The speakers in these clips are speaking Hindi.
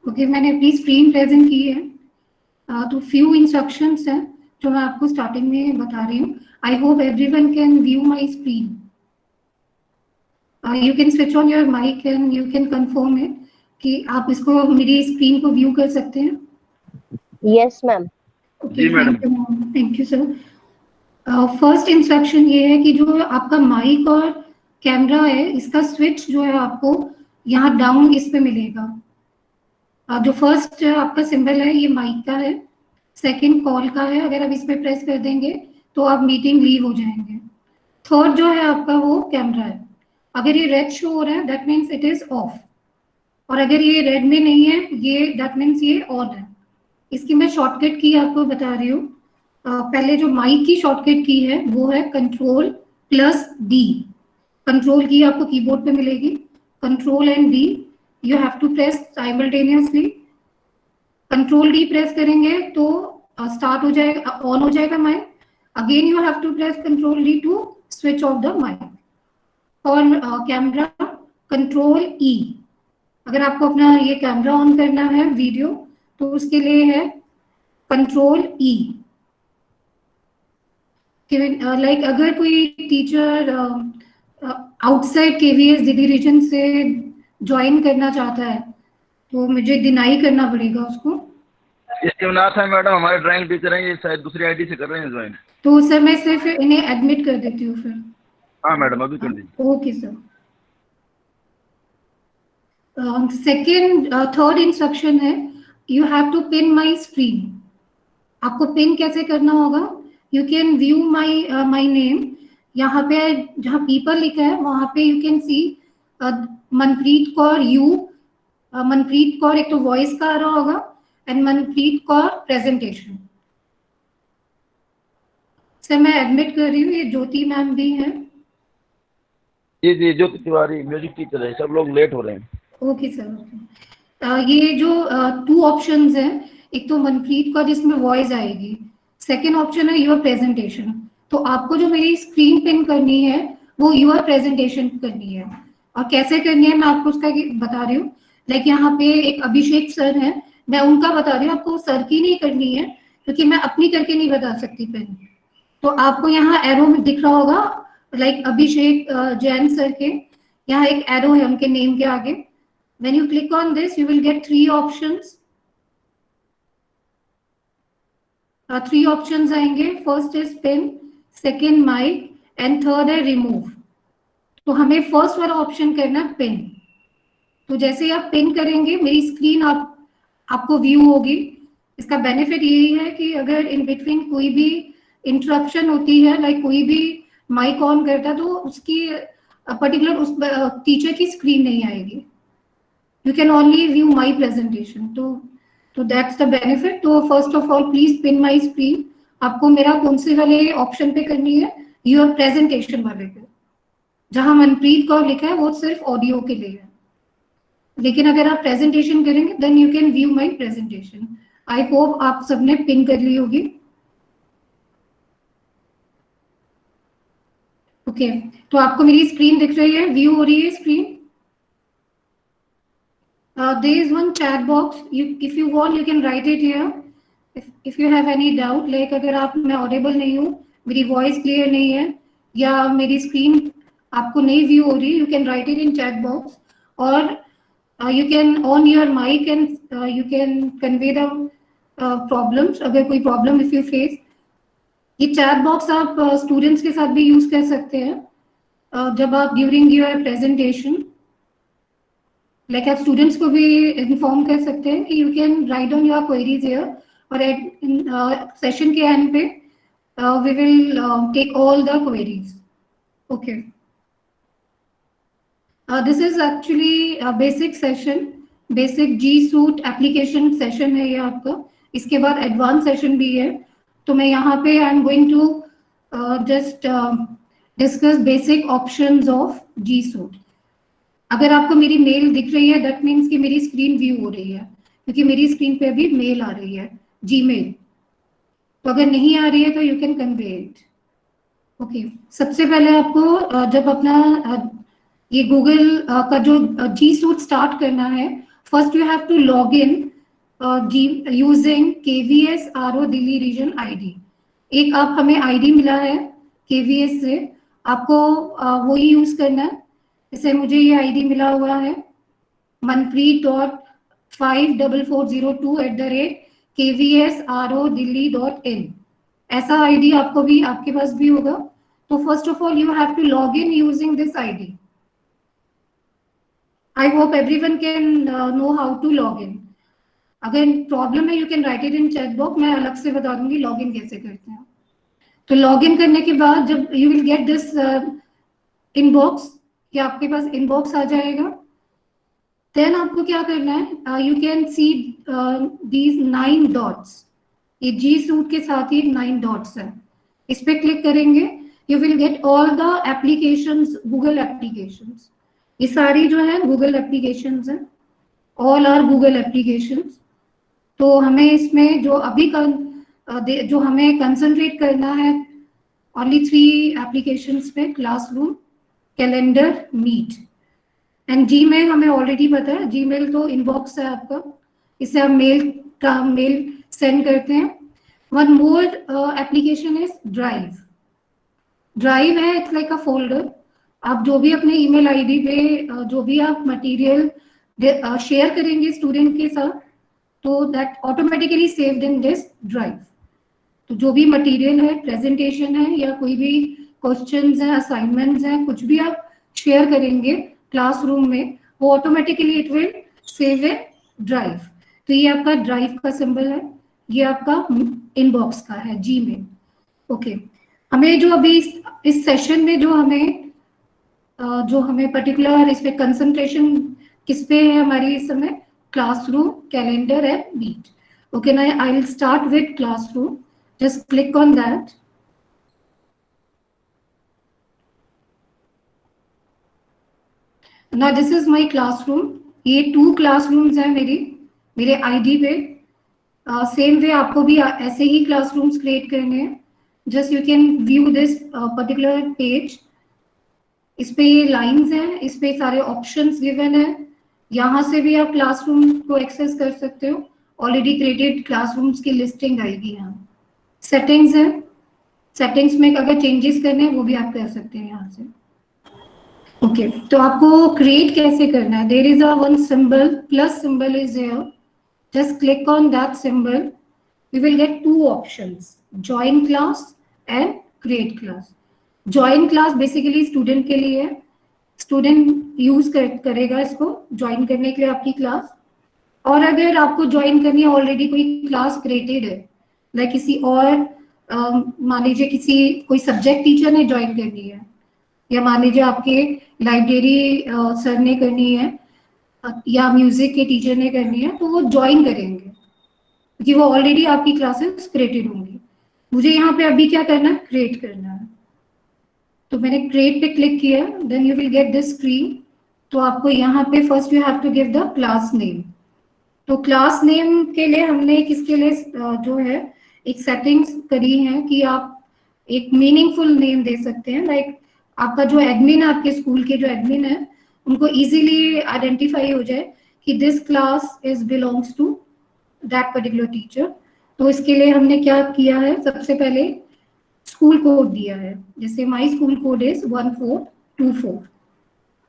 ओके, मैंने अपनी स्क्रीन प्रेजेंट की है। तो फ्यू इंस्ट्रक्शंस हैं जो मैं आपको स्टार्टिंग में बता रही हूँ। I hope everyone can view my screen. You can switch on your mic and you can confirm it कि आप इसको मेरी स्क्रीन को व्यू कर सकते हैं। Yes ma'am. Okay, thank you sir. First instruction ये है कि जो आपका माइक और कैमरा है इसका स्विच जो है आपको यहाँ डाउन इस पे मिलेगा। जो फर्स्ट आपका सिंबल है ये माइक का है, सेकंड कॉल का है। अगर आप इस पे प्रेस कर देंगे तो आप मीटिंग लीव हो जाएंगे। थर्ड जो है आपका वो कैमरा है। अगर ये रेड शो हो रहा है that means it is of, और अगर ये रेड में नहीं है ये दैट मीन्स ये ऑन है। इसकी मैं शॉर्टकट की आपको बता रही हूँ। पहले जो माइक की शॉर्टकट की है वो है Ctrl+D। कंट्रोल की आपको कीबोर्ड पे मिलेगी, control and D you have to press simultaneously. Control D press करेंगे तो स्टार्ट हो जाएगा, ऑन हो जाएगा mic. Again you have to press control D to switch off the mic. और कैमरा कंट्रोल ई। अगर आपको अपना ये कैमरा ऑन करना है वीडियो तो उसके लिए है कंट्रोल ई। लाइक अगर कोई teacher outside KVS Delhi region से ज्वाइन करना चाहता है तो मुझे डिनाई करना पड़ेगा उसको। शिवनाथ है मैडम, हमारे ड्राइंग टीचर हैं, ये शायद दूसरी आईडी से कर रहे हैं ज्वाइन। तो सर मैं सिर्फ इन्हें एडमिट कर देती हूँ फिर। हाँ मैडम, अभी कर दीजिए। Okay sir. Second third instruction है you have to pin my screen. आपको पिन कैसे करना होगा? You can view my name. यहाँ पे जहाँ पीपल लिखा है वहां पे you can see Manpreet Kaur you. Manpreet Kaur एक तो वॉइस का आ रहा होगा and Manpreet Kaur presentation. Sir मैं एडमिट कर रही हूँ, ये ज्योति मैम भी हैं। जी जी, ज्योति तिवारी म्यूजिक टीचर है, सब लोग लेट हो रहे हैं। Okay sir, okay. ये जो टू ऑप्शंस हैं, एक तो मनप्रीत का जिसमें वॉइस आएगी, सेकेंड ऑप्शन है योर प्रेजेंटेशन। तो आपको जो मेरी स्क्रीन पिन करनी है वो योर प्रेजेंटेशन करनी है। और कैसे करनी है मैं आपको उसका बता रही हूँ। लाइक यहाँ पे एक अभिषेक सर हैं, मैं उनका बता रही हूँ, आपको सर की नहीं करनी है क्योंकि मैं अपनी करके नहीं बता सकती पिन। तो आपको यहाँ एरो में दिख रहा होगा लाइक अभिषेक जैन सर के यहाँ एक एरो है उनके नेम के आगे। When you click on this, you will get three options. Three options आएंगे। First is pin, second mic, and third है remove. तो हमें first वाला option करना है pin। तो जैसे ही आप पिन करेंगे मेरी स्क्रीन आपको व्यू होगी। इसका बेनिफिट यही है कि अगर इन बिटवीन कोई भी इंटरप्शन होती है, लाइक कोई भी माइक ऑन करता है तो उसकी पर्टिकुलर उस टीचर की स्क्रीन नहीं आएगी। You can only view my presentation. तो that's the benefit. तो first of all, please pin my screen. आपको मेरा कौन से वाले ऑप्शन पे करनी है? Your presentation वाले पे। जहां मनप्रीत कौर लिखा है वो सिर्फ ऑडियो के लिए है, लेकिन अगर आप प्रेजेंटेशन करेंगे then you can view my presentation. I hope आप सबने पिन कर ली होगी। ओके, तो आपको मेरी स्क्रीन दिख रही है, व्यू हो रही है screen. There is one chat box. If you want, you can write it here. If you have any doubt, like अगर आप मैं audible नहीं हूँ, मेरी voice clear नहीं है, या मेरी screen आपको नहीं view हो रही, you can write it in chat box, or you can on your mic and you can convey the problems. अगर कोई problem if you face, ये chat box आप students के साथ भी use कर सकते हैं जब आप during your presentation। लाइक आप स्टूडेंट्स को भी इन्फॉर्म कर सकते हैं कि you can write down your queries here, और सेशन के एंड पे we will take all the queries. Okay, this is actually basic session, basic G Suite application session है ये आपका। इसके बाद एडवांस सेशन भी है। तो मैं यहाँ पे I am going to just discuss basic options of G Suite. अगर आपको मेरी मेल दिख रही है दैट मीन्स कि मेरी स्क्रीन व्यू हो रही है, क्योंकि मेरी स्क्रीन पे अभी मेल आ रही है, जीमेल। तो अगर नहीं आ रही है तो you can convey it. Okay, सबसे पहले आपको जब अपना ये गूगल का जो जी सूट स्टार्ट करना है, first you have to log in using KVS RO Delhi region ID. एक आप हमें ID मिला है KVS से, आपको वही यूज करना है. जैसे मुझे ये ID मिला हुआ है manpreet.54402@kvsrodilly.in. ऐसा ID आपको भी, आपके पास भी होगा. तो first of all you have to log in using this ID. I hope everyone can know how to log in. अगर प्रॉब्लम है you can write it in chat box, मैं अलग से बता दूंगी लॉग इन कैसे करते हैं. तो लॉग इन करने के बाद जब you will get this inbox, कि आपके पास इनबॉक्स आ जाएगा, देन आपको क्या करना है, you can see these 9 dots. ये जी सूट के साथ ही 9 डॉट्स है, इस पे क्लिक करेंगे, you will get all the applications, Google applications. ये सारी जो है गूगल एप्लीकेशंस हैं, ऑल आर गूगल एप्लीकेशंस. तो हमें इसमें जो अभी जो हमें कंसंट्रेट करना है, ओनली 3 एप्लीकेशंस पे, classroom, calendar, meet and Gmail. हमें ऑलरेडी पता है जीमेल तो इनबॉक्स है आपका, इससे हम मेल सेंड करते हैं. One more application is drive. Drive है, इट्स लाइक अ फोल्डर. आप जो भी अपने ईमेल आईडी पे जो भी आप मटेरियल शेयर करेंगे स्टूडेंट के साथ, तो that automatically saved in this drive. तो जो भी मटेरियल है, प्रेजेंटेशन है या कोई भी क्वेश्चंस हैं, असाइनमेंट्स हैं, कुछ भी आप शेयर करेंगे क्लासरूम में, वो automatically it will save in drive. तो ये आपका ड्राइव का सिंबल है, ये आपका इनबॉक्स का है, जीमेल. ओके, हमें जो अभी इस सेशन में जो हमें पर्टिकुलर इस पे कंसंट्रेशन किस पे है हमारी इस समय, classroom, calendar and meet. Okay, now I will start with classroom. Just click on that. Now this is my classroom. ये 2 क्लासरूम्स हैं मेरे आईडी पे. सेम वे आपको भी ऐसे ही क्लासरूम्स क्रिएट करने हैं. Just you can view this particular page. इस पे ये लाइंस हैं, इस पे सारे ऑप्शंस गिवन है. यहाँ से भी आप क्लासरूम को एक्सेस कर सकते हो. ऑलरेडी क्रिएटेड क्लासरूम्स की लिस्टिंग आएगी यहाँ. सेटिंग्स है, सेटिंग्स में अगर चेंजेस करने हैं वो भी आप कर सकते हैं यहाँ से. ओके, तो आपको क्रिएट कैसे करना है, there is a one symbol, plus symbol is here. Just click on that symbol. We will get 2 options, join class and create class. Join class basically student के लिए है. स्टूडेंट यूज करेगा इसको ज्वाइन करने के लिए आपकी क्लास. और अगर आपको ज्वाइन करनी है, ऑलरेडी कोई क्लास क्रिएटेड है, लाइक किसी और मान लीजिए कोई सब्जेक्ट टीचर ने ज्वाइन करनी है, या मान लीजिए आपके लाइब्रेरी सर ने करनी है, या म्यूजिक के टीचर ने करनी है, तो वो ज्वाइन करेंगे क्योंकि वो ऑलरेडी आपकी क्लासेस क्रिएटेड होंगी. मुझे यहाँ पे अभी क्या करना है, क्रिएट करना है. तो मैंने क्रिएट पे क्लिक किया, then you will get this screen. तो आपको यहाँ पे first you have to give the class name. तो क्लास नेम के लिए हमने किसके लिए जो है एक सेटिंग्स करी है कि आप एक मीनिंगफुल नेम दे सकते हैं. लाइक आपका जो एडमिन है, आपके स्कूल के जो एडमिन है, उनको इजीली आइडेंटिफाई हो जाए कि this class is belongs to that particular teacher. तो इसके लिए हमने क्या किया है, सबसे पहले स्कूल कोड दिया है. जैसे my school code is 1424.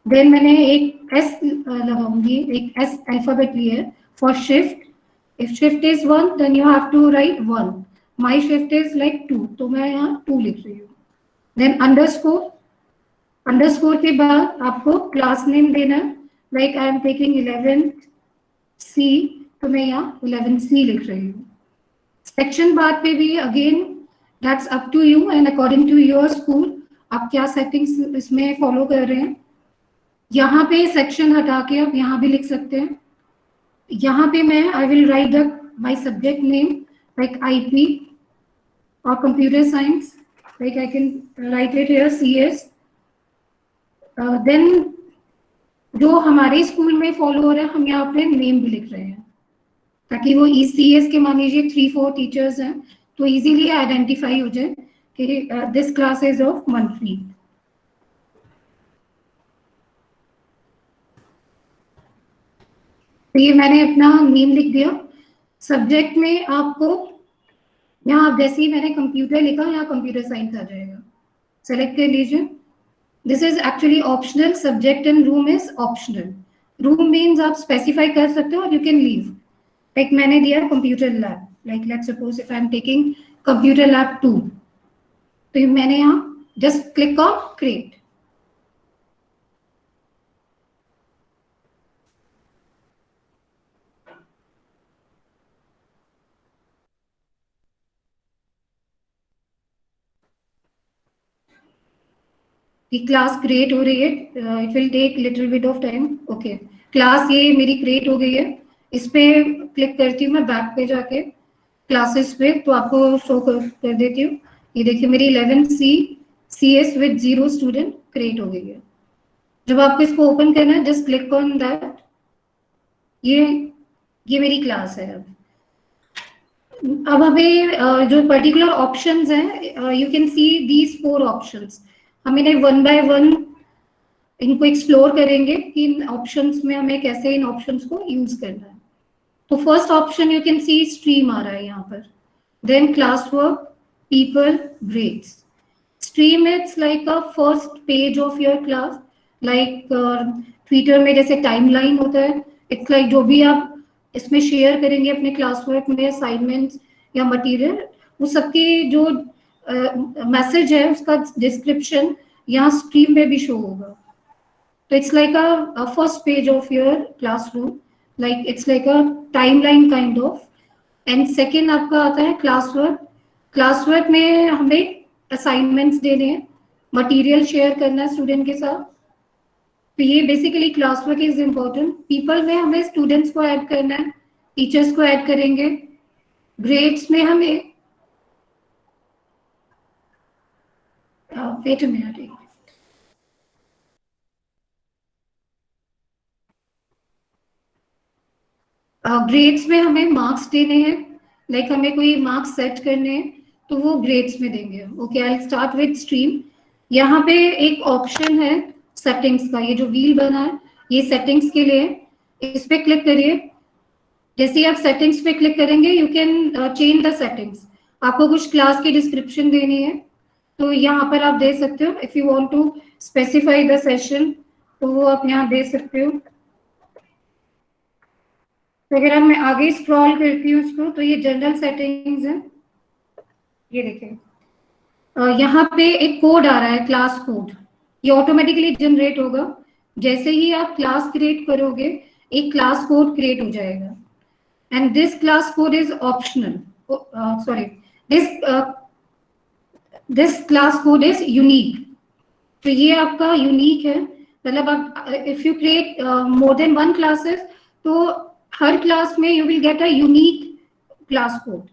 Then मैंने एक एस लगाऊंगी, एक एस अल्फाबेट लिया है for shift. If shift is 1 then you have to write 1. My shift is like 2, तो मैं यहाँ 2 लिख रही हूँ. Then underscore. अंडरस्कोर के बाद आपको क्लास नेम देना है. Like I am taking 11th C, तो मैं यहाँ 11C लिख रही हूँ. सेक्शन बार पे भी again that's up to you and according to your school, आप क्या सेटिंग्स इसमें फॉलो कर रहे हैं. यहाँ पे सेक्शन हटा के आप यहाँ भी लिख सकते हैं. यहाँ पे मैं I will write the my subject name like IP और computer science, like I can write it here CS. Then जो हमारे स्कूल में फॉलो हो रहा है, हम यहाँ पे नेम भी लिख रहे हैं ताकि वो ECS के मान लीजिए 3-4 टीचर्स हैं, तो इजीली आइडेंटिफाई हो जाए कि this class is of Manpreet. तो ये मैंने अपना नेम लिख दिया। सब्जेक्ट में आपको यहाँ जैसे ही मैंने कंप्यूटर लिखा, यहाँ कंप्यूटर साइंस आ जाएगा, सेलेक्ट कर लीजिए। This is actually optional, subject and room is optional. Room means आप स्पेसिफाई कर सकते हो और यू कैन लीव। लाइक मैंने दिया computer lab, like let's suppose if I am taking computer lab 2, तो मैंने यहाँ जस्ट क्लिक ऑन क्रिएट। की क्लास क्रिएट हो रही है, it will take little bit of time. Okay, class ये मेरी क्रिएट हो गई है। इस पे क्लिक करती हूँ मैं बैक पे जाके क्लासेस पे, तो आपको शो कर देती हूँ। ये देखिए मेरी 11C CS with 0 student create हो गई है। जब आपको इसको ओपन करना है, जस्ट क्लिक ऑन दैट। ये मेरी क्लास है। अब हमें जो पर्टिकुलर ऑप्शंस हैं, you can see these 4 options. हम इन्हें वन बाय वन इनको एक्सप्लोर करेंगे कि इन ऑप्शंस में हमें कैसे इन ऑप्शंस को यूज करना है। तो first option you can see stream आ रहा है यहाँ पर, then class work, people, grades. Stream it's like a first page of your class, like Twitter में जैसे टाइमलाइन होता है। इट्स लाइक जो भी आप इसमें शेयर करेंगे अपने क्लास वर्क में, असाइनमेंट्स या मटेरियल, वो सबकी जो मैसेज है उसका डिस्क्रिप्शन यहाँ स्ट्रीम में भी शो होगा। तो it's like a first page of your classroom, like it's like a timeline kind of. And second आपका आता है क्लास वर्क। क्लास वर्क में हमें असाइनमेंट्स देने हैं, मटेरियल शेयर करना है स्टूडेंट के साथ। तो ये basically class work is important. People में हमें स्टूडेंट्स को ऐड करना है, टीचर्स को ऐड करेंगे। ग्रेड्स में हमें वेट अ मिनट, ग्रेड्स में हमें मार्क्स देने हैं, लाइक हमें कोई मार्क्स सेट करने हैं तो वो ग्रेड्स में देंगे। Okay, I will start with stream. यहाँ पे एक ऑप्शन है सेटिंग्स का, ये जो व्हील बना है ये सेटिंग्स के लिए। इस पे क्लिक करिए। जैसे ही आप सेटिंग्स पे क्लिक करेंगे, you can change the settings. आपको कुछ क्लास की डिस्क्रिप्शन देनी है तो यहाँ पर आप दे सकते हो। If you want to specify the session तो वो आप यहाँ दे सकते हो। तो अगर मैं आगे स्क्रॉल करती हूँ उसको, तो ये जनरल सेटिंग्स है। ये देखिए यहाँ पे एक कोड आ रहा है, क्लास कोड। ये ऑटोमेटिकली जनरेट होगा। जैसे ही आप क्लास क्रिएट करोगे, एक क्लास कोड क्रिएट हो जाएगा। And this class code is optional, sorry, this class code is unique. तो ये आपका यूनिक है, मतलब आप if you create more than 1 classes, तो हर क्लास में you will get a unique class code.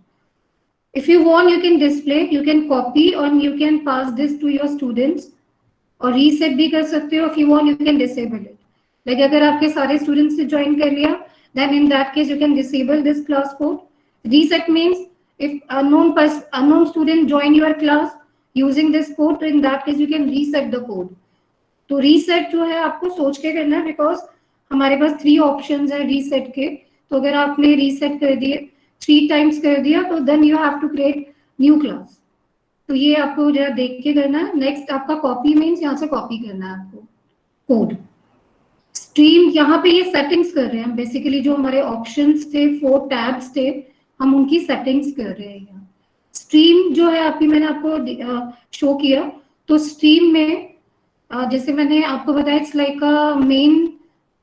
If you want, you can display, you can copy and you can pass this to your students, और रीसेट भी कर सकते हो। If you want, you can disable it. Like अगर आपके सारे students ने join कर लिया, then in that case you can disable this class code. Reset means if unknown student join your class using this code, तो in that case you can reset the code. तो रीसेट जो है आपको सोच के करना है, बिकॉज हमारे पास 3 ऑप्शंस है रीसेट के। तो अगर आपने रीसेट कर दिए 3 टाइम्स कर दिया, तो then you have to create new class. तो ये आपको जरा देख के करना है। नेक्स्ट आपका कॉपी मीन्स यहाँ से कॉपी करना है आपको कोड। स्ट्रीम, यहाँ पे ये सेटिंग्स कर रहे हैं बेसिकली। जो हमारे ऑप्शंस थे, 4 टैब्स थे, हम उनकी सेटिंग्स कर रहे हैं यहाँ। स्ट्रीम जो है आपकी, मैंने आपको शो किया। तो स्ट्रीम में जैसे मैंने आपको बताया, it's like a main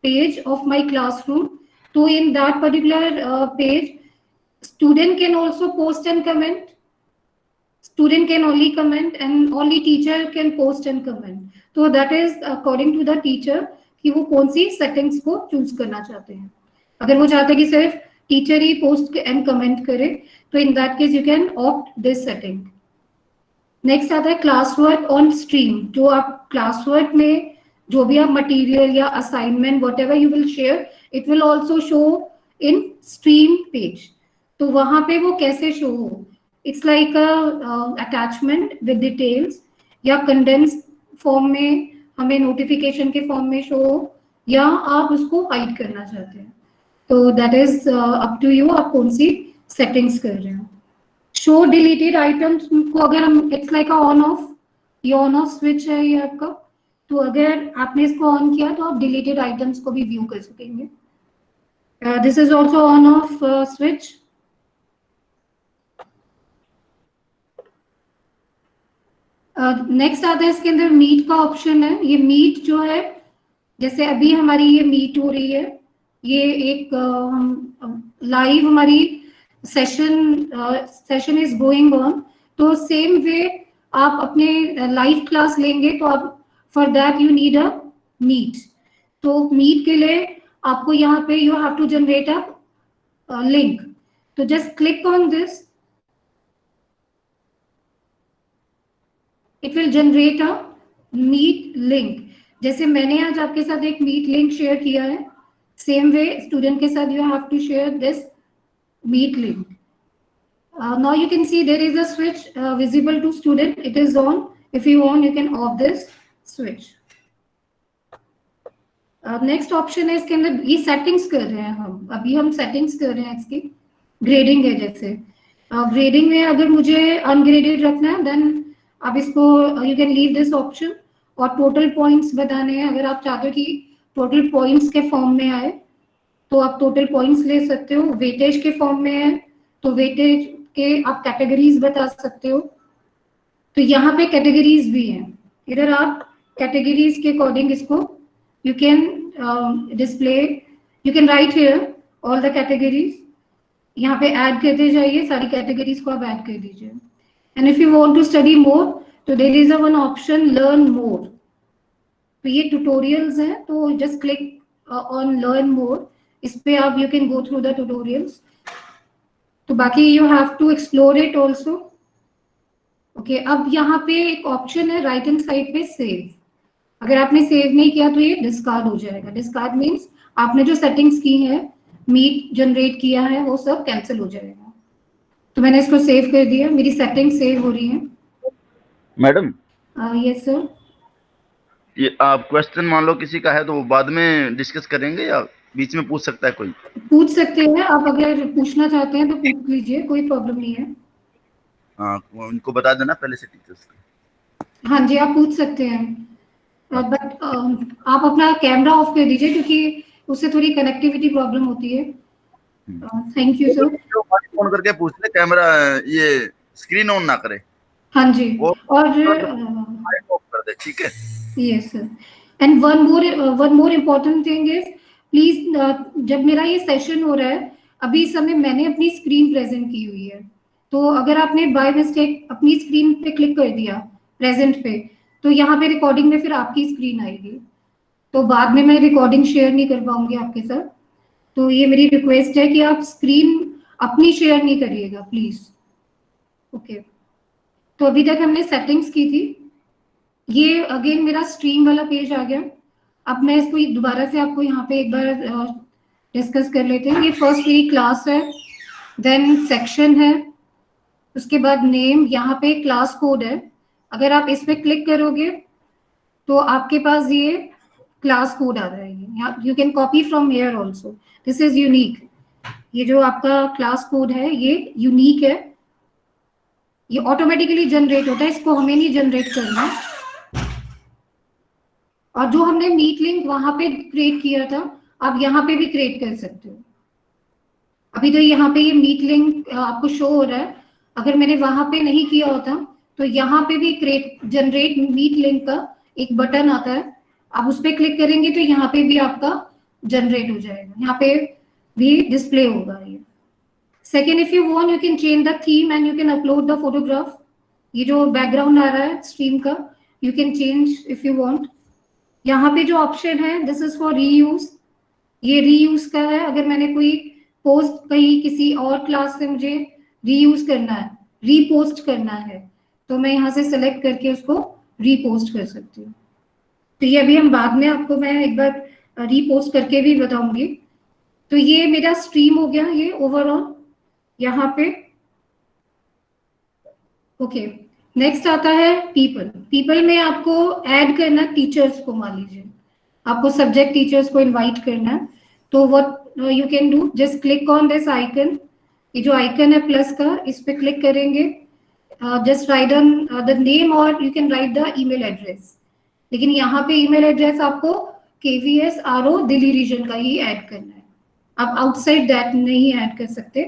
page of my classroom. तो in that particular page, student can also post and comment. Student can only comment and only teacher can post and comment. तो that is according to the teacher कि वो कौन सी settings को choose करना चाहते हैं। अगर वो चाहते हैं कि सिर्फ teacher he post and comment करे, तो in that case you can opt this setting. Next आता है क्लास वर्क ऑन स्ट्रीम। जो आप क्लास वर्क में जो भी आप मटेरियल या assignment what ever you will share, it will also show in stream page. तो वहां पे वो कैसे शो हो, it's like attachment with details, या कंडेंस फॉर्म में हमें नोटिफिकेशन के फॉर्म में शो हो, या आप उसको हाइड करना चाहते हैं। तो that is up to you, आप कौन सी सेटिंग्स कर रहे हैं। शो डिलीटेड आइटम्स को अगर हम, it's like a on off, ये ऑन ऑफ स्विच है ये आपका, तो अगर आपने इसको ऑन किया तो आप डिलीटेड आइटम्स को भी व्यू कर सकेंगे। This is also on off switch. Next आता है इसके अंदर मीट का ऑप्शन है। ये मीट जो है, जैसे अभी हमारी ये मीट हो रही है, ये एक लाइव हमारी सेशन इज गोइंग ऑन, तो सेम वे आप अपने लाइव क्लास लेंगे तो आप for that you need a meet. तो मीट के लिए आपको यहाँ पे you have to generate a link, तो just click on this, it will generate a meet link. जैसे मैंने आज आपके साथ एक मीट लिंक शेयर किया है, सेम वे स्टूडेंट के साथ you have to share this meet link. Now you can see there is a switch visible to student, it is on. If you want you can off this switch. Next option है इसके अंदर, ये सेटिंग्स कर रहे हैं हम, अभी हम सेटिंग्स कर रहे हैं इसकी। ग्रेडिंग है, जैसे ग्रेडिंग में अगर मुझे अनग्रेडेड रखना है देन आप इसको you can leave this option. और टोटल पॉइंट्स बताने हैं, अगर आप चाहते हो कि टोटल पॉइंट्स के फॉर्म में आए तो आप टोटल पॉइंट्स ले सकते हो। वेटेज के फॉर्म में है तो वेटेज के आप कैटेगरीज बता सकते हो, तो यहाँ पे कैटेगरीज भी हैं, इधर आप कैटेगरीज के अकॉर्डिंग इसको you can display, you can write here all the categories, यहाँ पे ऐड करते जाइए, सारी कैटेगरीज को आप ऐड कर दीजिए। And if you want to study more तो there is one option learn more, तो ये ट्यूटोरियल्स हैं, तो just click on learn more, इस पे आप you can go through the tutorials. तो बाकी you have to explore it also. Okay, अब यहाँ पे एक ऑप्शन है राइट हैंड साइड पे सेव। अगर आपने सेव नहीं किया तो ये डिस्कार्ड हो जाएगा। डिस्कार्ड मीन्स आपने जो सेटिंग्स की है, मीट जनरेट किया है, वो सब कैंसिल हो जाएगा। तो मैंने इसको सेव कर दिया, मेरी सेटिंग सेव हो रही है। Madam yes sir. ये आप क्वेश्चन मान लो किसी का है तो वो बाद में डिस्कस करेंगे या बीच में पूछ सकता है कोई? पूछ सकते हैं आप, अगर पूछना चाहते हैं तो पूछ लीजिए, कोई प्रॉब्लम नहीं है। हाँ, उनको बता देना पहले से टीचर्स को। हाँ जी, आप पूछ सकते हैं, बट आप अपना कैमरा ऑफ कर दीजिए क्योंकि उससे थोड़ी कनेक्टिविटी प्रॉब्लम होती है। Thank you sir. फोन करके पूछ ले, कैमरा ये स्क्रीन ऑन ना करे। हाँ जी, और माइक ऑफ कर दे, ठीक है? Yes sir. And one more important thing is please, जब मेरा ये सेशन हो रहा है, अभी इस समय मैंने अपनी स्क्रीन प्रेजेंट की हुई है, तो अगर आपने बाय मिस्टेक अपनी स्क्रीन पे क्लिक कर दिया प्रेजेंट पे, तो यहाँ पे रिकॉर्डिंग में फिर आपकी स्क्रीन आएगी, तो बाद में मैं रिकॉर्डिंग शेयर नहीं कर पाऊंगी आपके साथ। तो ये मेरी रिक्वेस्ट है कि आप स्क्रीन अपनी शेयर नहीं करिएगा प्लीज। ओके, तो अभी तक हमने सेटिंग्स की थी। ये अगेन मेरा स्ट्रीम वाला पेज आ गया। अब मैं इसको दोबारा से आपको यहाँ पे एक बार डिस्कस कर लेते हैं। ये फर्स्ट मेरी क्लास है, देन सेक्शन है, उसके बाद नेम, यहाँ पे क्लास कोड है। अगर आप इस पे क्लिक करोगे तो आपके पास ये क्लास कोड आ रहा है, you can copy from here also, this is unique. ये जो आपका क्लास कोड है ये यूनिक है, ये ऑटोमेटिकली जनरेट होता है, इसको हमें नहीं जनरेट करना। और जो हमने मीट लिंक वहां पे क्रिएट किया था, आप यहाँ पे भी क्रिएट कर सकते हो। अभी तो यहाँ पे ये मीट लिंक आपको शो हो रहा है, अगर मैंने वहां पे नहीं किया होता तो यहाँ पे भी क्रिएट जनरेट मीट लिंक का एक बटन आता है, आप उस पर क्लिक करेंगे तो यहाँ पे भी आपका जनरेट हो जाएगा, यहाँ पे भी डिस्प्ले होगा ये। Second, if you want you can change the theme and you can upload the photograph. ये जो बैकग्राउंड आ रहा है स्ट्रीम का, you can change if you want. यहाँ पे जो ऑप्शन है दिस इज फॉर रीयूज, ये रीयूज का है। अगर मैंने कोई पोस्ट कहीं किसी और क्लास से मुझे रीयूज करना है, रीपोस्ट करना है, तो मैं यहाँ से सेलेक्ट करके उसको रीपोस्ट कर सकती हूँ। तो ये अभी हम बाद में आपको मैं एक बार रीपोस्ट करके भी बताऊंगी। तो ये मेरा स्ट्रीम हो गया ये ओवरऑल यहाँ पे। ओके, नेक्स्ट आता है पीपल। पीपल में आपको ऐड करना टीचर्स को, मान लीजिए आपको सब्जेक्ट टीचर्स को इनवाइट करना है, तो what you can do, just click on this icon. ये जो आइकन है प्लस का, इस पे क्लिक करेंगे, जस्ट राइट द नेम और you can right the email address. लेकिन यहाँ पे ईमेल एड्रेस आपको KVS RO दिल्ली रीजन का ही ऐड करना है, आप आउटसाइड दैट नहीं ऐड कर सकते.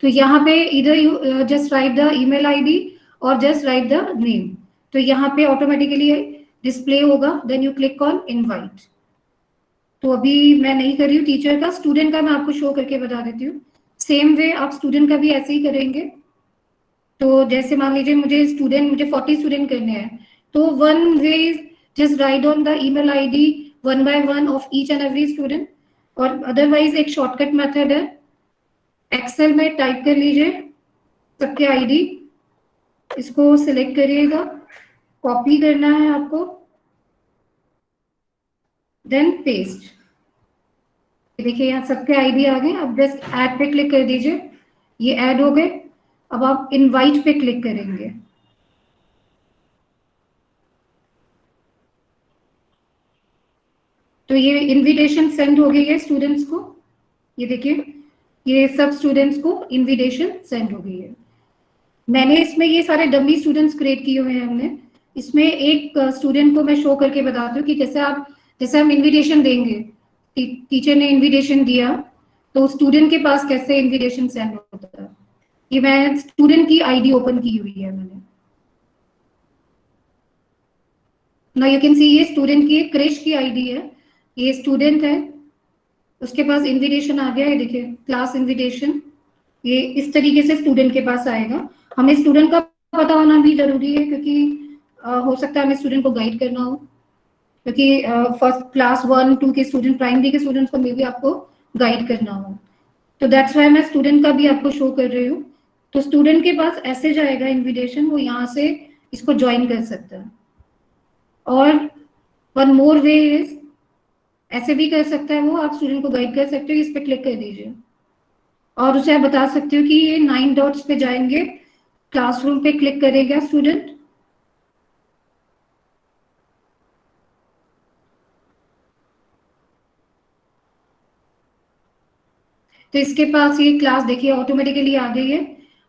तो यहाँ पे इधर you just write the email ID और जस्ट राइट द नेम. तो यहाँ पे ऑटोमेटिकली डिस्प्ले होगा. Then you click on invite. तो अभी मैं नहीं कर रही हूँ टीचर का, स्टूडेंट का मैं आपको शो करके बता देती हूँ. सेम वे आप स्टूडेंट का भी ऐसे ही करेंगे. तो जैसे मान लीजिए मुझे 40 स्टूडेंट करने हैं, तो one way just right on the email ID 1 by 1 of each and every student. और अदरवाइज एक शॉर्टकट मेथड है, एक्सेल में टाइप कर लीजिए सबके ID, इसको सिलेक्ट करिएगा, कॉपी करना है आपको, देन पेस्ट. देखिए यहाँ सबके ID आ गए. अब जस्ट ऐड पे क्लिक कर दीजिए, ये ऐड हो गए. अब आप इनवाइट पे क्लिक करेंगे. तो ये इनविटेशन सेंड हो गई है स्टूडेंट्स को. ये देखिए ये सब स्टूडेंट्स को इनविटेशन सेंड हो गई है. मैंने इसमें ये सारे डमी स्टूडेंट्स क्रिएट किए हुए हैं हमने. इसमें एक स्टूडेंट को मैं शो करके बताती हूँ कि जैसे हम इनविटेशन देंगे, टीचर ने इनविटेशन दिया तो स्टूडेंट के पास कैसे इनविटेशन सेंड होता है. ये मैं स्टूडेंट की ID ओपन की हुई है मैंने. नाउ यू कैन सी ये स्टूडेंट की क्रिश की ID है. ये स्टूडेंट है, उसके पास इनविटेशन आ गया है. देखिए क्लास इनविटेशन, ये इस तरीके से स्टूडेंट के पास आएगा. हमें स्टूडेंट का पता होना भी जरूरी है, क्योंकि हो सकता है हमें स्टूडेंट को गाइड करना हो, क्योंकि फर्स्ट क्लास 1 2 के स्टूडेंट, प्राइमरी के स्टूडेंट्स को मे भी आपको गाइड करना हो. तो दैट्स वाई मैं स्टूडेंट का भी आपको शो कर रही हूँ. तो स्टूडेंट के पास ऐसे जाएगा इनविटेशन, वो यहाँ से इसको ज्वाइन कर सकता है. और वन मोर वे इज, ऐसे भी कर सकता है वो, आप स्टूडेंट को गाइड कर सकते हो. इस पे क्लिक कर दीजिए और उसे आप बता सकते हो कि ये 9 डॉट्स पे जाएंगे, क्लासरूम पे क्लिक करेगा स्टूडेंट. तो इसके पास ये क्लास देखिए ऑटोमेटिकली आ गई है.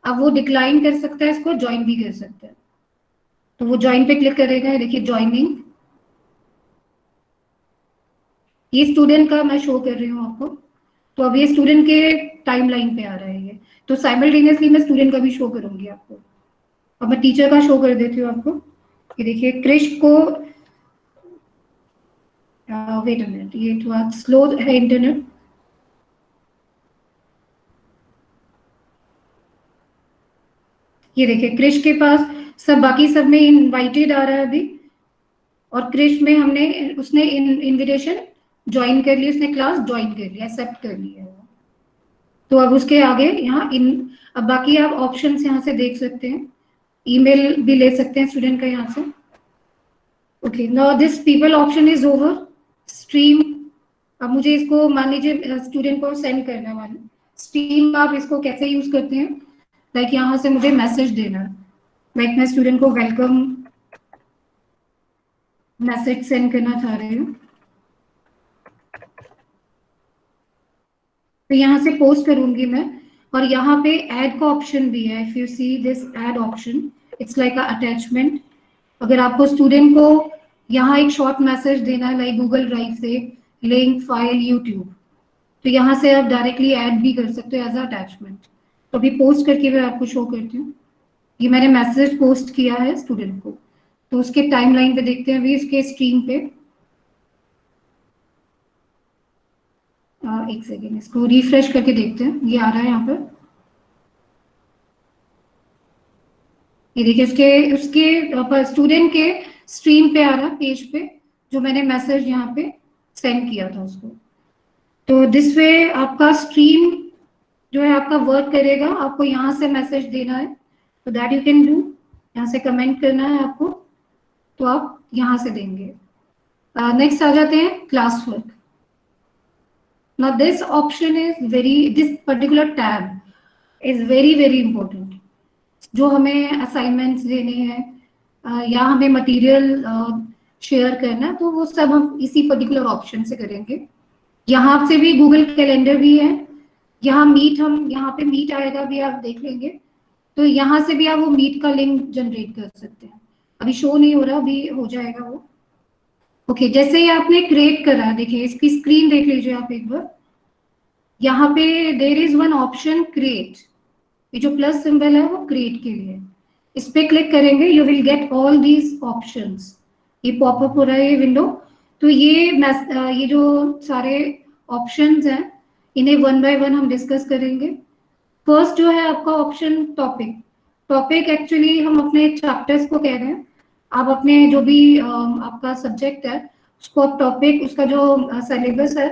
अब वो डिक्लाइन कर सकता है, इसको ज्वाइन भी कर सकता है. तो वो ज्वाइन पे क्लिक करेगा. देखिए ज्वाइनिंग, ये स्टूडेंट का मैं शो कर रही हूँ आपको. तो अब ये स्टूडेंट के टाइमलाइन पे आ रहा है ये. तो साइमल्टेनियसली मैं स्टूडेंट का भी शो करूंगी आपको. अब मैं टीचर का शो कर देती हूँ आपको. ये देखिए क्रिश को, वेट अ मिनट, ये थोड़ा स्लो है इंटरनेट. ये देखिए क्रिश के पास सब, बाकी सब में इनवाइटेड आ रहा है अभी, और क्रिश में उसने इनविटेशन ज्वाइन कर ली, उसने क्लास ज्वाइन कर लिया, एक्सेप्ट कर लिया. तो अब उसके आगे यहाँ अब बाकी आप ऑप्शंस यहाँ से देख सकते हैं. ईमेल भी ले सकते हैं स्टूडेंट का यहाँ से. Okay, now this people option is over. Stream, अब मुझे इसको मान लीजिए स्टूडेंट को सेंड करना है. स्ट्रीम आप इसको कैसे यूज करते हैं, लाइक यहाँ से मुझे मैसेज देना है, लाइक मैं स्टूडेंट को वेलकम मैसेज सेंड करना चाह रही हूँ. तो यहाँ से पोस्ट करूंगी मैं. और यहाँ पे ऐड का ऑप्शन भी है. If you see this add option, it's like a attachment. अगर आपको स्टूडेंट को यहाँ एक शॉर्ट मैसेज देना है, लाइक गूगल ड्राइव से लिंक फाइल यूट्यूब, तो यहाँ से आप डायरेक्टली ऐड भी कर सकते हो एज अ अटैचमेंट. तो अभी पोस्ट करके मैं आपको शो करती हूँ. ये मैंने मैसेज पोस्ट किया है स्टूडेंट को. तो उसके टाइमलाइन पे देखते हैं अभी इसके स्क्रीन पे. एक सेकेंड, इसको रिफ्रेश करके देखते हैं. ये आ रहा है यहाँ पर. ये देखिए उसके स्टूडेंट के स्ट्रीम पे आ रहा है, पेज पे, जो मैंने मैसेज यहाँ पे सेंड किया था उसको. तो दिस वे आपका स्ट्रीम जो है आपका वर्क करेगा. आपको यहाँ से मैसेज देना है तो दैट यू कैन डू. यहाँ से कमेंट करना है आपको, तो आप यहाँ से देंगे. नेक्स्ट आ जाते हैं class work. Now this option is this particular tab is very important. जो हमें असाइनमेंट्स देने हैं या हमें मटेरियल शेयर करना है, तो वो सब हम इसी पर्टिकुलर ऑप्शन से करेंगे. यहाँ से भी गूगल कैलेंडर भी है, यहाँ मीट, हम यहाँ पे मीट आएगा भी, आप देख लेंगे, तो यहाँ से भी आप वो मीट का लिंक जनरेट कर सकते हैं। अभी शो नहीं हो रहा, अभी हो जाएगा वो। ओके, जैसे ही आपने क्रिएट करा, देखिए इसकी स्क्रीन देख लीजिए आप एक बार, यहाँ पे there is one option create, ये जो प्लस सिंबल है वो क्रिएट के लिए, इस पे क्लिक करेंगे, you will get all these options, ये पॉपअप हो रहा है ये विंडो। तो ये जो सारे ऑप्शंस हैं, इन्हें वन बाय वन हम डिस्कस करेंगे। फर्स्ट जो है आपका ऑप्शन टॉपिक। टॉपिक एक्चुअली हम अपने चैप्टर्स को कह रहे हैं, आप अपने जो भी आपका सब्जेक्ट है उसको आप टॉपिक, उसका जो सिलेबस है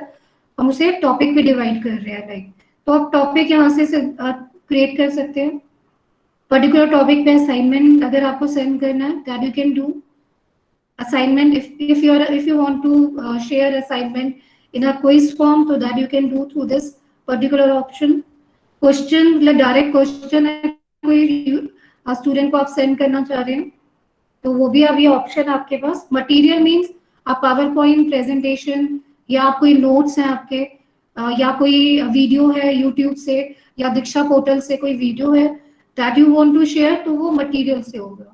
हम उसे टॉपिक पे डिवाइड कर रहे हैं, लाइक, तो आप टॉपिक यहाँ से क्रिएट कर सकते हैं। पर्टिकुलर टॉपिक पे असाइनमेंट अगर आपको सेंड करना है, that you can do assignment, if you want to share assignment in a quiz form, so that you can do through this particular option। Question, मतलब डायरेक्ट क्वेश्चन है, कोई स्टूडेंट को आप सेंड करना चाह रहे हैं तो वो भी अभी ऑप्शन आपके पास। मटेरियल मींस आप पावर पॉइंट प्रेजेंटेशन, या आप कोई नोट्स हैं आपके, या कोई वीडियो है यूट्यूब से या दीक्षा पोर्टल से कोई वीडियो है that you want to share, तो वो मटेरियल से होगा।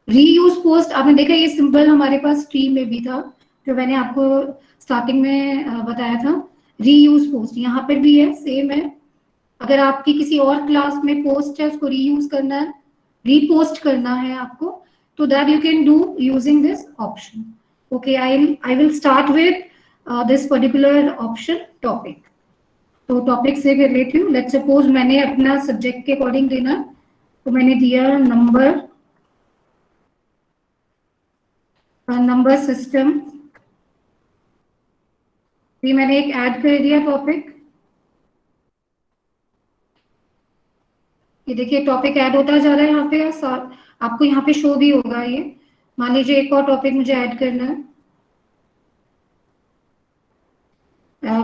रीयूज पोस्ट, आपने देखा ये सिंबल हमारे पास स्ट्रीम में भी था, जो मैंने आपको स्टार्टिंग में बताया था। रीयूज पोस्ट यहाँ पर भी है, सेम है। अगर आपकी किसी और क्लास में पोस्ट है, उसको रीयूज करना है, रीपोस्ट करना है आपको, तो that you can do using this option. Okay, I will start with this particular option topic. तो टॉपिक से कर लेती हूँ। लेट्स सपोज मैंने अपना सब्जेक्ट के अकॉर्डिंग देना, तो मैंने दिया नंबर सिस्टम, ये मैंने एक ऐड कर दिया टॉपिक। ये देखिए टॉपिक ऐड होता जा रहा है यहाँ पे, आपको यहाँ पे शो भी होगा ये। मान लीजिए एक और टॉपिक मुझे ऐड करना है,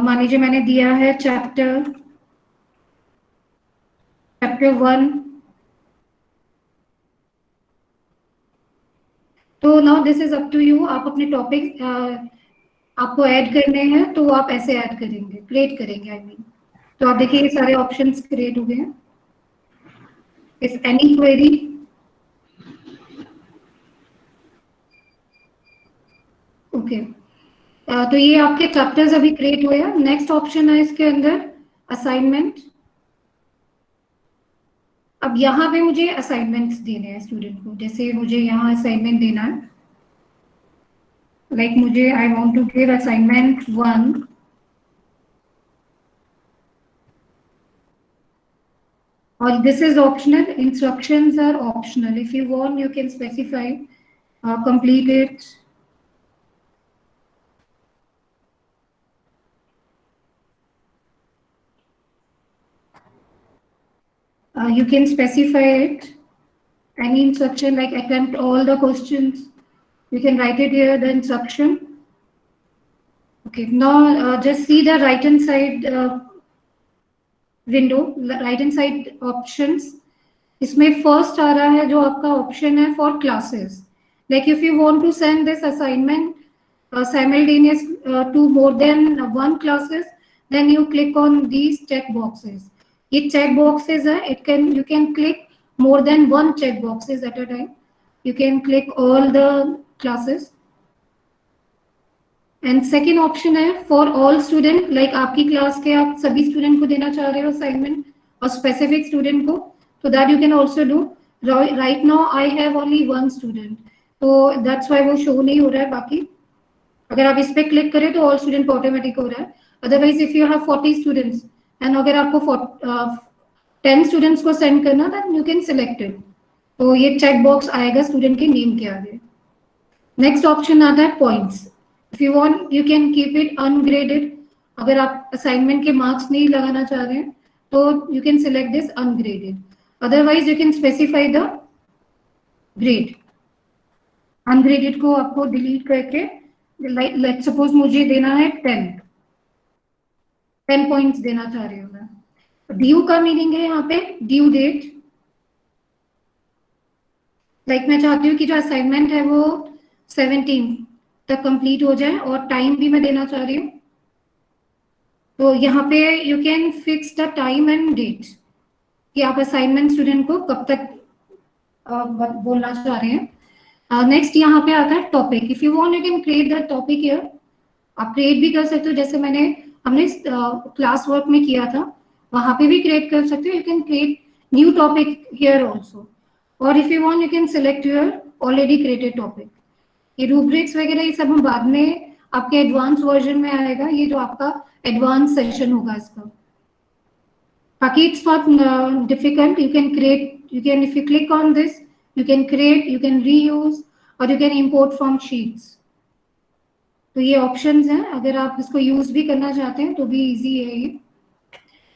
मान लीजिए मैंने दिया है चैप्टर 1। तो now this is up to you, आप अपने टॉपिक आपको ऐड करने हैं तो आप ऐसे ऐड करेंगे, क्रिएट करेंगे आई मीन। तो आप देखिए ये सारे ऑप्शंस क्रिएट हो गए हैं। Is any query? ओके, तो ये आपके चैप्टर्स अभी क्रिएट हुए हैं। नेक्स्ट ऑप्शन है इसके अंदर असाइनमेंट। अब यहाँ पे मुझे असाइनमेंट्स देने हैं स्टूडेंट को, जैसे मुझे यहाँ असाइनमेंट देना है, लाइक मुझे I want to give assignment 1, और this is optional, instructions are optional, if you want you can specify complete it. You can specify it, any instruction like attempt all the questions, you can write it here, the instruction. Okay, now just see the right hand side window, right hand side options। इसमें फर्स्ट आ रहा है जो आपका ऑप्शन है for classes, like if you want to send this assignment simultaneous to more than one classes, then you click on these check boxes। ये check boxes है, you can click more than one check boxes at a time, you can click all the classes। And second option है फॉर ऑल स्टूडेंट, लाइक आपकी क्लास के आप सभी स्टूडेंट को देना चाह रहे हो असाइनमेंट और स्पेसिफिक स्टूडेंट को, तो that you can also do. Right now I have only 1 student, तो दैट्स वाई वो शो नहीं हो रहा है। बाकी अगर आप इस पे क्लिक करें तो ऑल स्टूडेंट ऑटोमेटिक हो रहा है। Otherwise if you have 40 students and अगर आपको 10 स्टूडेंट्स को सेंड करना, then you can select it, तो ये चेक बॉक्स आएगा स्टूडेंट के नेम के आगे। नेक्स्ट ऑप्शन आता है points. If you want you can keep it ungraded, अगर आप असाइनमेंट के मार्क्स नहीं लगाना चाह रहे हैं तो you can select this ungraded, otherwise you can specify the grade. Ungraded को आपको डिलीट करके, लेट्स सपोज मुझे देना है 10 पॉइंट्स देना चाह रही हूँ मैं। ड्यू का मीनिंग है यहाँ पे ड्यू डेट, लाइक मैं चाहती हूँ कि जो असाइनमेंट है वो 17 तक कंप्लीट हो जाए, और टाइम भी मैं देना चाह रही हूँ तो यहाँ पे you can fix the time and date कि आप असाइनमेंट स्टूडेंट को कब तक बोलना चाह रहे हैं। नेक्स्ट यहाँ पे आता है topic. If you want you can create the topic here. आप क्रिएट भी कर सकते हो, जैसे हमने क्लास वर्क में किया था, वहां पे भी क्रिएट कर सकते हो। You can create new topic here also, और if you want you can select your already created topic. ये रूब्रिक्स वगैरह ये सब हम बाद में आपके एडवांस वर्जन में आएगा, ये जो आपका एडवांस सेशन होगा इसका। बाकी it's not difficult. You can create, you can, if you click on this, you can create, you can reuse, और you can import from sheets. तो ये ऑप्शंस हैं, अगर आप इसको यूज भी करना चाहते हैं तो भी इजी है ये।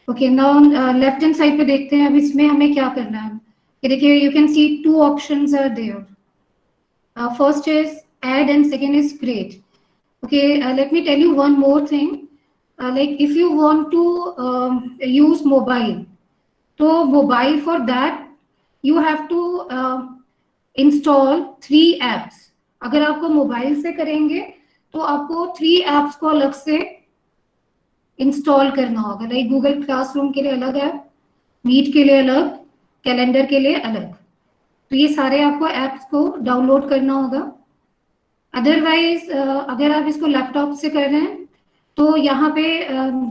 Okay, now left hand side पे देखते हैं अब इसमें हमें क्या करना है। ये देखिए, you can see 2 options are there. First is add and second is create. Okay, let me tell you one more thing. Like if you want to use mobile, so mobile, for that you have to install 3 apps. अगर आपको मोबाइल से करेंगे तो आपको 3 apps को अलग से इंस्टॉल करना होगा। लाइक गूगल क्लासरूम के लिए अलग ऐप, मीट के लिए अलग, कैलेंडर के लिए अलग। तो ये सारे आपको ऐप्स को डाउनलोड करना होगा। अदरवाइज अगर आप इसको लैपटॉप से कर रहे हैं तो यहाँ पे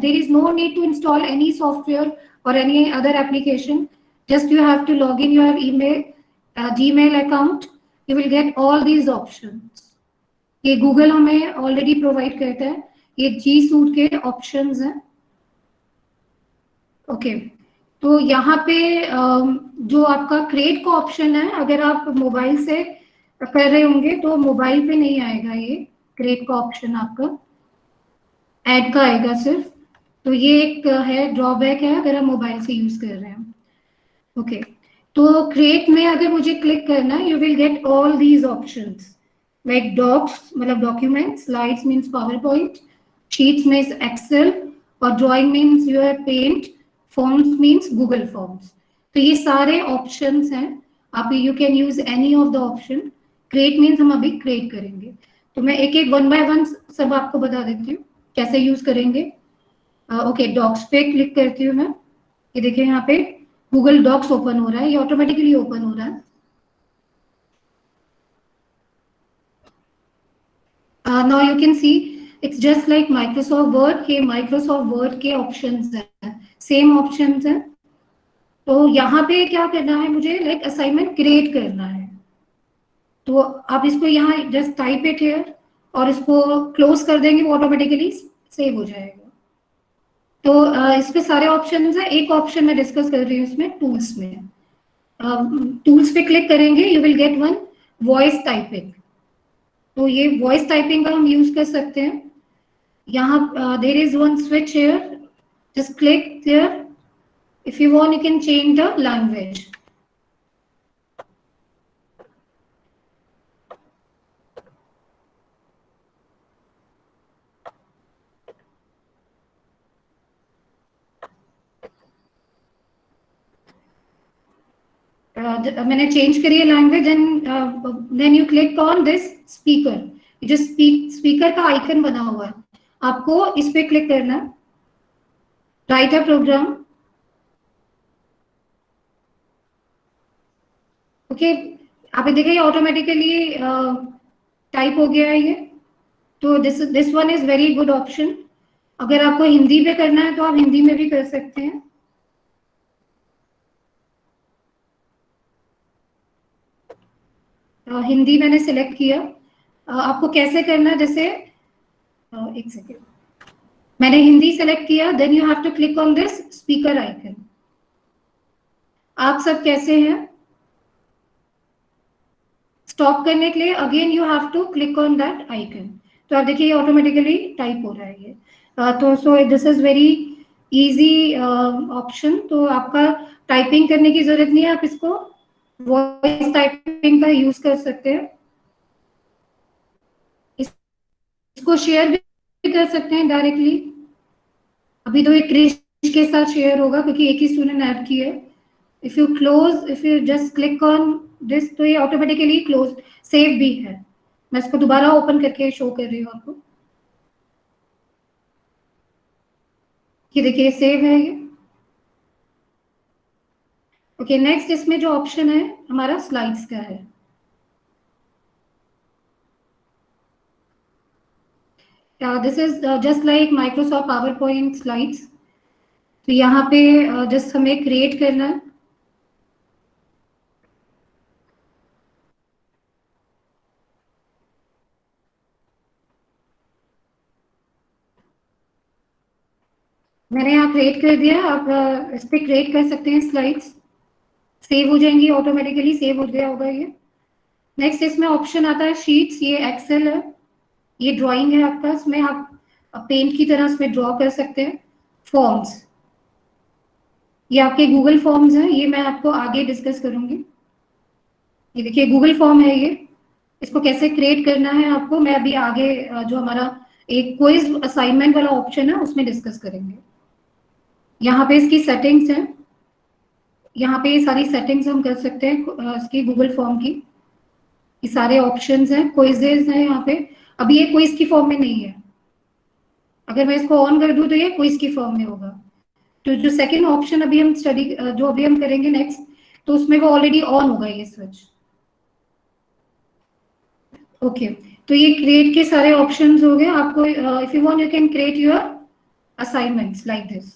there is no need to install any software और any other application. Just you have to log in your email Gmail account, you will get all these options. ये गूगल हमें ऑलरेडी प्रोवाइड करता है, ये जी सूट के ऑप्शंस हैं। ओके, तो यहाँ पे जो आपका क्रिएट का ऑप्शन है, अगर आप मोबाइल से कर रहे होंगे तो मोबाइल पे नहीं आएगा ये क्रिएट का ऑप्शन, आपका ऐड का आएगा सिर्फ। तो ये एक है ड्रॉबैक है अगर हम मोबाइल से यूज कर रहे हैं। ओके, तो क्रिएट में अगर मुझे क्लिक करना है, you will get all these options like docs मतलब document, slides means PowerPoint, sheets means Excel, और drawing means your paint, forms means Google forms. तो ये सारे ऑप्शंस हैं, आप you can use any of the option. Create means हम अभी क्रिएट करेंगे, तो मैं एक एक 1 बाय 1 सब आपको बता देती हूँ कैसे यूज करेंगे। ओके, डॉक्स पे क्लिक करती हूँ मैं। ये देखिए यहाँ पे गूगल डॉक्स ओपन हो रहा है, ये ऑटोमेटिकली ओपन हो रहा है। Now you can see it's just like Microsoft word. ये माइक्रोसॉफ्ट वर्ड के ऑप्शंस हैं, सेम ऑप्शंस हैं। तो यहाँ पे क्या करना है मुझे, लाइक असाइनमेंट क्रिएट करना है। तो आप इसको यहाँ जस्ट टाइप इट हियर और इसको क्लोज कर देंगे, वो ऑटोमेटिकली सेव हो जाएगा। तो इस पे सारे ऑप्शंस हैं। एक ऑप्शन मैं डिस्कस कर रही हूँ इसमें, टूल्स में। टूल्स पे क्लिक करेंगे, you will get one voice typing. तो ये वॉइस टाइपिंग का हम यूज कर सकते हैं। यहाँ there is one switch here, just click there. If you want, you can change the language. मैंने चेंज करी है language, and then you click on this speaker. जो स्पीकर का आइकन बना हुआ है, आपको इस पे क्लिक करना है। राइट अ प्रोग्राम। ओके, आप देखिए ऑटोमेटिकली टाइप हो गया है ये। तो this one is very good option. अगर आपको हिंदी पे करना है तो आप हिंदी में भी कर सकते हैं। हिंदी मैंने सिलेक्ट किया। आपको कैसे करना है, जैसे एक सेकेंड, मैंने हिंदी सेलेक्ट किया, then you have to click on this speaker icon. आप सब कैसे हैं? स्टॉप करने के लिए again you have to click on that icon. तो आप देखिए ऑटोमेटिकली टाइप हो रहा है ये। तो so this is very easy option. तो आपका टाइपिंग करने की जरूरत नहीं है, आप इसको वॉइस टाइपिंग का यूज कर सकते हैं। इसको शेयर भी कर सकते हैं डायरेक्टली। अभी तो ये क्रिश के साथ शेयर होगा क्योंकि एक ही स्टूडेंट ऐड किया है। If you close, if you just click on this, तो ये ऑटोमेटिकली क्लोज सेव भी है। मैं इसको दोबारा ओपन करके शो कर रही हूँ आपको। ये देखिए सेव है ये। ओके, नेक्स्ट इसमें जो ऑप्शन है हमारा स्लाइड्स का है। This is just like Microsoft power point slides. तो यहाँ पे जस्ट हमें क्रिएट करना है। मैंने यहाँ क्रिएट कर दिया। आप इस पे क्रिएट कर सकते हैं स्लाइड्स, सेव हो जाएंगी ऑटोमेटिकली, सेव हो गया होगा ये। नेक्स्ट इसमें ऑप्शन आता है शीट्स, ये एक्सेल है, ये ड्राइंग है आपका, इसमें आप पेंट की तरह इसमें ड्रॉ कर सकते हैं। फॉर्म्स, ये आपके गूगल फॉर्म्स हैं, ये मैं आपको आगे डिस्कस करूंगी। ये देखिए गूगल फॉर्म है ये, इसको कैसे क्रिएट करना है आपको मैं अभी आगे जो हमारा एक क्विज असाइनमेंट वाला ऑप्शन है उसमें डिस्कस करेंगे। यहाँ पे इसकी सेटिंग्स है, यहाँ पे ये सारी सेटिंग्स हम कर सकते हैं इसकी गूगल फॉर्म की। ये सारे ऑप्शंस हैं, क्विजेज हैं यहाँ पे। अभी ये क्विज की फॉर्म में नहीं है, अगर मैं इसको ऑन कर दूं तो ये क्विज की फॉर्म में होगा। तो जो सेकंड ऑप्शन अभी हम स्टडी जो अभी हम करेंगे नेक्स्ट, तो उसमें वो ऑलरेडी ऑन होगा ये स्विच। ओके, तो ये क्रिएट के सारे ऑप्शंस हो गए आपको। If you want you can create your assignments like this.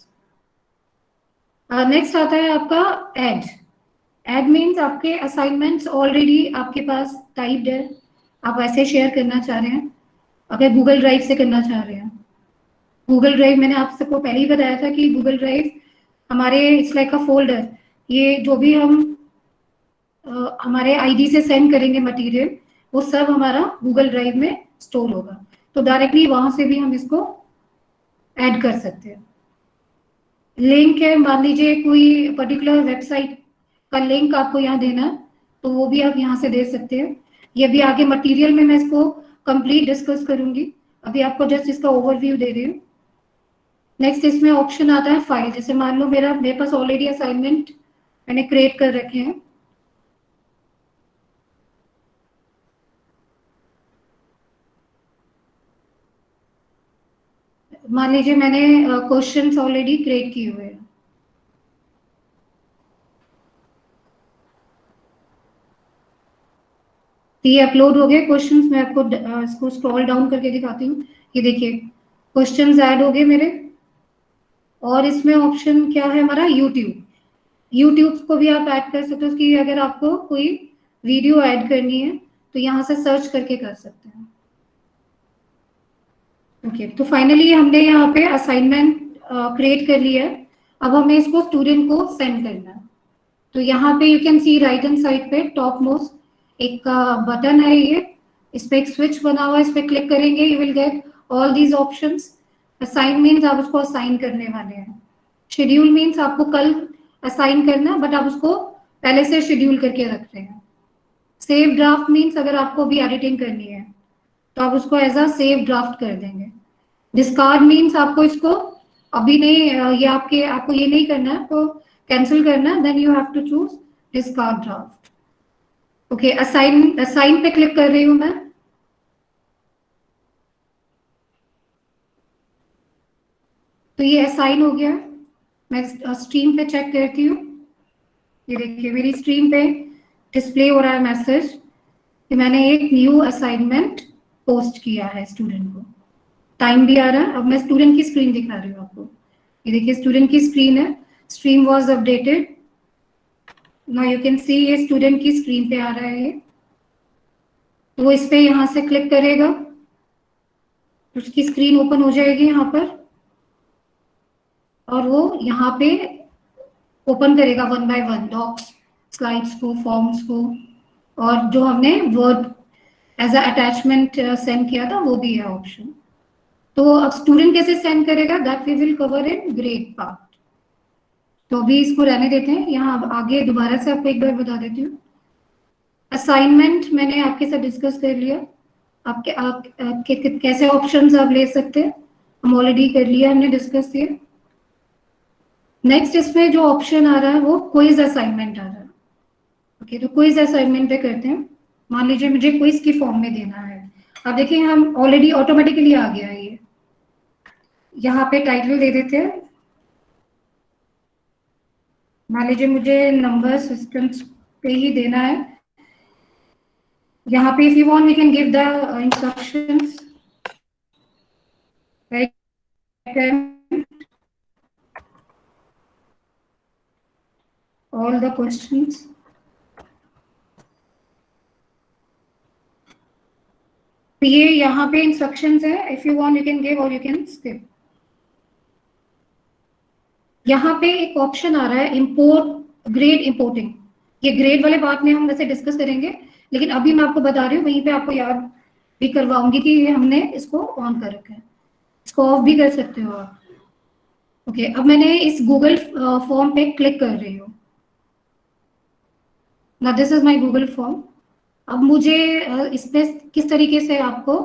Next आता है आपका ऐड। ऐड मीन्स आपके असाइनमेंट्स ऑलरेडी आपके पास टाइप्ड है, आप ऐसे शेयर करना चाह रहे हैं, अगर गूगल ड्राइव से करना चाह रहे हैं। गूगल ड्राइव मैंने आप सबको पहले ही बताया था कि गूगल ड्राइव हमारे इट्स लाइक अ फोल्डर। ये जो भी हम हमारे आईडी से सेंड करेंगे मटेरियल, वो सब हमारा गूगल ड्राइव में स्टोर होगा। तो डायरेक्टली वहां से भी हम इसको ऐड कर सकते हैं। लिंक है, मान लीजिए कोई पर्टिकुलर वेबसाइट का लिंक आपको यहाँ देना है, तो वो भी आप यहाँ से दे सकते हैं। ये भी आगे मटेरियल में मैं इसको कंप्लीट डिस्कस करूंगी, अभी आपको जस्ट इसका ओवरव्यू दे रही हूँ। नेक्स्ट इसमें ऑप्शन आता है फाइल। जैसे मान लो मेरे पास ऑलरेडी असाइनमेंट मैंने क्रिएट कर रखे हैं। मान लीजिए मैंने क्वेश्चंस ऑलरेडी क्रिएट किए हुए हैं। तो ये अपलोड हो गए क्वेश्चंस। मैं आपको इसको स्क्रॉल डाउन करके दिखाती हूँ। ये देखिए क्वेश्चंस ऐड हो गए मेरे। और इसमें ऑप्शन क्या है हमारा, यूट्यूब। यूट्यूब को भी आप ऐड कर सकते हो कि अगर आपको कोई वीडियो ऐड करनी है तो यहाँ से सर्च करके कर सकते हैं। ओके, तो फाइनली हमने यहाँ पे असाइनमेंट क्रिएट कर लिया है। अब हमें इसको स्टूडेंट को सेंड करना है। तो यहाँ पे you can C right hand side पे टॉप मोस्ट एक बटन है, ये इस पे एक स्विच बना हुआ है, इस पे क्लिक करेंगे you will get all these options. Assign means आप उसको असाइन करने वाले हैं। शेड्यूल मीन्स आपको कल असाइन करना, बट आप उसको पहले से शेड्यूल करके रख रहे हैं। सेव ड्राफ्ट मीन्स अगर आपको भी एडिटिंग करनी है तो आप उसको एज अ सेव ड्राफ्ट कर देंगे। डिस्कार्ड मीन्स आपको इसको अभी नहीं, ये आपको ये नहीं करना है, तो कैंसिल करना है, then you have to choose discard draft. Okay, assign पे क्लिक कर रही हूं मैं। तो ये असाइन हो गया। मैं स्ट्रीम पे चेक करती हूँ। ये देखिए मेरी स्ट्रीम पे डिस्प्ले हो रहा है मैसेज कि मैंने एक न्यू असाइनमेंट पोस्ट किया है स्टूडेंट को। टाइम भी आ रहा है। अब मैं स्टूडेंट की स्क्रीन दिखा रही हूँ आपको। ये देखिए स्टूडेंट की स्क्रीन है, stream was updated. Now you can see ये स्टूडेंट की स्क्रीन पे आ रहा है ये। तो वो इस पे यहाँ से क्लिक करेगा, उसकी स्क्रीन ओपन हो जाएगी यहाँ पर, और वो यहाँ पे ओपन करेगा one by one docs, slides को, फॉर्म्स को, और जो हमने word as a attachment send किया था वो भी है ऑप्शन। तो अब स्टूडेंट कैसे सेंड करेगा that we will cover in grade part. तो अभी इसको रहने देते हैं। यहाँ आगे दोबारा से आपको एक बार बता देती हूँ। असाइनमेंट मैंने आपके साथ डिस्कस कर लिया, आपके कैसे ऑप्शंस आप ले सकते हैं, हम ऑलरेडी कर लिया, हमने डिस्कस किया। नेक्स्ट इसमें जो ऑप्शन आ रहा है वो क्विज असाइनमेंट आ रहा है। ओके, तो क्विज असाइनमेंट पे करते हैं। मान लीजिए मुझे क्विज की फॉर्म में देना है। अब देखिए हम ऑलरेडी ऑटोमेटिकली आ गया है ये। यहाँ पे टाइटल दे देते हैं मान लीजिए मुझे नंबर सिस्टम्स पे ही देना है, यहाँ पे if you want we can give the instructions like all the questions. तो ये यहाँ पे इंस्ट्रक्शंस है, if you want you can give और यू कैन स्किप। यहाँ पे एक ऑप्शन आ रहा है इंपोर्ट ग्रेड इंपोर्टिंग। ये ग्रेड वाले बात में हम वैसे डिस्कस करेंगे, लेकिन अभी मैं आपको बता रही हूँ, वहीं पे आपको याद भी करवाऊंगी कि ये हमने इसको ऑन कर रखा है, इसको ऑफ भी कर सकते हो आप। ओके, अब मैंने इस गूगल फॉर्म पे क्लिक कर रही हूँ। ना this is my Google form. अब मुझे इस पे किस तरीके से आपको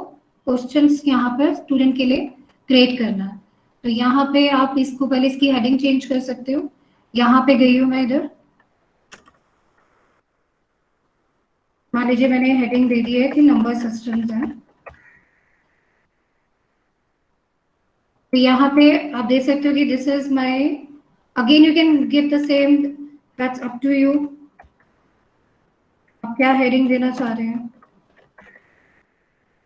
क्वेश्चंस यहाँ पर स्टूडेंट के लिए क्रिएट करना है, तो यहाँ पे आप इसको पहले इसकी हेडिंग चेंज कर सकते हो। यहाँ पे गई हूँ मैं, इधर मान लीजिए मैंने हेडिंग दे दी है कि नंबर सिस्टम्स है। तो यहाँ पे आप देख सकते हो कि this is my, again you can give the same, that's up to you, आप क्या हेडिंग देना चाह रहे हैं।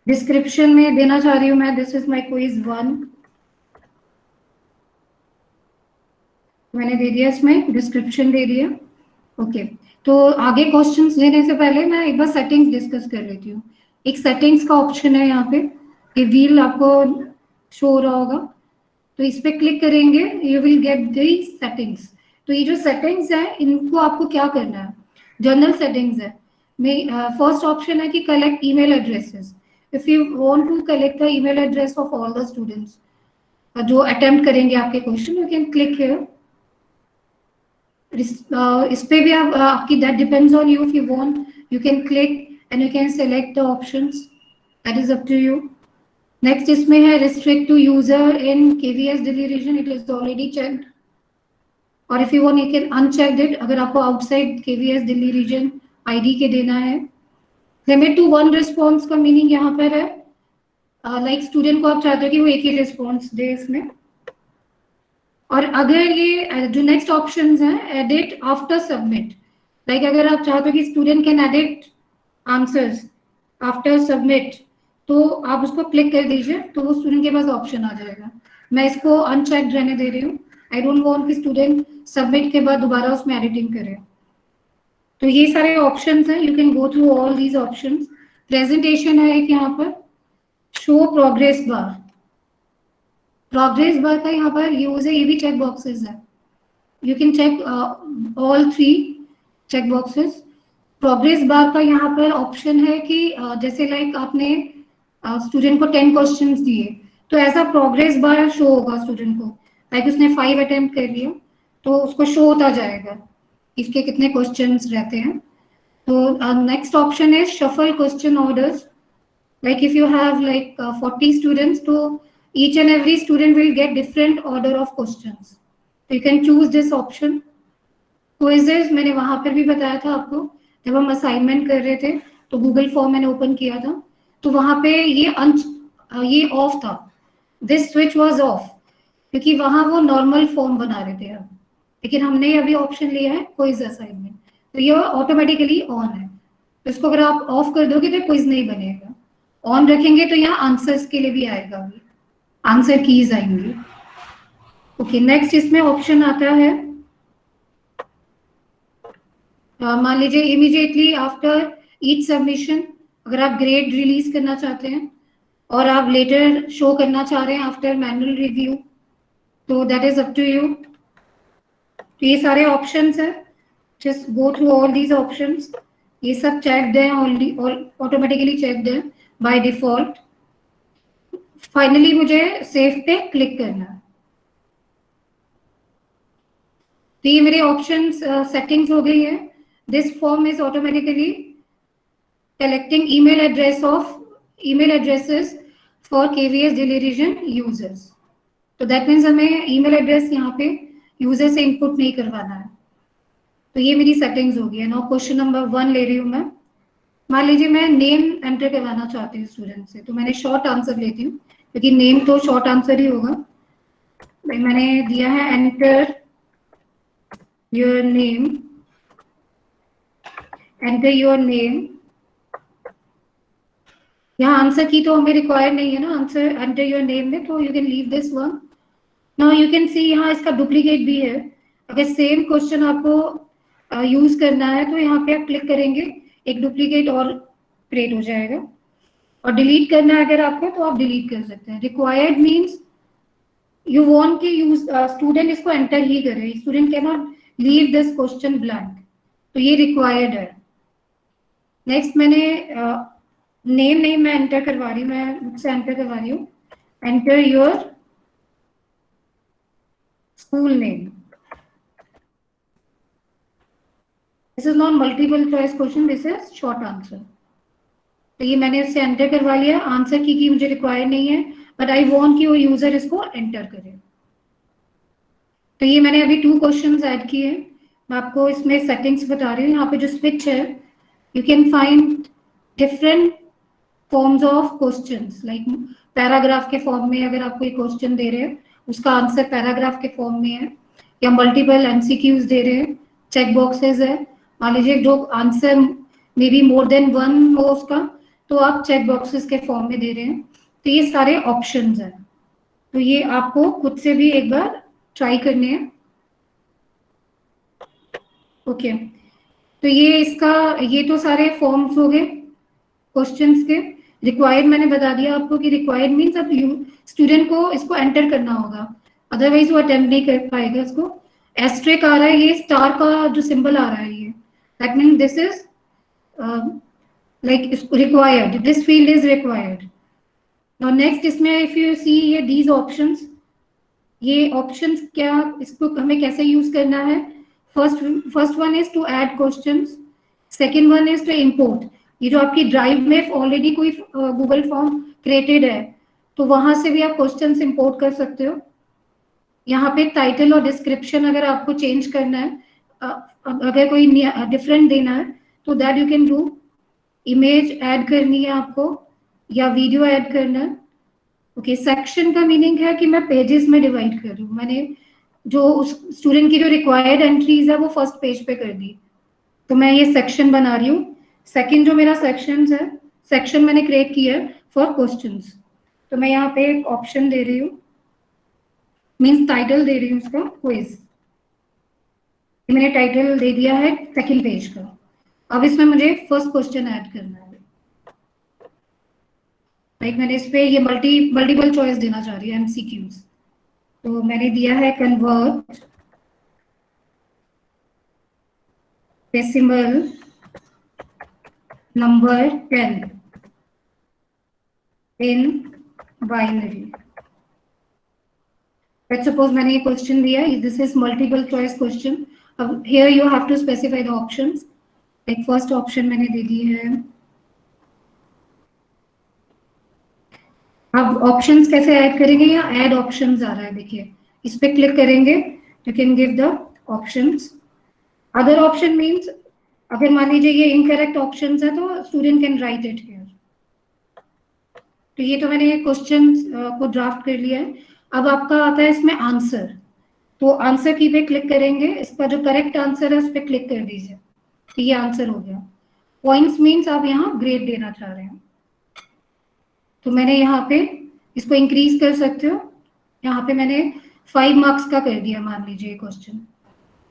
डिस्क्रिप्शन में देना चाह रही हूँ मैं, दिस इज माय क्विज 1, मैंने दे दिया, इसमें डिस्क्रिप्शन दे दिया। ओके, तो आगे क्वेश्चंस देने से पहले मैं एक बार सेटिंग्स डिस्कस कर लेती हूँ। एक सेटिंग्स का ऑप्शन है यहाँ पे, ये व्हील आपको शो हो रहा होगा, तो इस पे क्लिक करेंगे, you will get the settings. तो ये जो सेटिंग्स है इनको आपको क्या करना है, जनरल सेटिंग्स है। फर्स्ट ऑप्शन है कि collect email addresses. If you want to collect the email address of all the students जो अटेम्प्ट करेंगे आपके question, you can click here. इस पे भी आप आपकी, that depends on you, if you want you can click and you can select the options, that is up to you. Next इसमें है restrict to user in KVS Delhi reason, it is already checked, और if you want you can uncheck it, अगर आपको outside KVS Delhi region ID के देना है। लिमिट टू 1 रिस्पॉन्स का मीनिंग यहाँ पर है लाइक स्टूडेंट को आप चाहते हो कि वो एक ही रिस्पॉन्स दे इसमें। और अगर ये जो नेक्स्ट ऑप्शन है एडिट आफ्टर सबमिट, लाइक अगर आप चाहते हो कि student can edit answers after submit, तो आप उसको क्लिक कर दीजिए, तो वो स्टूडेंट के पास ऑप्शन आ जाएगा। मैं इसको अनचेक्ड रहने दे रही हूँ, आई डोंट वांट कि स्टूडेंट सबमिट के बाद दोबारा उसमें एडिटिंग करे। तो ये सारे ऑप्शंस हैं, you can go through all these options. Presentation है एक यहाँ पर, show progress bar. Progress bar का यहाँ पर यूज है, ये भी चेक बॉक्सेस है, you can check all 3 check boxes. Progress bar का यहाँ पर ऑप्शन है कि जैसे लाइक आपने स्टूडेंट को 10 क्वेश्चंस दिए, तो ऐसा प्रोग्रेस बार शो होगा स्टूडेंट को, लाइक उसने 5 अटेम्प्ट कर लिया तो उसको शो होता जाएगा इसके कितने क्वेश्चंस रहते हैं। तो नेक्स्ट ऑप्शन है shuffle question orders, like if you have like 40 students, so each and every student will get different order of questions, so you can choose this option. Quizzes मैंने वहां पर भी बताया था आपको, जब हम असाइनमेंट कर रहे थे तो गूगल फॉर्म मैंने ओपन किया था, तो वहां पे ये ऑफ था, दिस स्विच वाज ऑफ, क्योंकि वहां वो नॉर्मल फॉर्म बना रहे थे हम, लेकिन हमने अभी ऑप्शन लिया है क्विज असाइनमेंट, तो ये ऑटोमेटिकली ऑन है। तो इसको अगर आप ऑफ कर दोगे तो क्विज नहीं बनेगा, ऑन रखेंगे तो यहाँ आंसर्स के लिए भी आएगा, भी आंसर कीज आएंगे। ओके, नेक्स्ट इसमें ऑप्शन आता है, मान लीजिए इमीडिएटली आफ्टर ईच सबमिशन, अगर आप ग्रेड रिलीज करना चाहते हैं और आप लेटर शो करना चाह रहे हैं आफ्टर मैनुअल रिव्यू, तो that is up to you. तो ये सारे ऑप्शंस है, just go through all these options, ये सब चेक्ड है ऑलरेडी, ऑटोमेटिकली चेक्ड है बाय डिफॉल्ट। फाइनली मुझे सेव पे क्लिक करना है, तो ये मेरे ऑप्शंस सेटिंग्स हो गई है। This form is automatically collecting email addresses for KVS Delhi region users, तो दैट मीन्स हमें ईमेल एड्रेस यहाँ पे यूजर से इनपुट नहीं करवाना है। तो ये मेरी सेटिंग्स हो गई है। नाउ क्वेश्चन नंबर 1 ले रही हूँ मैं, मान लीजिए मैं नेम एंटर करवाना चाहती हूँ स्टूडेंट से, तो मैंने शॉर्ट आंसर लेती हूँ क्योंकि नेम तो शॉर्ट आंसर ही होगा। मैंने दिया है enter your name, enter your name. यहाँ आंसर की तो हमें रिक्वायर्ड नहीं है ना, आंसर एंटर योर नेम में, तो you can leave this one. Now you can सी यहाँ इसका डुप्लीकेट भी है. अगर सेम क्वेश्चन आपको यूज करना है तो यहाँ पे आप क्लिक करेंगे, एक डुप्लीकेट और क्रिएट हो जाएगा. और डिलीट करना है अगर आपको तो आप डिलीट कर सकते हैं. रिक्वायर्ड मीन्स यू वांट कि यूज स्टूडेंट इसको एंटर ही करे, student can not leave this question blank, तो ये रिक्वायर्ड है. नेक्स्ट मैंने नेम नहीं मैं एंटर करवा रही हूँ, मैं बुक से एंटर करवा रही हूँ. Enter your school name. This is not multiple choice question, this is short answer. तो ये मैंने उससे एंटर करवा लिया. आंसर की मुझे रिक्वायर नहीं है, बट आई वांट कि वो यूजर इसको एंटर करे. तो ये मैंने अभी 2 क्वेश्चंस ऐड किए. मैं आपको इसमें सेटिंग्स बता रही हूँ. यहाँ पे जो स्विच है, you can find different forms of questions, like paragraph के फॉर्म में अगर आपको एक क्वेश्चन दे रहे हैं उसका आंसर पैराग्राफ के फॉर्म में है, या मल्टीपल एमसीक्यूज दे रहे हैं, चेक बॉक्सेस है. मान लीजिए जो answer may be more than 1 हो उसका, तो आप चेक बॉक्सेस के फॉर्म में दे रहे हैं. तो ये सारे ऑप्शंस हैं. तो ये आपको खुद से भी एक बार ट्राई करने हैं. ओके, तो ये तो सारे फॉर्म्स हो गए क्वेश्चंस के. रिक्वायर्ड मैंने बता दिया आपको कि रिक्वायर्ड मीन्स अब स्टूडेंट को इसको एंटर करना होगा, अदरवाइज वो अटेम्प्ट नहीं कर पाएगा. इसको एस्ट्रिक आ रहा है, ये स्टार का जो सिंबल आ रहा है, ये that mean this is like required, this field is required. Now next इसमें इफ यू सी ये दीज ऑप्शंस, ये ऑप्शंस क्या, इसको हमें कैसे यूज करना है. First one is to add questions, second one is to import. ये जो आपकी ड्राइव में ऑलरेडी कोई गूगल फॉर्म क्रिएटेड है तो वहां से भी आप क्वेश्चंस इंपोर्ट कर सकते हो. यहाँ पे टाइटल और डिस्क्रिप्शन अगर आपको चेंज करना है, अगर कोई डिफरेंट देना है तो that you can do. Image add करनी है आपको या वीडियो ऐड करना है. ओके, सेक्शन का मीनिंग है कि मैं पेजेस में डिवाइड कर रही हूँ. मैंने जो उस स्टूडेंट की जो रिक्वायर्ड एंट्रीज है वो फर्स्ट पेज पे कर दी, तो मैं ये सेक्शन बना रही हूँ. सेकंड जो मेरा सेक्शन मैंने क्रिएट किया है फॉर क्वेश्चंस, तो मैं यहाँ पे एक ऑप्शन दे रही हूँ, मीन्स टाइटल दे रही हूँ उसका क्विज. मैंने टाइटल दे दिया है सेकंड पेज का. अब इसमें मुझे फर्स्ट क्वेश्चन ऐड करना है. लाइक मैंने इस पे ये मल्टीपल चॉइस देना चाह रही हूँ, एमसीक्यूज. तो मैंने दिया है convert decimal number 10 in binary. Let's suppose मैंने ये क्वेश्चन दिया, this is multiple choice question. अब here you have to specify the options. एक फर्स्ट ऑप्शन मैंने दे दी है. अब ऑप्शंस कैसे ऐड करेंगे, या ऐड ऑप्शंस आ रहा है, देखिए इस पे क्लिक करेंगे, you can give the options. Other option means अगर मान लीजिए ये इनकरेक्ट ऑप्शंस है तो student can write it here. तो ये तो मैंने क्वेश्चन को ड्राफ्ट कर लिया है. अब आपका आता है इसमें आंसर, तो आंसर की पे क्लिक करेंगे, इसका जो करेक्ट आंसर है उस पर क्लिक कर दीजिए. तो ये आंसर हो गया. पॉइंट्स मीन्स आप यहाँ ग्रेड देना चाह रहे हैं, तो मैंने यहाँ पे इसको इंक्रीज कर सकते हो. यहाँ पे मैंने 5 मार्क्स का कर दिया मान लीजिए क्वेश्चन.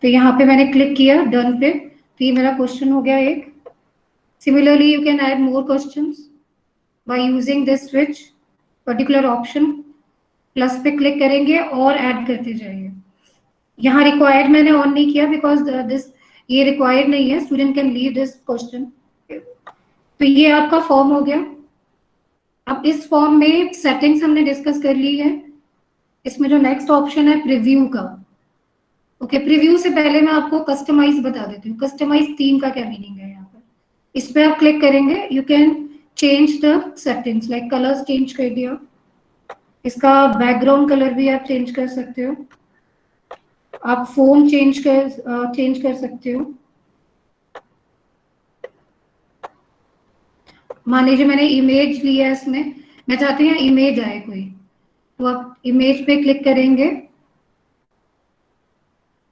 तो यहाँ पे मैंने क्लिक किया डन पे, तो ये मेरा क्वेश्चन हो गया एक. Similarly you can add more questions by using this switch particular option. Plus पे क्लिक करेंगे और ऐड करते जाइए. यहाँ रिक्वायर्ड मैंने ऑन नहीं किया बिकॉज दिस ये रिक्वायर्ड नहीं है, student can leave this question. तो ये आपका फॉर्म हो गया. अब इस फॉर्म में सेटिंग्स हमने डिस्कस कर ली है. इसमें जो नेक्स्ट ऑप्शन है प्रीव्यू का. ओके, प्रीव्यू से पहले मैं आपको कस्टमाइज बता देती हूँ. कस्टमाइज थीम का क्या मीनिंग है. यहाँ पर इस पे आप क्लिक करेंगे, you can change the settings, like colours change कर दिया, इसका बैकग्राउंड कलर भी आप चेंज कर सकते हो, आप फोन चेंज कर सकते हो. मान लीजिए मैंने इमेज लिया है, इसमें मैं चाहती हूँ इमेज आए कोई, तो आप इमेज पे क्लिक करेंगे.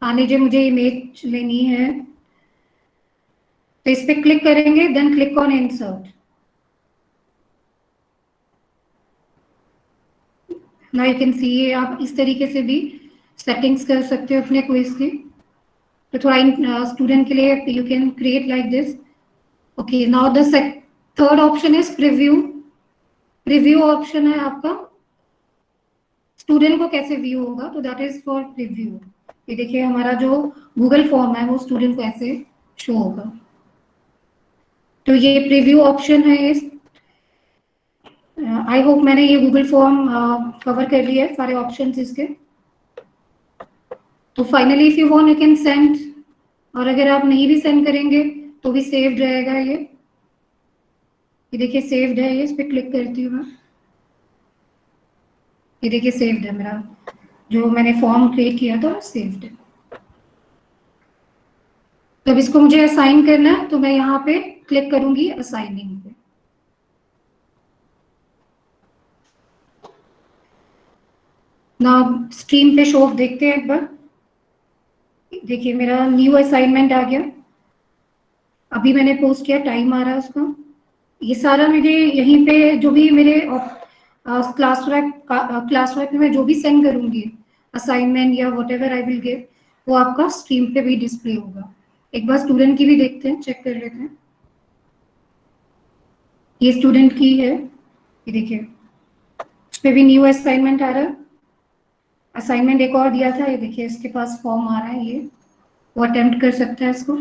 मान लीजिए मुझे इमेज लेनी है, तो इस पे क्लिक करेंगे, then click on insert. Now you can see, ये आप इस तरीके से भी सेटिंग्स कर सकते हो अपने क्विज की। तो थोड़ा स्टूडेंट के लिए you can create like this. Okay, now the third option is preview. Preview option है आपका, स्टूडेंट को कैसे व्यू होगा, तो दैट इज फॉर प्रीव्यू। ये देखिए हमारा जो गूगल फॉर्म है वो स्टूडेंट को ऐसे शो होगा। तो ये प्रीव्यू ऑप्शन है। इस आई होप मैंने ये गूगल फॉर्म कवर कर लिया है सारे ऑप्शंस इसके। तो finally if you want you can send, और अगर आप नहीं भी सेंड करेंगे तो भी सेव्ड रहेगा। ये देखिए सेव्ड है, ये इस पर क्लिक करती हूँ मैं। ये देखिए सेव्ड है, मेरा जो मैंने फॉर्म क्रिएट किया था सेव्ड है। तो अब इसको मुझे असाइन करना है, तो मैं यहाँ पे क्लिक करूंगी असाइनिंग पे। ना स्क्रीन पे शो देखते हैं एक बार। देखिए मेरा न्यू असाइनमेंट आ गया, अभी मैंने पोस्ट किया, टाइम आ रहा है उसका। ये सारा मुझे यहीं पे जो भी मेरे क्लास वर्क में जो भी सेंड करूंगी असाइनमेंट या what ever I will give, वो आपका स्क्रीन पे भी डिस्प्ले होगा। एक बार स्टूडेंट की भी देखते हैं, चेक कर लेते हैं। ये स्टूडेंट की है, ये देखिए उस पर भी न्यू असाइनमेंट आ रहा है। असाइनमेंट एक और दिया था, ये देखिए इसके पास फॉर्म आ रहा है, ये वो अटेम्प्ट कर सकता है इसको।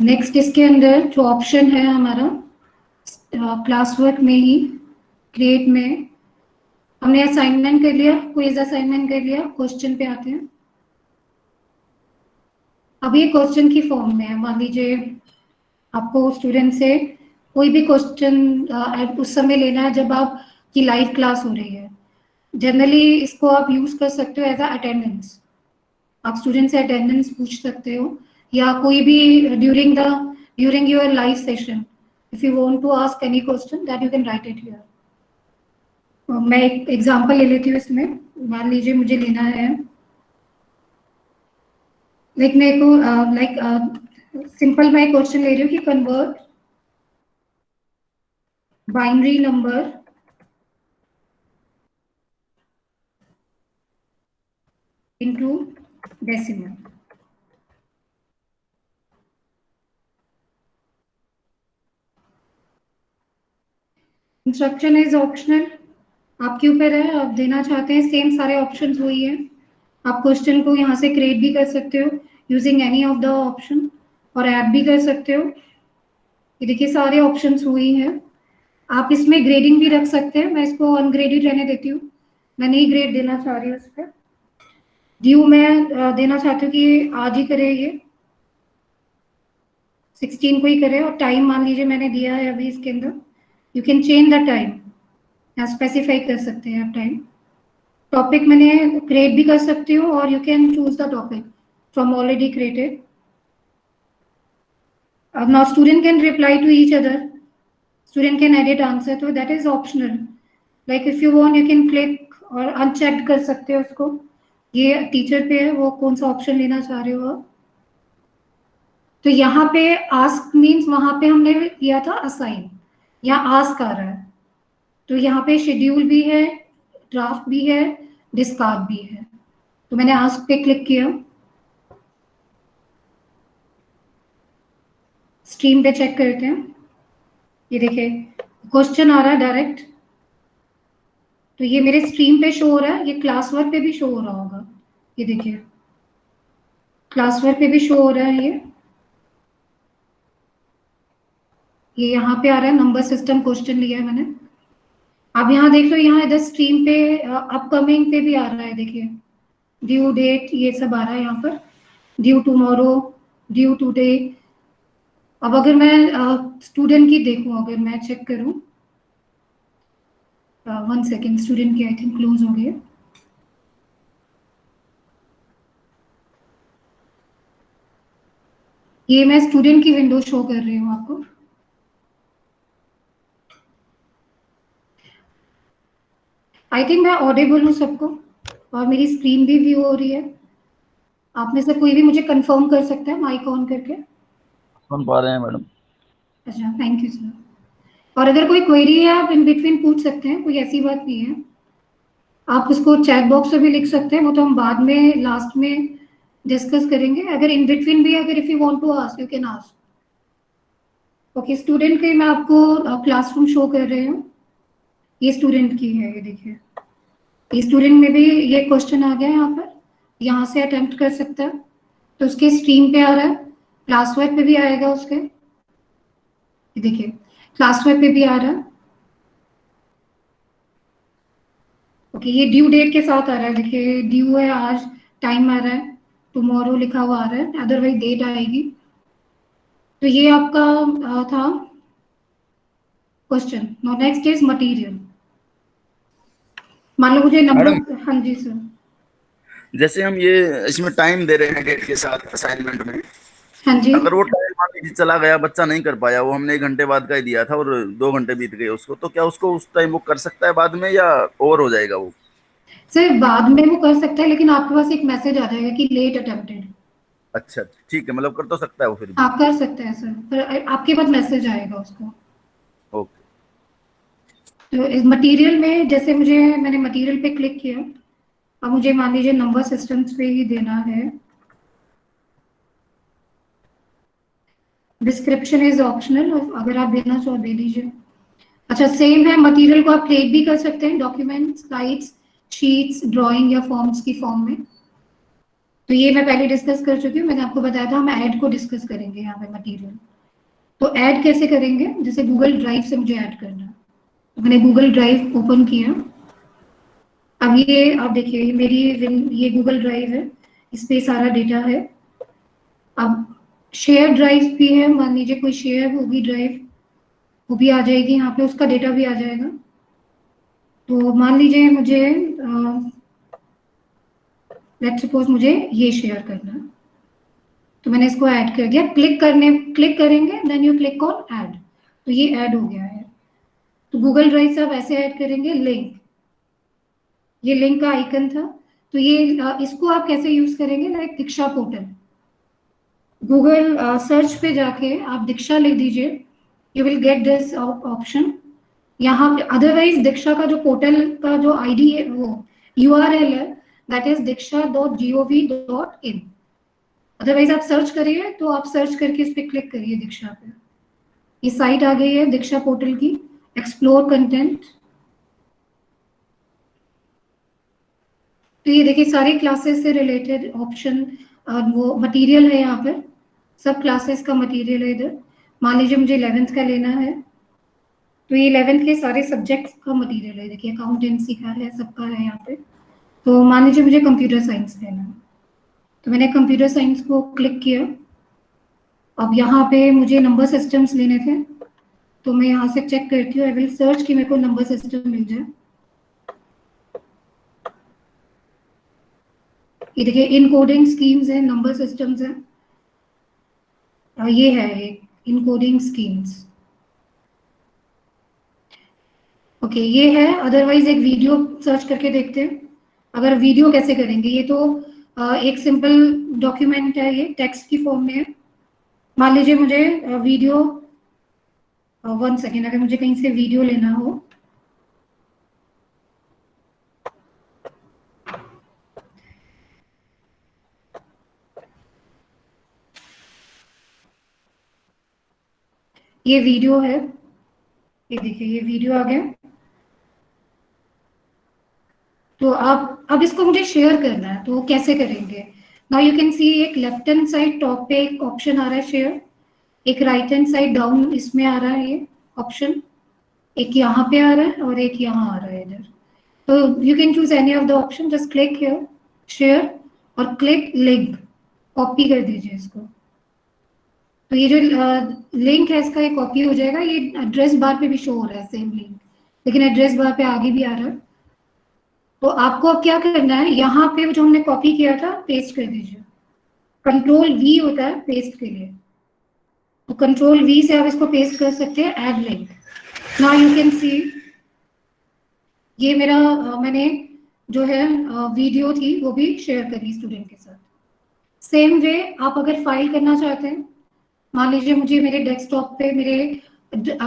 नेक्स्ट इसके अंदर जो ऑप्शन है हमारा क्लास वर्क में ही क्रिएट में, हमने असाइनमेंट कर लिया, क्विज असाइनमेंट कर लिया, क्वेश्चन पे आते हैं। अब ये क्वेश्चन की फॉर्म में है। मान लीजिए आपको स्टूडेंट से कोई भी क्वेश्चन उस समय लेना है जब आपकी लाइव क्लास हो रही है। जनरली इसको आप यूज कर सकते हो एज अ अटेंडेंस। आप स्टूडेंट से अटेंडेंस पूछ सकते हो, या कोई भी during your live session if you want to ask any question that you can write it here. मैं एक एग्जांपल ले लेती हूँ इसमें। मान लीजिए मुझे लेना है, लाइक मेरे को सिंपल मैं क्वेश्चन ले रही हूँ कि convert binary number into decimal। Instruction is optional, आपके ऊपर है, आप देना चाहते हैं सेम सारे ऑप्शंस वही है। आप क्वेश्चन को यहाँ से क्रिएट भी कर सकते हो using any of the option, और ऐड भी कर सकते हो। ये देखिए सारे ऑप्शंस वही हैं। आप इसमें ग्रेडिंग भी रख सकते हैं, मैं इसको अनग्रेडेड रहने देती हूँ, मैं नहीं ग्रेड देना चाह रही हूँ उस पर। ड्यू मैं देना चाहती हूँ कि आज ही करे, ये 16 को ही करे, और टाइम मान लीजिए मैंने दिया है अभी इसके अंदर। You can change the time, यहाँ स्पेसिफाई कर सकते हैं आप टाइम। टॉपिक मैंने क्रिएट भी कर सकती हूँ, और you can choose the topic from already created. Now student can reply to each other, student can edit answer, तो that is optional. Like if you want you can click और अनचेक कर सकते हो उसको। ये टीचर पे है, वो कौन सा ऑप्शन लेना चाह रहे हो आप। तो यहाँ पे आस्क मीन्स वहां पे हमने किया था असाइन, यहाँ आस्क आ रहा है। तो यहाँ पे शेड्यूल भी है, ड्राफ्ट भी है, डिस्कार्ड भी है। तो मैंने आस्क पे क्लिक किया, स्ट्रीम पे चेक करते हैं। ये देखिए क्वेश्चन आ रहा है डायरेक्ट, तो ये मेरे स्क्रीन पे शो हो रहा है, ये क्लास वर्क पे भी शो हो रहा होगा। ये देखिए क्लास वर्क पे भी शो हो रहा है, ये यहाँ पे आ रहा है, नंबर सिस्टम क्वेश्चन लिया है मैंने। अब यहाँ देख लो, यहाँ इधर स्क्रीन पे अपकमिंग पे भी आ रहा है, देखिए ड्यू डेट ये सब आ रहा है यहाँ पर, ड्यू टुमारो, ड्यू टुडे। अब अगर मैं स्टूडेंट की देखूं, अगर मैं चेक करूं, 1 सेकेंड, स्टूडेंट की आई थिंक क्लोज हो गई है। ये मैं स्टूडेंट की विंडो शो कर रही हूँ आपको। आई थिंक मैं ऑडिबल हूँ सबको, और मेरी स्क्रीन भी व्यू हो रही है। आप में से कोई भी मुझे कंफर्म कर सकता है माइक ऑन करके? सुन पा रहे हैं मैडम। अच्छा, थैंक यू सर। और अगर कोई क्वेरी है आप इन बिटवीन पूछ सकते हैं, कोई ऐसी बात नहीं है। आप उसको चैट बॉक्स में भी लिख सकते हैं, वो तो हम बाद में लास्ट में डिस्कस करेंगे। अगर इन बिटवीन भी अगर if you want to ask you can ask. Okay, student की मैं आपको क्लासरूम शो कर रही हूँ। ये स्टूडेंट की है, ये देखिए। ये स्टूडेंट में भी ये क्वेश्चन आ गया है यहाँ पर, यहाँ से अटेम्प्ट कर सकता है। तो उसके स्क्रीन पे आ रहा है, क्लास वर्क पे भी आएगा उसके। ये देखिए, क्लास वर्क पे भी आ रहा है। ओके, ये ड्यू डेट के साथ आ रहा है। देखिए, ड्यू है आज, टाइम आ रहा है, टुमारो लिखा हुआ आ रहा है, अदरवाइज डेट आएगी। तो ये आपका था question. Now next is material. मान लो मुझे मैडम, नंबर, हाँ जी सर। जैसे हम ये इसमें टाइम दे रहे हैं डेट के साथ असाइनमेंट में, हाँ जी, अगर वो टाइम मान लीजिए चला गया, बच्चा नहीं कर पाया, वो हमने 1 घंटे बाद का ही दिया था और 2 घंटे बीत गए उसको, तो क्या उसको उस टाइम वो कर सकता है बाद में या ओवर हो जाएगा वो? सर बाद में वो कर सकता है, लेकिन आपके पास एक मैसेज आ जाएगा कि लेट अटेम्प्टेड। अच्छा, ठीक है, मतलब कर तो सकता है वो फिर भी। हाँ, कर सकते हैं सर, पर आपके पास मैसेज आएगा उसको। ओके। तो इस मटेरियल में जैसे मैंने मटेरियल पे क्लिक किया। अब मुझे मान लीजिए नंबर सिस्टम्स पे ही देना है। डिस्क्रिप्शन इज ऑप्शनल, अगर आप देना चाहो दे दीजिए। अच्छा, सेम है, मटेरियल को आप क्रिएट भी कर सकते हैं, डॉक्यूमेंट, स्लाइड्स, शीट्स, ड्राइंग या फॉर्म्स की फॉर्म में। तो ये मैं पहले डिस्कस कर चुकी हूँ, मैंने आपको बताया था हम ऐड को डिस्कस करेंगे यहाँ पे मटेरियल। तो ऐड कैसे करेंगे, जैसे गूगल ड्राइव से मुझे ऐड करना है। तो मैंने गूगल ड्राइव ओपन किया। अब ये आप देखिए, ये गूगल ड्राइव है, इस पे सारा डेटा है। अब शेयर ड्राइव भी है, मान लीजिए कोई शेयर होगी ड्राइव, वो भी आ जाएगी यहाँ पे, उसका डेटा भी आ जाएगा। तो मान लीजिए मुझे लेट्स सपोज मुझे ये शेयर करना है, तो मैंने इसको ऐड कर दिया। क्लिक करेंगे, then you click on add, तो ये ऐड हो गया है। तो गूगल ड्राइव से आप ऐसे ऐड करेंगे लिंक, ये लिंक का आइकन था। तो ये इसको आप कैसे यूज करेंगे, लाइक दीक्षा पोर्टल। गूगल सर्च पे जाके आप दीक्षा लिख दीजिए, you will get this option यहाँ पे। अदरवाइज दीक्षा का जो पोर्टल का जो आईडी है, वो यूआरएल है, दैट इज diksha.gov.in। अदरवाइज आप सर्च करिए, तो आप सर्च करके इस पे क्लिक करिए दीक्षा पे। ये साइट आ गई है दीक्षा पोर्टल की, एक्सप्लोर कंटेंट। तो ये देखिए सारी क्लासेस से रिलेटेड ऑप्शन, वो मटेरियल है यहाँ पर, सब क्लासेस का मटेरियल है इधर। मान लीजिए मुझे 11th का लेना है, तो ये 11th के सारे सब्जेक्ट्स का मटेरियल है। देखिए अकाउंटेंसी का है, सबका है यहाँ पे। तो मान लीजिए मुझे कंप्यूटर साइंस लेना है, तो मैंने कंप्यूटर साइंस को क्लिक किया। अब यहाँ पे मुझे नंबर सिस्टम्स लेने थे, तो मैं यहाँ से चेक करती हूँ, आई विल सर्च कि मेरे को नंबर सिस्टम मिल जाए। ये देखिए इनकोडिंग स्कीम्स है, नंबर सिस्टम्स है, ये है एक इनकोडिंग स्कीम्स। ओके, ये है। अदरवाइज एक वीडियो सर्च करके देखते हैं। अगर वीडियो कैसे करेंगे, ये तो एक सिंपल डॉक्यूमेंट है, ये टेक्स्ट की फॉर्म में है। मान लीजिए मुझे वीडियो, 1 सेकेंड, अगर मुझे कहीं से वीडियो लेना हो, ये वीडियो है, ये देखिए ये वीडियो आ गया। तो आप अब इसको मुझे शेयर करना है, तो कैसे करेंगे? नाउ यू कैन सी एक लेफ्ट हैंड साइड टॉप पे एक ऑप्शन आ रहा है शेयर, एक राइट हैंड साइड डाउन इसमें आ रहा है ये ऑप्शन, एक यहाँ पे आ रहा है और एक यहाँ आ रहा है इधर। तो you can choose any of the option, just click here share और क्लिक लिंक, कॉपी कर दीजिए इसको। तो ये जो लिंक है इसका ये कॉपी हो जाएगा। ये एड्रेस बार पे भी शो हो रहा है सेम लिंक, लेकिन एड्रेस बार पे आगे भी आ रहा है। तो आपको अब क्या करना है, यहाँ पे जो हमने कॉपी किया था पेस्ट कर दीजिए। कंट्रोल वी होता है पेस्ट के लिए, तो कंट्रोल वी से आप इसको पेस्ट कर सकते हैं, add link. Now you can see ये मेरा मैंने जो है वीडियो थी वो भी शेयर करी स्टूडेंट के साथ। सेम वे आप अगर फाइल करना चाहते हैं, मान लीजिए मुझे मेरे डेस्कटॉप पे मेरे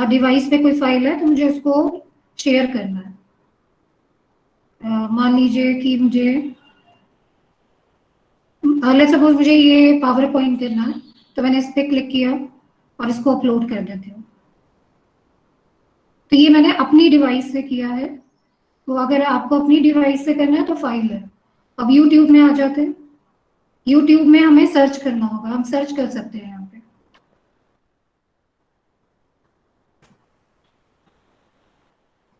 डिवाइस पे कोई फाइल है तो मुझे उसको शेयर करना है। मान लीजिए कि मुझे लेट्स सपोज मुझे ये पावर पॉइंट करना है, तो मैंने इस पर क्लिक किया और इसको अपलोड कर देती हूँ। तो ये मैंने अपनी डिवाइस से किया है। तो अगर आपको अपनी डिवाइस से करना है तो फाइल है। अब यूट्यूब में आ जाते हैं। यूट्यूब में हमें सर्च करना होगा, हम सर्च कर सकते हैं यहाँ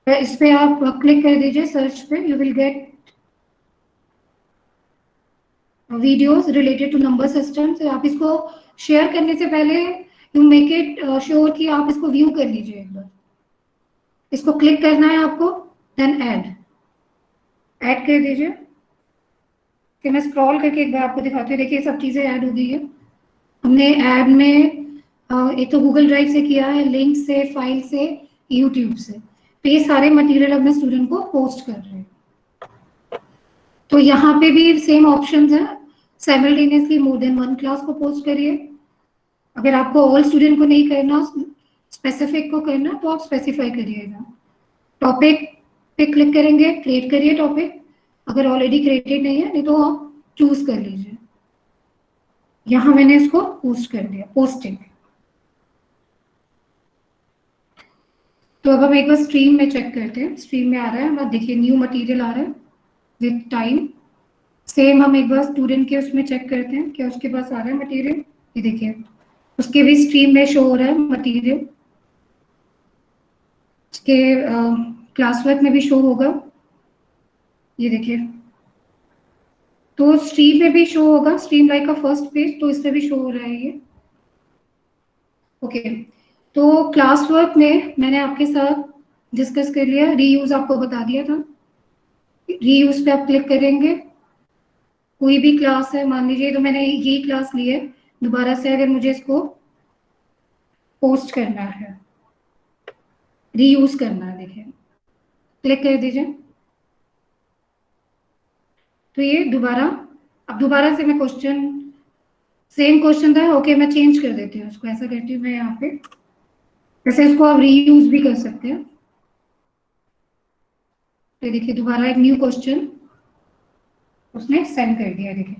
पे। इस पे आप क्लिक कर दीजिए सर्च पे, you will get videos related to number system. से आप इसको शेयर करने से पहले यू मेक इट श्योर कि आप इसको व्यू कर लीजिए एक बार। इसको क्लिक करना है आपको, देन ऐड कर दीजिए। फिर मैं स्क्रॉल करके एक बार आपको दिखाती हूँ। देखिए सब चीज़ें ऐड हो गई है। हमने ऐड में एक तो गूगल ड्राइव से किया है, लिंक से, फाइल से, यूट्यूब से। तो ये सारे मटेरियल अपने स्टूडेंट को पोस्ट कर रहे हैं। तो यहाँ पे भी सेम ऑप्शंस है, simultaneously more than one class को पोस्ट करिए। अगर आपको ऑल स्टूडेंट को नहीं करना, स्पेसिफिक को करना, तो आप स्पेसिफाई करिएगा। टॉपिक पे क्लिक करेंगे, क्रिएट करिए टॉपिक। अगर ऑलरेडी क्रिएटेड नहीं है, नहीं तो आप चूज कर लीजिए। यहाँ मैंने इसको पोस्ट कर दिया, पोस्टिंग। तो अब हम एक बार स्ट्रीम में चेक करते हैं। स्ट्रीम में आ रहा है, अब देखिए न्यू मटेरियल आ रहा है विथ टाइम। सेम हम एक बार स्टूडेंट के उसमें चेक करते हैं क्या उसके पास आ रहा है मटेरियल। ये देखिए उसके भी स्ट्रीम में शो हो रहा है मटेरियल, उसके क्लास वर्क में भी शो होगा। ये देखिए, तो स्ट्रीम में भी शो होगा, स्ट्रीम लाइक का फर्स्ट पेज, तो इसमें भी शो हो रहा है ये। ओके, तो क्लास वर्क में मैंने आपके साथ डिस्कस कर लिया, रीयूज आपको बता दिया था। रीयूज पे आप क्लिक करेंगे, कोई भी क्लास है, मान लीजिए तो मैंने ये क्लास ली है, दोबारा से अगर मुझे इसको पोस्ट करना है, रीयूज करना है, देखिए क्लिक कर दीजिए। तो ये दोबारा, अब दोबारा से मैं क्वेश्चन, सेम क्वेश्चन था, ओके मैं चेंज कर देती हूँ उसको, ऐसा करती हूँ मैं यहाँ पे। वैसे इसको आप रीयूज भी कर सकते हैं। तो देखिए दोबारा एक न्यू क्वेश्चन उसने सेंड कर दिया, देखिए।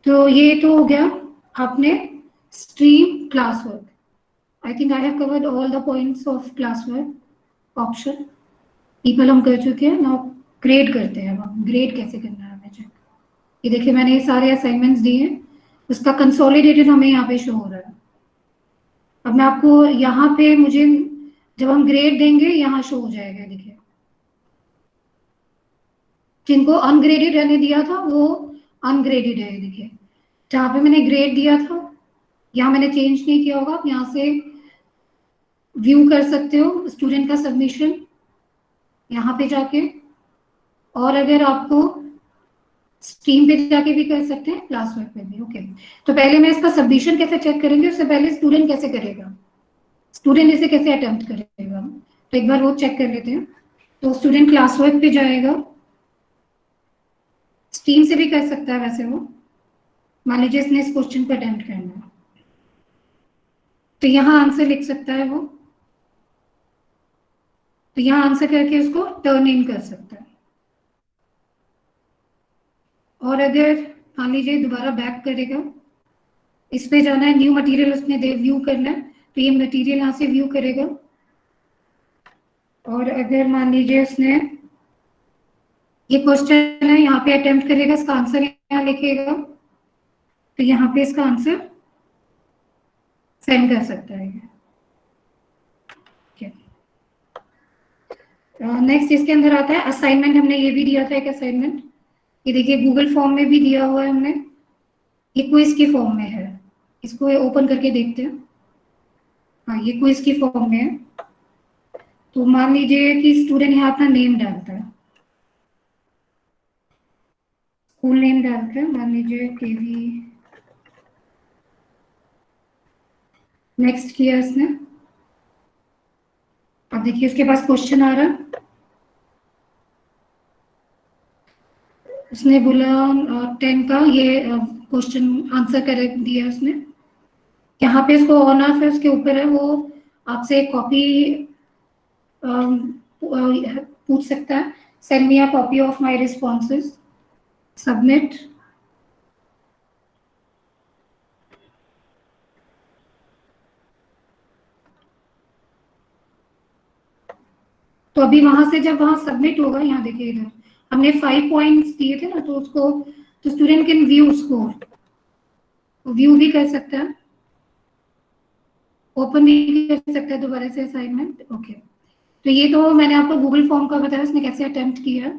तो ये तो हो गया आपने stream class work. I think I have covered all the points of class work option. People हम कर चुके हैं। नाउ ग्रेड करते हैं। अब हम ग्रेड कैसे करना है हमें चेक। ये देखिए मैंने ये सारे असाइनमेंट्स दिए हैं, उसका कंसोलिडेटेड हमें यहाँ पे शो हो रहा है। अब मैं आपको यहाँ पे, मुझे जब हम ग्रेड देंगे यहाँ शो हो जाएगा, देखिए। जिनको अनग्रेडेड रहने दिया था वो अनग्रेडेड है, देखिए। जहाँ पे मैंने ग्रेड दिया था यहाँ मैंने चेंज नहीं किया होगा। आप यहाँ से व्यू कर सकते हो स्टूडेंट का सबमिशन यहाँ पे जाके, और अगर आपको स्ट्रीम पे जाके भी कर सकते हैं, क्लास वर्क पे भी। ओके, तो पहले मैं इसका सबमिशन कैसे चेक करेंगे, उससे पहले स्टूडेंट कैसे करेगा, स्टूडेंट इसे कैसे अटेम्प्ट करेगा, तो एक बार वो चेक कर लेते हैं। तो स्टूडेंट क्लास वर्क पे जाएगा, स्ट्रीम से भी कर सकता है वैसे वो। मान लीजिए इसने इस क्वेश्चन को अटेम्प्ट करना है, तो यहाँ आंसर लिख सकता है वो। तो यहाँ आंसर करके उसको टर्न इन कर सकता है। और अगर मान लीजिए दोबारा बैक करेगा, इस पे जाना है, न्यू मटेरियल उसने व्यू करना है, तो ये मटेरियल यहाँ से व्यू करेगा। और अगर मान लीजिए उसने ये क्वेश्चन है, यहाँ पे अटेम्प्ट करेगा, इसका आंसर यहाँ लिखेगा, तो यहाँ पे इसका आंसर सेंड कर सकता है। नेक्स्ट इसके अंदर आता है असाइनमेंट। हमने ये भी दिया था एक असाइनमेंट, ये देखिए गूगल फॉर्म में भी दिया हुआ है हमने, ये क्विज की फॉर्म में है। इसको ओपन करके देखते हैं। हाँ, ये क्विज की फॉर्म में है। तो मान लीजिए कि स्टूडेंट यहाँ अपना नेम डालता है, स्कूल नेम डालते हैं, मान लीजिए केवी। नेक्स्ट किया इसने। अब देखिए उसके पास क्वेश्चन आ रहा है, उसने बोला 10 का ये क्वेश्चन आंसर करेक्ट दिया उसने। यहाँ पे इसको ऑन ऑफ है, उसके ऊपर है, वो आपसे एक कॉपी पूछ सकता है। Send me a copy of my responses, submit. तो अभी वहां से जब वहां सबमिट होगा, यहाँ देखिए इधर हमने 5 पॉइंट्स दिए थे ना, तो उसको तो student can view score, view भी कर सकता है, ओपन भी कर सकता है दोबारा से असाइनमेंट। ओके, तो ये तो मैंने आपको गूगल फॉर्म का बताया, उसने कैसे अटेम्प्ट किया।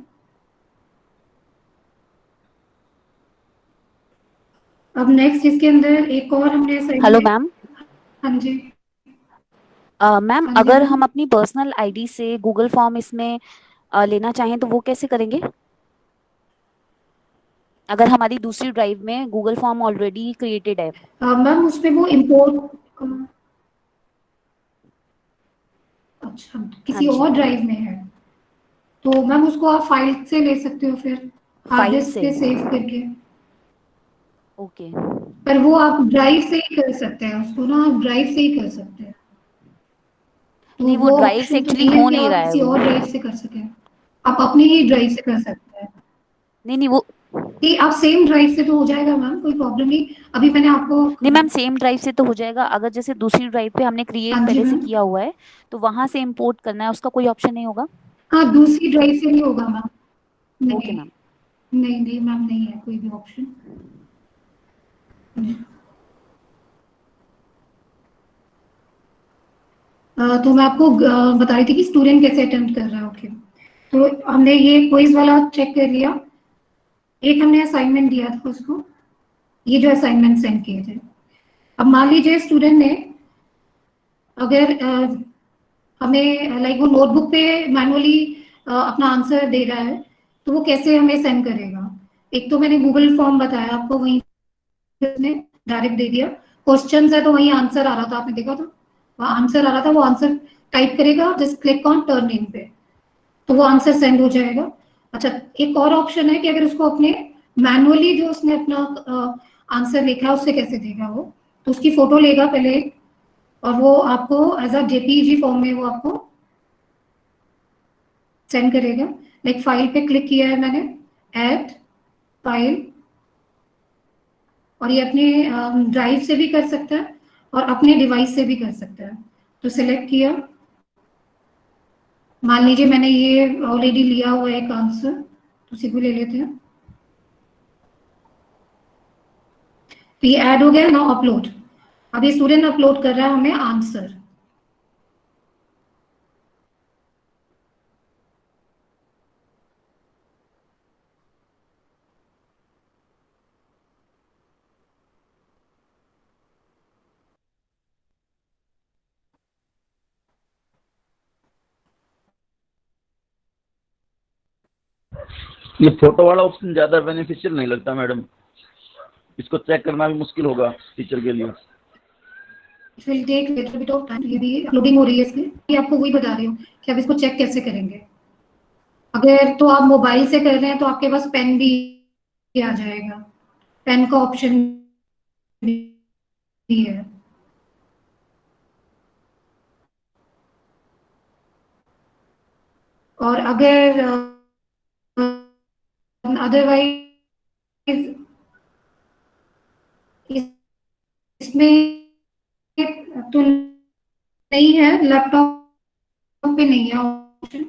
अब नेक्स्ट इसके अंदर एक और हमने हेलो असाइनमेंट। मैम। हाँ जी। मैम, हाँ जी अगर मैम। हम अपनी पर्सनल आईडी से गूगल फॉर्म इसमें लेना चाहें तो वो कैसे करेंगे? अगर हमारी दूसरी ड्राइव में गूगल फॉर्म ऑलरेडी क्रिएटेड है। मैम उसमें वो इम्पोर्ट, अच्छा हाँ किसी जी, और ड्राइव में है, तो मैम उसको आप फाइल से ले सकते हो, फिर हार्ड फाइल डिस्क से। पे सेव करके। ओके। पर वो आप ड्राइव से ही कर सकते हैं, उसको ना आप ड्राइव से ही कर सकते हैं। तो नहीं, वो वो ड्राइव से ऑप्शन तो एक्चुअली नहीं है हो कि नहीं आप रहा है किसी वो। और ड्राइव से कर सकें। आप अपनी ही ड्राइव से कर सकते हैं। नहीं नहीं, वो नहीं, आप सेम ड्राइव से तो हो जाएगा मैम, कोई प्रॉब्लम नहीं। अभी मैंने आपको, नहीं मैम, सेम ड्राइव से तो हो जाएगा। अगर जैसे दूसरी ड्राइव पे हमने क्रिएट हाँ जी पहले से मैम। किया हुआ है तो वहां से इंपोर्ट करना है, उसका कोई ऑप्शन नहीं होगा? हाँ, दूसरी ड्राइव से नहीं होगा मैम। ओके नहीं मैम। नहीं नहीं मैम, नहीं है कोई भी ऑप्शन। तो मैं आपको बता रही थी कि स्टूडेंट कैसे अटेम्प्ट कर रहा है। ओके, तो हमने ये क्विज वाला चेक कर लिया। एक हमने असाइनमेंट दिया था उसको, ये जो असाइनमेंट सेंड किए थे। अब मान लीजिए स्टूडेंट ने, अगर हमें लाइक वो नोटबुक पे मैनुअली अपना आंसर दे रहा है, तो वो कैसे हमें सेंड करेगा। एक तो मैंने गूगल फॉर्म बताया आपको, वहीं ने डायरेक्ट दे दिया। क्वेश्चंस है तो वहीं आंसर आ रहा था, आपने देखा था वहाँ आंसर आ रहा था, वो आंसर टाइप करेगा, जस्ट क्लिक ऑन टर्न इन पे, तो वो आंसर सेंड हो जाएगा। अच्छा, एक और ऑप्शन है कि अगर उसको अपने मैनुअली जो उसने अपना आंसर लिखा है उससे कैसे देगा वो, तो उसकी फोटो लेगा पहले और वो आपको एज अ जेपीजी फॉर्म में वो आपको सेंड करेगा। लाइक फाइल पे क्लिक किया है मैंने, ऐड फाइल, और ये अपने ड्राइव से भी कर सकता है और अपने डिवाइस से भी कर सकता है। तो सिलेक्ट किया, मान लीजिए मैंने ये ऑलरेडी लिया हुआ है एक आंसर, तो उसी को ले लेते हैं। तो ये ऐड हो गया ना, अपलोड। अब ये स्टूडेंट अपलोड कर रहा है हमें आंसर। ये फोटो वाला ऑप्शन ज्यादा बेनिफिशियल नहीं लगता मैडम, इसको चेक करना भी मुश्किल होगा टीचर के लिए। It will take little bit of time, ये भी अपलोडिंग हो रही है इसमें। ये आपको वही बता रही हूँ कि आप इसको चेक कैसे करेंगे। अगर तो आप मोबाइल से कर रहे हैं तो आपके पास पेन भी आ जाएगा, पेन का ऑप्शन भी है। और अगर अदरवाइज इसमें तो नहीं है, लैपटॉप पे नहीं है ऑप्शन।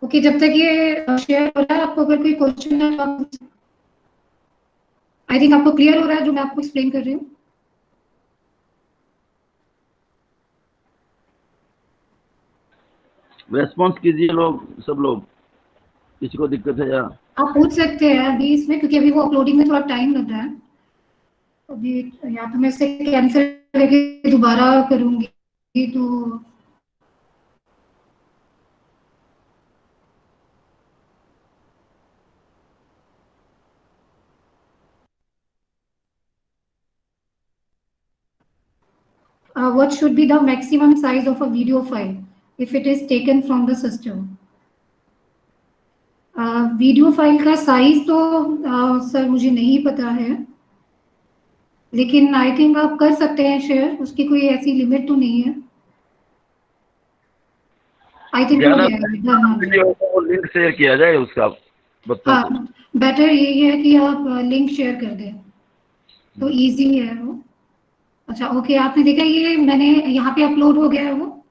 ओके, जब तक ये शेयर हो रहा है, आपको अगर कोई क्वेश्चन है तो आई थिंक आपको क्लियर हो रहा है जो मैं आपको एक्सप्लेन कर रही हूँ। रेस्पॉन्स कीजिए लोग, सब लोग, किसी को दिक्कत है या? आप पूछ सकते हैं अभी इसमें, क्योंकि अभी वो अपलोडिंग में थोड़ा टाइम लग रहा है अभी। या तो मैं इसे कैंसिल करके दोबारा करूंगी तो। what should be the maximum size of a video file if it is taken from the system? Video file का साइज तो सर मुझे नहीं पता है, लेकिन आई थिंक आप कर सकते हैं शेयर, उसकी कोई ऐसी लिमिट तो नहीं है। आई थिंक हो जाएगा, लिंक शेयर किया जाए उसका बच्चों को। हाँ, बेटर यही है कि आप लिंक शेयर कर दें तो इजी है वो। अच्छा ओके, आपने देखा ये मैंने यहाँ पे अपलोड हो गया है वो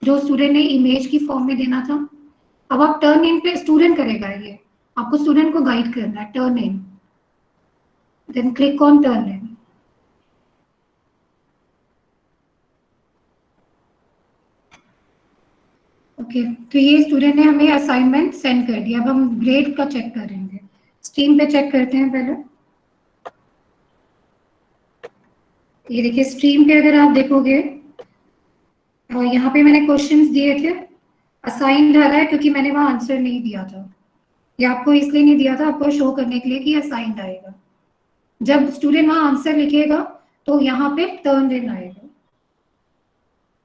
जो स्टूडेंट ने इमेज की फॉर्म में देना था। अब आप टर्न इन पे स्टूडेंट करेगा, ये आपको स्टूडेंट को गाइड करना है, turn in, then click on turn in. Okay, तो ये स्टूडेंट ने हमें असाइनमेंट सेंड कर दिया। अब हम ग्रेड का चेक करेंगे, स्ट्रीम पे चेक करते हैं पहले। ये देखिए स्ट्रीम पे अगर आप देखोगे यहाँ पे मैंने क्वेश्चंस दिए थे, असाइन्ड आ रहा है क्योंकि मैंने वहां आंसर नहीं दिया था। ये आपको इसलिए नहीं दिया था, आपको शो करने के लिए कि असाइन्ड आएगा। जब स्टूडेंट वहां आंसर लिखेगा तो यहाँ पे टर्न इन आएगा।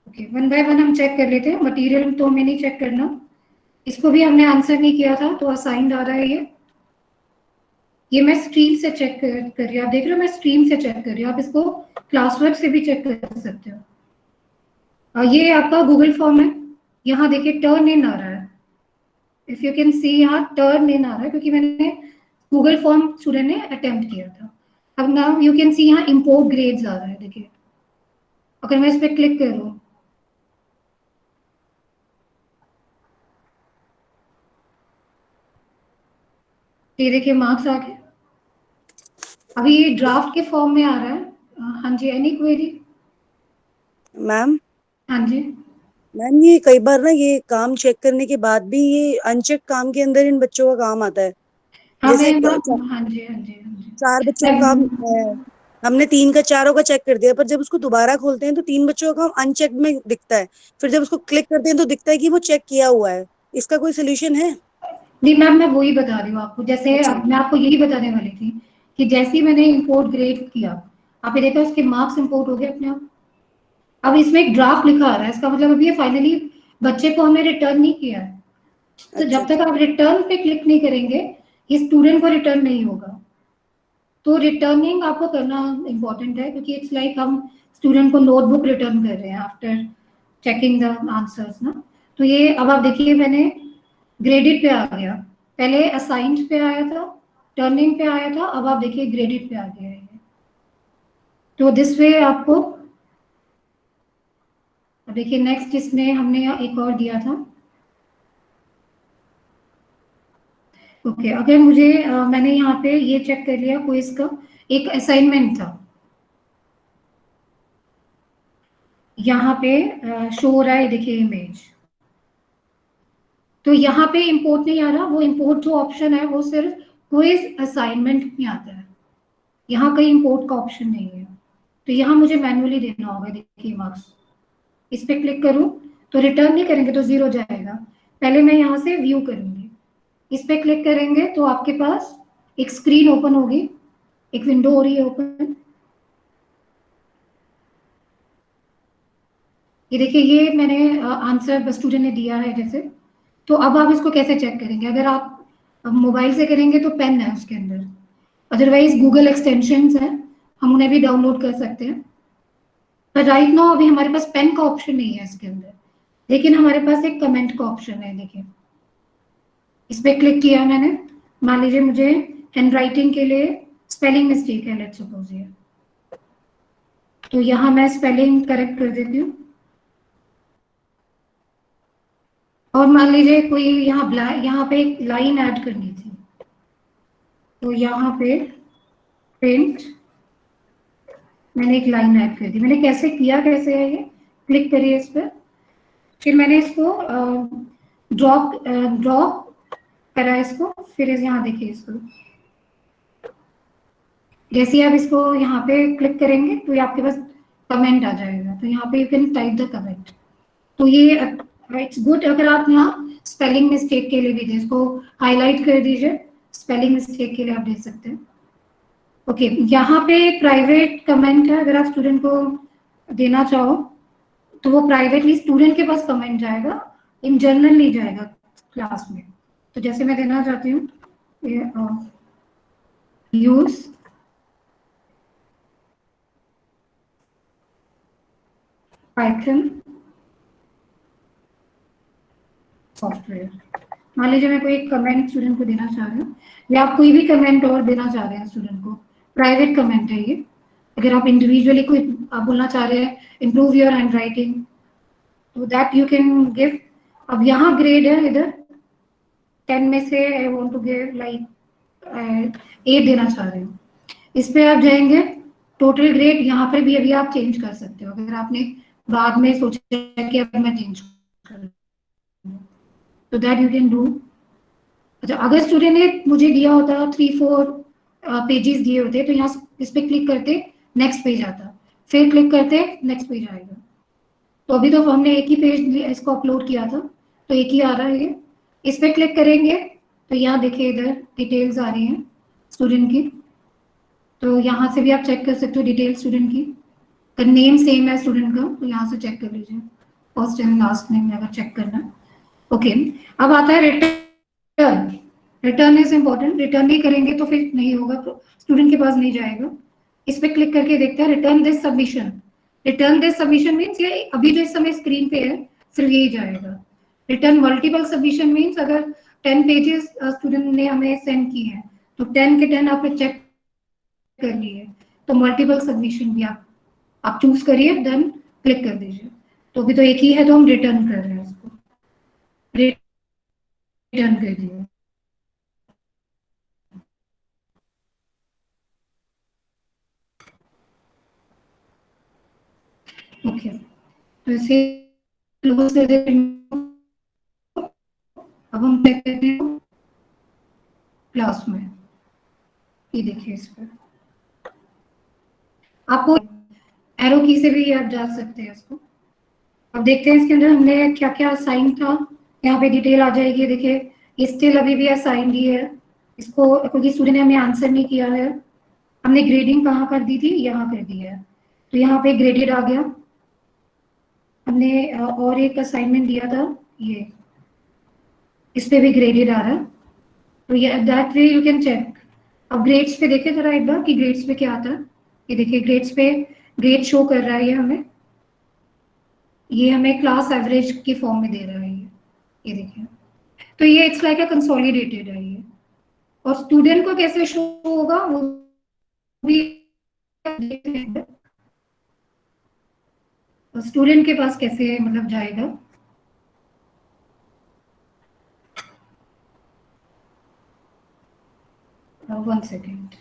ओके, वन बाय वन हम चेक कर लेते हैं। मटेरियल तो हमें नहीं चेक करना, इसको भी हमने आंसर नहीं किया था तो असाइन्ड आ रहा है। ये मैं स्ट्रीम से चेक कर रही हूँ, आप देख रहे हो मैं स्ट्रीम से चेक कर रही हूँ। आप इसको क्लासवर्क से भी चेक कर सकते हो। ये आपका गूगल फॉर्म है, यहाँ देखिए टर्न इन आ रहा है। इफ यू कैन सी यहाँ टर्न इन आ रहा है क्योंकि मैंने गूगल फॉर्म स्टूडेंट ने अटेम्प्ट किया था। अब नाउ यू कैन सी यहाँ इम्पोर्ट ग्रेड्स आ रहा है। देखिए अगर मैं इस पर क्लिक करूँ, ये देखिए मार्क्स आ गए। अभी ये ड्राफ्ट के फॉर्म में आ रहा है। हाँ जी, एनी क्वेरी? मैम, हाँ जी मैम ये कई बार ना ये काम चेक करने के बाद भी ये अनचेक काम के अंदर इन बच्चों का काम आता है। हाँ जैसे मैं हाँ जी हाँ जी हाँ जी 4 बच्चों का काम हमने 3 का 4 का चेक कर दिया, पर जब उसको दोबारा खोलते हैं तो 3 बच्चों का काम अनचेक में दिखता है। फिर जब उसको क्लिक करते हैं तो दिखता है कि वो चेक किया हुआ है। इसका कोई सोल्यूशन है? नहीं मैम, मैं वही बता रही हूँ आपको। जैसे अच्छा। मैं आपको यही बताने वाली थी कि जैसे ही मैंने इंपोर्ट ग्रेड किया, आपने देखा उसके मार्क्स इंपोर्ट हो गए अपने आप। अब इसमें एक ड्राफ्ट लिखा आ रहा है, इसका मतलब अभी ये फाइनली बच्चे को हमने रिटर्न नहीं किया है। तो जब तक आप रिटर्न पे क्लिक नहीं करेंगे ये स्टूडेंट को रिटर्न नहीं होगा। तो रिटर्निंग आपको करना इम्पोर्टेंट है क्योंकि इट्स लाइक हम स्टूडेंट को नोटबुक रिटर्न कर रहे हैं आफ्टर चेकिंग द आंसर्स ना। तो ये अब आप देखिए मैंने ग्रेडेड पे आ गया, पहले असाइन्ड पे आया था, टर्निंग पे आया था, अब आप देखिए ग्रेडेड पे आ गया है। तो दिस वे आपको देखिए नेक्स्ट इसमें हमने यहाँ एक और दिया था। ओके, अगर मुझे मैंने यहाँ पे ये चेक कर लिया, कोई इसका एक असाइनमेंट था, यहाँ पे शो हो रहा है, देखिए इमेज। तो यहाँ पे इंपोर्ट नहीं आ रहा, वो इंपोर्ट जो ऑप्शन है वो सिर्फ क्विज असाइनमेंट में आता है, यहाँ कहीं इंपोर्ट का ऑप्शन नहीं है। तो यहाँ मुझे मैन्युअली देना होगा। देखिए मार्क्स, इस पे क्लिक करूँ तो रिटर्न नहीं करेंगे तो 0 जाएगा। पहले मैं यहाँ से व्यू करूंगी, इस पे क्लिक करेंगे तो आपके पास एक स्क्रीन ओपन होगी, एक विंडो हो रही है ओपन। ये देखिए ये मैंने आंसर स्टूडेंट ने दिया है जैसे। तो अब आप इसको कैसे चेक करेंगे? अगर आप मोबाइल से करेंगे तो पेन है उसके अंदर, अदरवाइज गूगल एक्सटेंशंस हैं, हम उन्हें भी डाउनलोड कर सकते हैं। पर राइट नाउ अभी हमारे पास पेन का ऑप्शन नहीं है इसके अंदर, लेकिन हमारे पास एक कमेंट का ऑप्शन है। देखिए इस पे क्लिक किया मैंने, मान लीजिए मुझे हैंडराइटिंग के लिए स्पेलिंग मिस्टेक है, लेट्स सपोज ये, तो यहाँ मैं स्पेलिंग करेक्ट कर देती हूँ। और मान लीजिए कोई यहाँ पे एक लाइन ऐड करनी थी, तो यहाँ पे प्रिंट मैंने एक लाइन ऐड कर दी। मैंने कैसे किया, कैसे है ये, क्लिक करिए इस पर, फिर मैंने इसको ड्रॉ करा इसको, फिर यहाँ देखिए इसको, जैसे ही आप इसको यहाँ पे क्लिक करेंगे तो ये आपके पास कमेंट आ जाएगा। तो यहाँ पे you can type the comment. तो ये इट्स गुड अगर आप यहाँ स्पेलिंग मिस्टेक के लिए भी दें, इसको हाईलाइट कर दीजिए, स्पेलिंग मिस्टेक के लिए आप दे सकते हैं। ओके, यहाँ पे प्राइवेट कमेंट है, अगर आप स्टूडेंट को देना चाहो तो वो प्राइवेटली स्टूडेंट के पास कमेंट जाएगा, इन जनरल नहीं जाएगा क्लास में। तो जैसे मैं देना चाहती हूँ यूज पाइथन सॉफ्टवेयर। मान लीजिए मैं कोई एक कमेंट स्टूडेंट को देना चाह रही हूँ, या आप कोई भी कमेंट और देना चाह रहे हैं स्टूडेंट को, प्राइवेट कमेंट है ये। अगर आप इंडिविजुअली कोई आप बोलना चाह रहे हैं इम्प्रूव योर हैंड राइटिंग, तो दैट यू कैन गिव। अब यहाँ ग्रेड है, इधर 10 में से I want to give like 8 देना चाह रहे हूँ। इस पे आप जाएंगे, टोटल ग्रेड यहाँ पर भी अभी आप चेंज कर सकते हो अगर आपने बाद में सोचा कि अब मैं चेंज कर, तो दैट यू कैन डू। अच्छा, अगर स्टूडेंट ने मुझे दिया होता 3-4 पेजेस दिए होते, तो यहाँ इस पे क्लिक करते नेक्स्ट पेज आता, फिर क्लिक करते नेक्स्ट पेज आएगा। तो अभी तो हमने एक ही पेज इसको अपलोड किया था, तो एक ही आ रहा है ये। इस पे क्लिक करेंगे तो यहाँ देखिए इधर डिटेल्स आ रही हैं स्टूडेंट की, तो यहाँ से भी आप चेक कर सकते हो डिटेल स्टूडेंट की। अगर नेम सेम है स्टूडेंट का तो यहाँ से चेक कर लीजिए, फर्स्ट एंड लास्ट नेम में अगर चेक करना है। ओके, अब आता है return. Return is important, return नहीं करेंगे तो फिर नहीं होगा, तो स्टूडेंट के पास नहीं जाएगा। इस पे क्लिक करके देखते हैं return this submission. Return this submission means ये अभी जो इस समय स्क्रीन पे है सिर्फ यही जाएगा। रिटर्न मल्टीपल सबमिशन मीन्स अगर 10 पेजेस स्टूडेंट ने हमें सेंड किए हैं, तो 10 के 10 आपने चेक कर लिए, तो मल्टीपल सबमिशन भी आप चूज करिए, देन क्लिक कर दीजिए। तो अभी तो एक ही है, तो हम रिटर्न कर रहे हैं इसको, रिटर्न कर दिए। ओके, तो इसे क्लोज कर देते हैं। अब हम चेक करते हैं क्लास में, ये देखिए इस पर आपको एरो की से भी आप जा सकते हैं इसको। अब देखते हैं इसके अंदर हमने क्या क्या असाइन था, यहाँ पे डिटेल आ जाएगी। देखिए ये स्टिल अभी भी असाइंड ही है इसको, क्योंकि स्टूडेंट ने हमें आंसर नहीं किया है। हमने ग्रेडिंग कहाँ कर दी थी, यहाँ कर दी है, तो यहाँ पे ग्रेडेड आ गया। हमने और एक असाइनमेंट दिया था, ये इस पे भी ग्रेडेड आ रहा है, तो ये that way you can check. अब ग्रेड्स पे देखें जरा एक बार कि ग्रेड्स पे क्या आता है। ये देखिए ग्रेड्स पे ग्रेड शो कर रहा है ये हमें क्लास एवरेज की फॉर्म में दे रहा है ये देखिए। तो ये इट्स लाइक अ कंसोलिडेटेड है ये। और स्टूडेंट को कैसे शो होगा वो भी स्टूडेंट के पास कैसे मतलब जाएगा। वन सेकेंड,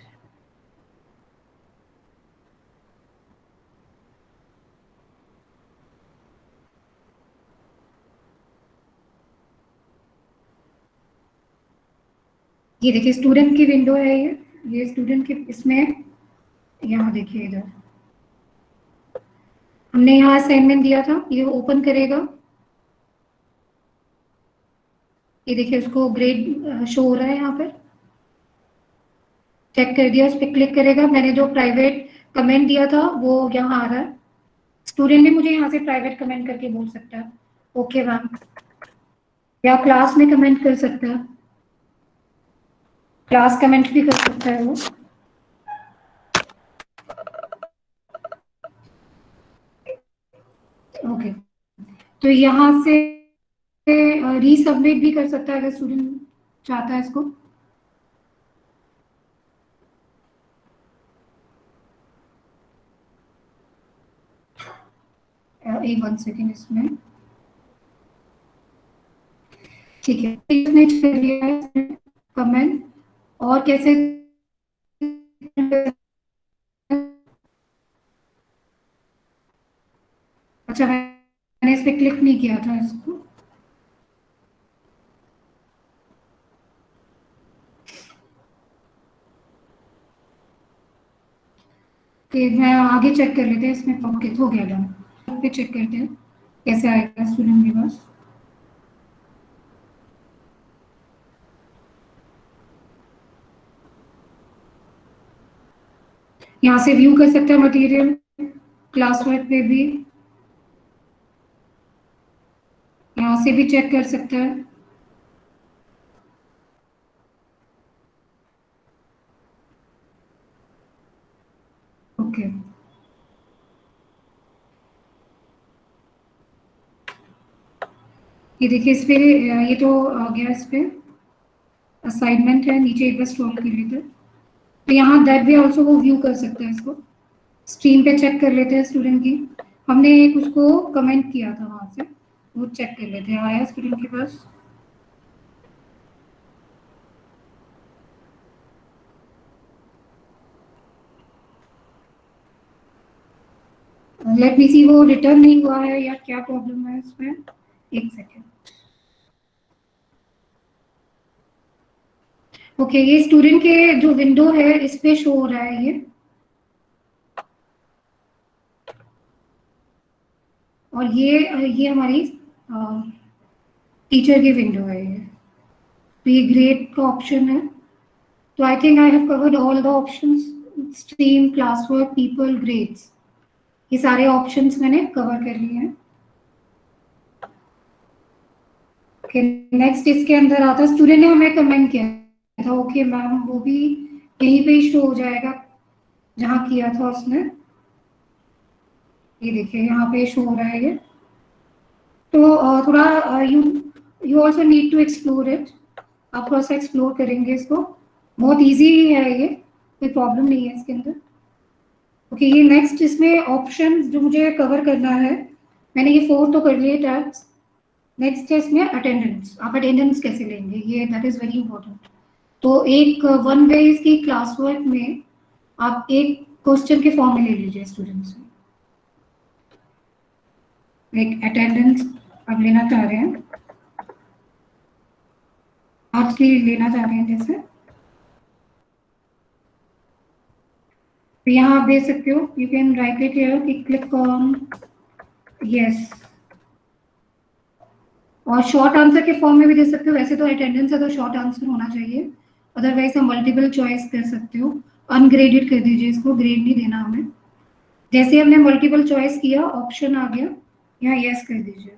ये देखिए स्टूडेंट की विंडो है ये स्टूडेंट की, इसमें यहाँ देखिए इधर हमने यहाँ असाइनमेंट दिया था, ये ओपन करेगा। ये देखिए उसको ग्रेड शो हो रहा है यहाँ पर, चेक कर दिया, उस पर क्लिक करेगा। मैंने जो प्राइवेट कमेंट दिया था वो यहाँ आ रहा है। स्टूडेंट भी मुझे यहाँ से प्राइवेट कमेंट करके बोल सकता है ओके मैम, या क्लास में कमेंट कर सकता है, क्लास कमेंट भी कर सकता है वो। ओके, तो यहाँ से रीसबमिट भी कर सकता है अगर स्टूडेंट चाहता है इसको। एक 1 सेकेंड इसमें, ठीक है इसने कर लिया है कमेंट। और कैसे, अच्छा मैंने इस पे क्लिक नहीं किया था इसको, कि मैं आगे चेक कर लेते हैं इसमें पॉकेट हो गया डाउन पे, चेक करते हैं कैसे आएगा स्टूडेंट के पास। यहाँ से व्यू कर सकते हैं मटेरियल, क्लास वर्क पे भी यहाँ से भी चेक कर सकता है। ओके, ये देखिए इस पे ये तो आ गया, इस पे असाइनमेंट है, नीचे एक बार स्क्रॉल कर लेते हैं तो यहाँ दैट वे ऑल्सो वो व्यू कर सकते हैं इसको। स्ट्रीम पे चेक कर लेते हैं स्टूडेंट की, हमने एक उसको कमेंट किया था वहां से, वो चेक कर लेते हैं आया स्टूडेंट के पास। लेट मी सी वो रिटर्न नहीं हुआ है या क्या प्रॉब्लम है इसमें, एक सेकेंड। ओके, ये स्टूडेंट के जो विंडो है इस पे शो हो रहा है ये, और ये हमारी टीचर की विंडो है ये। तो ये ग्रेड का ऑप्शन है, तो I think I have covered all the options, stream, class work, people, grades, ये सारे ऑप्शंस मैंने कवर कर लिए हैं। ओके, नेक्स्ट इसके अंदर आता है, स्टूडेंट ने हमें कमेंट किया था, ओके मैम वो भी यहीं पे ही शो हो जाएगा जहाँ किया था उसने। ये देखिए यहाँ पे शो हो रहा है ये। तो थोड़ा you also need to explore it, आप थोड़ा सा एक्सप्लोर करेंगे इसको, बहुत इजी है ये, कोई प्रॉब्लम नहीं है इसके अंदर। ओके, ये नेक्स्ट इसमें ऑप्शंस जो मुझे कवर करना है, मैंने ये 4 तो कर लिए टैब्स। नेक्स्ट है इसमें अटेंडेंस, आप अटेंडेंस कैसे लेंगे, ये दैट इज वेरी इंपॉर्टेंट। तो एक वन वे इसकी क्लास वर्क में आप एक क्वेश्चन के फॉर्म में ले लीजिए स्टूडेंट्स में, एक अटेंडेंस आप लेना चाह रहे हैं, आज की लेना चाह रहे हैं जैसे, तो यहाँ आप दे सकते हो, you can right click here कि क्लिक ऑन यस, और शॉर्ट आंसर के फॉर्म में भी दे सकते हो, वैसे तो अटेंडेंस है तो शॉर्ट आंसर होना चाहिए, अदरवाइज हम मल्टीपल चॉइस कर सकते हो। अनग्रेडेड कर दीजिए इसको, ग्रेड नहीं देना हमें। जैसे हमने मल्टीपल चॉइस किया, ऑप्शन आ गया, यहाँ यस कर दीजिए।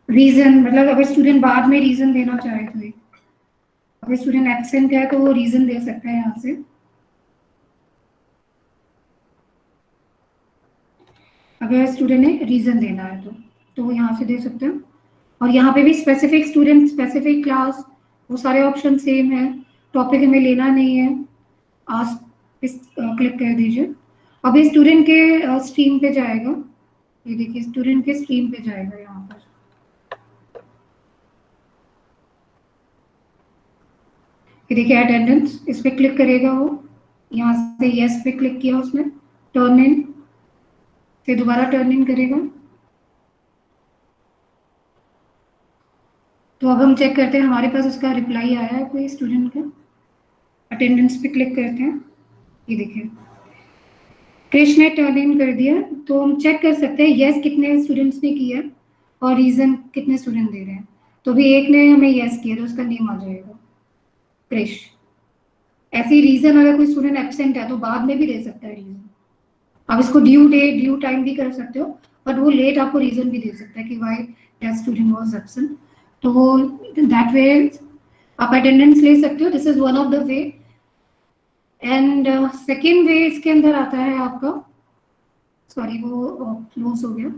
रीजन मतलब अगर स्टूडेंट बाद में रीजन देना चाहे तो, अगर स्टूडेंट एब्सेंट है तो वो रीजन दे सकता है यहाँ से। अगर स्टूडेंट ने रीजन देना है तो वो यहाँ से दे सकते हैं। और यहाँ पे भी स्पेसिफिक स्टूडेंट, स्पेसिफिक क्लास, वो सारे ऑप्शन सेम है, टॉपिक हमें लेना नहीं है, आज इस क्लिक कर दीजिए। अब ये स्टूडेंट के स्ट्रीम पे जाएगा, ये देखिए स्टूडेंट के स्ट्रीम पे जाएगा यहाँ पर, ये देखिए अटेंडेंस, इस पे क्लिक करेगा वो, यहाँ से यस पे क्लिक किया उसने, टर्न इन, फिर दोबारा टर्न इन करेगा। तो अब हम चेक करते हैं हमारे पास उसका रिप्लाई आया है कोई स्टूडेंट का, अटेंडेंस पे क्लिक करते हैं, ये देखिए कृष्ण ने टर्न इन कर दिया। तो हम चेक कर सकते हैं यस कितने स्टूडेंट्स ने किया और रीजन कितने स्टूडेंट दे रहे हैं। तो भी एक ने हमें यस किया तो उसका नेम आ जाएगा कृष। ऐसे ही रीजन अगर कोई स्टूडेंट एब्सेंट है तो बाद में भी दे सकता है रीजन, आप इसको ड्यू डेट ड्यू टाइम भी कर सकते हो, बट वो लेट आपको रीजन भी दे सकता है कि why that student was absent. तो वो दैट वे आप अटेंडेंस ले सकते हो, this is one of the way. And second way इसके अंदर आता है आपका, सॉरी वो क्लोज हो गया,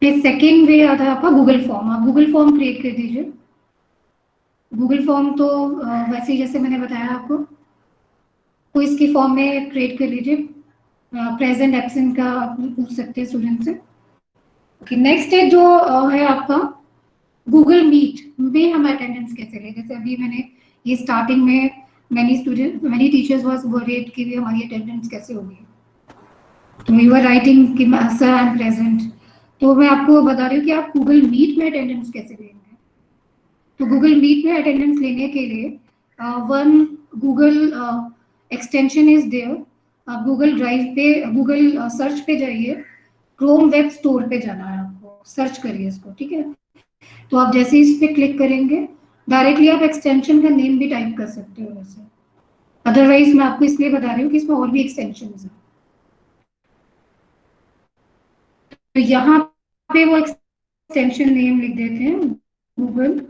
सेकेंड वे आता है आपका गूगल फॉर्म। आप गूगल फॉर्म क्रिएट कर दीजिए। गूगल फॉर्म तो वैसे ही जैसे मैंने बताया आपको, तो इसकी फॉर्म में क्रिएट कर लीजिए, प्रेजेंट एब्सेंट का आप पूछ सकते हैं स्टूडेंट से। ओके, नेक्स्ट है जो है आपका गूगल मीट में हम अटेंडेंस कैसे लें। जैसे अभी मैंने ये स्टार्टिंग में मैनी टीचर्स वाज वरीड कि हमारी अटेंडेंस कैसे होगी, तो यू आर राइटिंग कि सर आई एम प्रेजेंट, तो मैं आपको बता रही हूँ कि आप गूगल मीट में अटेंडेंस कैसे लेंगे। तो गूगल मीट में अटेंडेंस लेने के लिए one Google extension is there, आप गूगल ड्राइव पे, गूगल सर्च पे जाइए, क्रोम वेब स्टोर पे जाना है आपको, सर्च करिए इसको, ठीक है। तो आप जैसे ही इस पे क्लिक करेंगे, डायरेक्टली आप एक्सटेंशन का नेम भी टाइप कर सकते हो वैसे, अदरवाइज मैं आपको इसलिए बता रही हूँ कि इसमें और भी एक्सटेंशन है। तो यहाँ पे वो एक्सटेंशन नेम लिख देते हैं, गूगल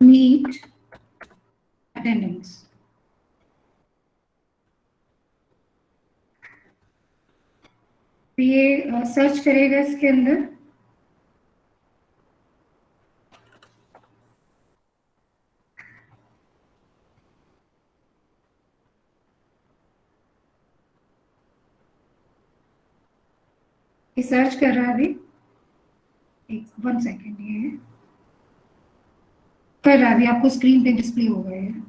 मीट अटेंडेंस। तो ये सर्च करेगा इसके अंदर, ये सर्च कर रहा है अभी, एक 1 सेकेंड, ये कर रहा है अभी, आपको स्क्रीन पे डिस्प्ले हो गया है।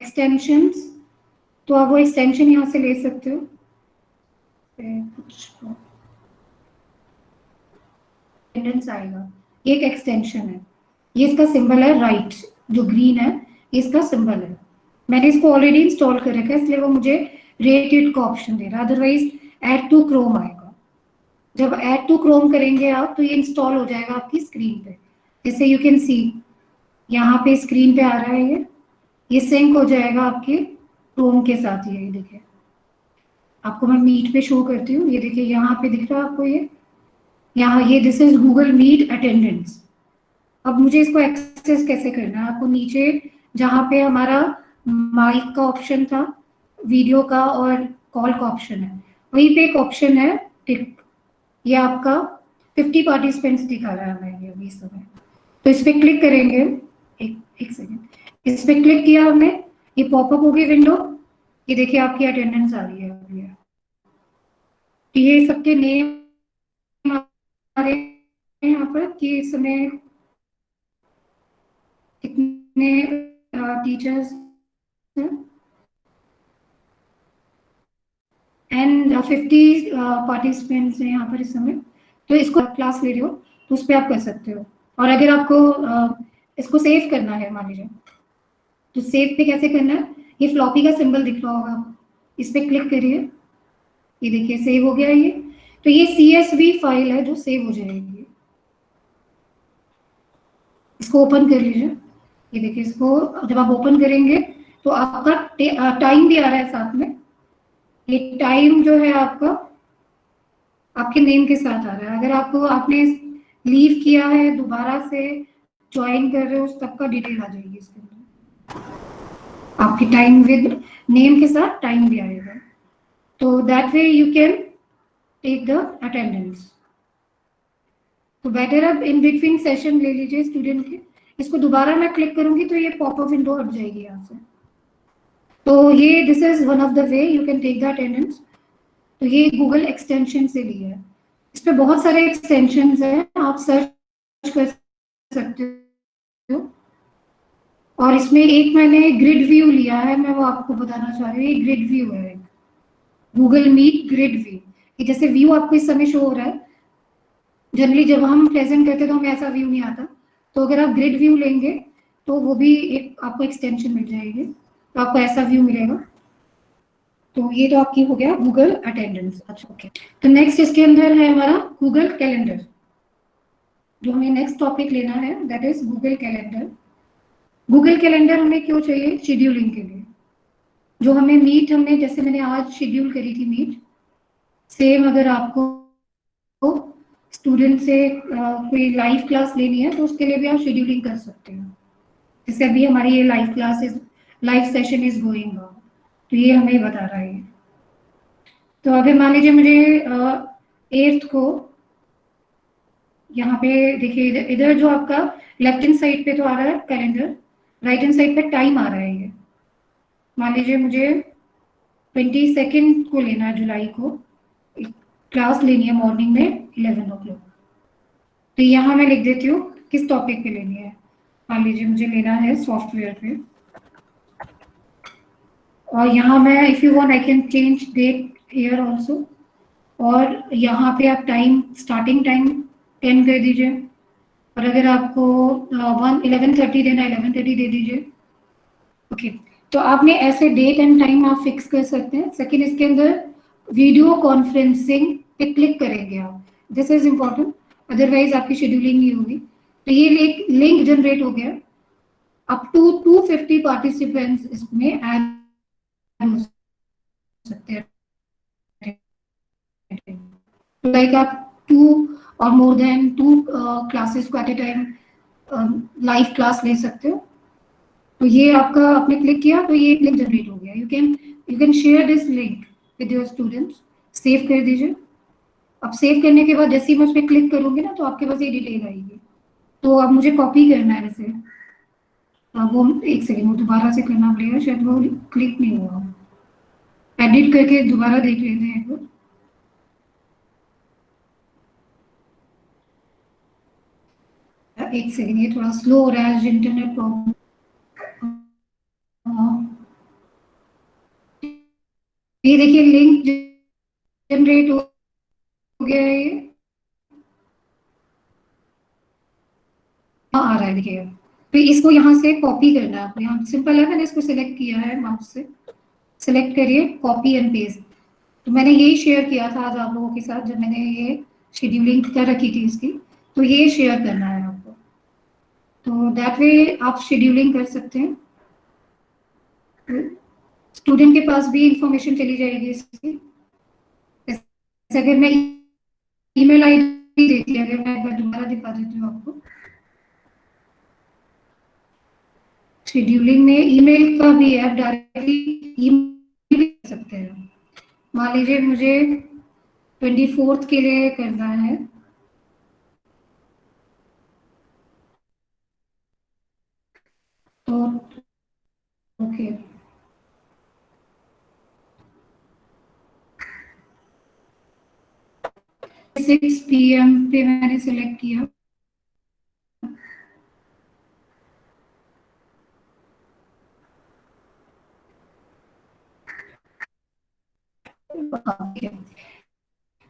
एक्सटेंशंस, तो आप वो एक्सटेंशन यहाँ से ले सकते हो। कुछ अटेंडेंस आएगा, ये एक एक्सटेंशन है, ये इसका सिंबल है राइट, जो ग्रीन है इसका सिंबल है। मैंने इसको ऑलरेडी इंस्टॉल कर रखा है, इसलिए वो मुझे रेटेड का ऑप्शन दे रहा है, अदरवाइज ऐड टू क्रोम आएगा। जब ऐड टू क्रोम करेंगे आप, तो ये इंस्टॉल हो जाएगा आपकी स्क्रीन पे। जैसे यू कैन सी यहाँ पे स्क्रीन पे आ रहा है, ये सिंक हो जाएगा आपके क्रोम के साथ। ये देखिए, आपको मैं मीट पे शो करती हूँ, ये देखिए यहाँ पे दिख रहा है आपको, ये यहाँ ये this is Google meet attendance. अब मुझे इसको एक्सेस कैसे करना है, आपको नीचे जहाँ पे हमारा माइक का ऑप्शन था, वीडियो का और कॉल का ऑप्शन है, वहीं पे एक ऑप्शन है टिक, ये आपका 50 पार्टिसिपेंट्स दिखा रहा है हमें अभी इस समय। तो इस पर क्लिक करेंगे, एक सेकेंड, इस पर क्लिक किया हमने, ये पॉपअप होगी विंडो, ये देखिए आपकी अटेंडेंस आ रही है अभी। तो ये सबके नेम आ रहे हैं यहाँ पर कि इस समय कितने टीचर्स हैं, एंड 50 पार्टिसिपेंट्स हैं यहाँ पर इस समय। तो इसको क्लास ले रहे हो तो उस पर आप कर सकते हो। और अगर आपको इसको सेव करना है मान लीजिए, तो सेव पे कैसे करना है, ये फ्लॉपी का सिंबल दिख रहा होगा, इस पर क्लिक करिए, ये देखिए सेव हो गया ये। तो ये CSV फाइल है जो सेव हो जाएगी, इसको ओपन कर लीजिए। ये देखिए, इसको जब आप ओपन करेंगे तो आपका टाइम भी आ रहा है साथ में, ये टाइम जो है आपका आपके नेम के साथ आ रहा है। अगर आपने लीव किया है, दोबारा से ज्वाइन कर रहे हो, उस तब का डिटेल आ जाएगी इसके अंदर, आपकी टाइम विद नेम के साथ टाइम भी आएगा। तो that way you can take the attendance. तो बेटर अब इन बिटवीन सेशन ले लीजिए स्टूडेंट के। इसको दोबारा मैं क्लिक करूंगी तो ये पॉपअप विंडो हट जाएगी यहाँ से। तो ये this is one of the way you can take the attendance. तो ये गूगल एक्सटेंशन से लिया है, इस पे बहुत सारे एक्सटेंशंस हैं, आप सर्च कर सकते हो। और इसमें एक मैंने ग्रिड व्यू लिया है, मैं वो आपको बताना चाह रही हूँ। ये ग्रिड व्यू है, गूगल मीट ग्रिड व्यू। ये जैसे व्यू आपको इस समय शो हो रहा है, जनरली जब हम प्रेजेंट करते हैं तो हमें ऐसा व्यू नहीं आता। तो अगर आप ग्रिड व्यू लेंगे तो वो भी एक आपको एक्सटेंशन मिल जाएगी, तो आपको ऐसा व्यू मिलेगा। तो ये तो आपकी हो गया गूगल अटेंडेंस। अच्छा, ओके। तो नेक्स्ट इसके अंदर है हमारा गूगल कैलेंडर। जो हमें नेक्स्ट टॉपिक लेना है that is Google calendar. Google calendar हमें क्यों चाहिए? शेड्यूलिंग के लिए। जो हमें मीट, हमने जैसे मैंने आज शेड्यूल करी थी मीट, सेम अगर आपको स्टूडेंट से कोई लाइव क्लास लेनी है तो उसके लिए भी आप शेड्यूलिंग कर सकते हो। जैसे अभी हमारी ये live class is, live session is going on, तो ये हमें बता रहा है। तो अगर मान लीजिए मुझे 8th को, यहाँ पे देखिए इधर जो आपका लेफ्ट हैंड साइड पे तो आ रहा है कैलेंडर, राइट हैंड साइड पे टाइम आ रहा है। ये मान लीजिए मुझे 22 को लेना है, जुलाई को क्लास लेनी है मॉर्निंग में 11 o'clock। तो यहाँ मैं लिख देती हूँ किस टॉपिक पे लेनी है। मान लीजिए मुझे लेना है सॉफ्टवेयर पे, और यहाँ मैं if you want I can change date here also. और यहाँ पे आप टाइम, स्टार्टिंग टाइम 10 कर दीजिए, और अगर आपको 11:30 देना है 11:30 दे दीजिए। ओके, तो आपने ऐसे डेट एंड टाइम आप फिक्स कर सकते हैं। सेकेंड, इसके अंदर वीडियो कॉन्फ्रेंसिंग पे क्लिक करेंगे आप, दिस इज इम्पोर्टेंट, अदरवाइज आपकी शेड्यूलिंग नहीं होगी। तो ये लिंक जनरेट हो गया। अप टू 250 पार्टिसिपेंट्स इसमें ऐड हो सकते हैं। लाइक आप 2 और मोर देन 2 क्लासेस को at a time live class ले सकते हो। तो ये आपका आपने क्लिक किया तो ये लिंक जनरेट हो गया। You can share this link with your students. Save कर दीजिए। अब सेव करने के बाद जैसे ही मैं उस पर क्लिक करूंगी ना तो आपके पास ये डिटेल आएगी। तो अब मुझे कॉपी करना है वैसे, वो एक सेकेंड, वो दोबारा से करना पड़ेगा, शायद वो क्लिक नहीं हुआ। एडिट करके दोबारा देख लेते हैं एक बार। एक सेकेंड, ये थोड़ा स्लो हो रहा है, इंटरनेट प्रॉब्लम। ये देखिए लिंक जनरेट हो गया है। ये आ रहा है देखिए। तो इसको यहाँ से कॉपी करना है आपको। यहाँ सिंपल है, मैंने इसको सिलेक्ट किया है माउस से। सिलेक्ट करिए, कॉपी एंड पेस्ट। तो मैंने यही शेयर किया था आज आप लोगों के साथ जब मैंने ये शेड्यूलिंग कर रखी थी इसकी। तो ये शेयर करना है आपको। तो दैट वे आप शेड्यूलिंग कर सकते हैं। स्टूडेंट के पास भी इंफॉर्मेशन चली जाएगी इसकी। जैसे अगर मैं ईमेल आईडी देती है, अगर मैं एक बार दोबारा दिखा देती हूँ आपको। शेड्यूलिंग में ईमेल का भी है, डायरेक्टली ईमेल भी कर सकते हैं। मान लीजिए मुझे 24 के लिए करना है, तो ओके 6 PM पे मैंने सिलेक्ट किया।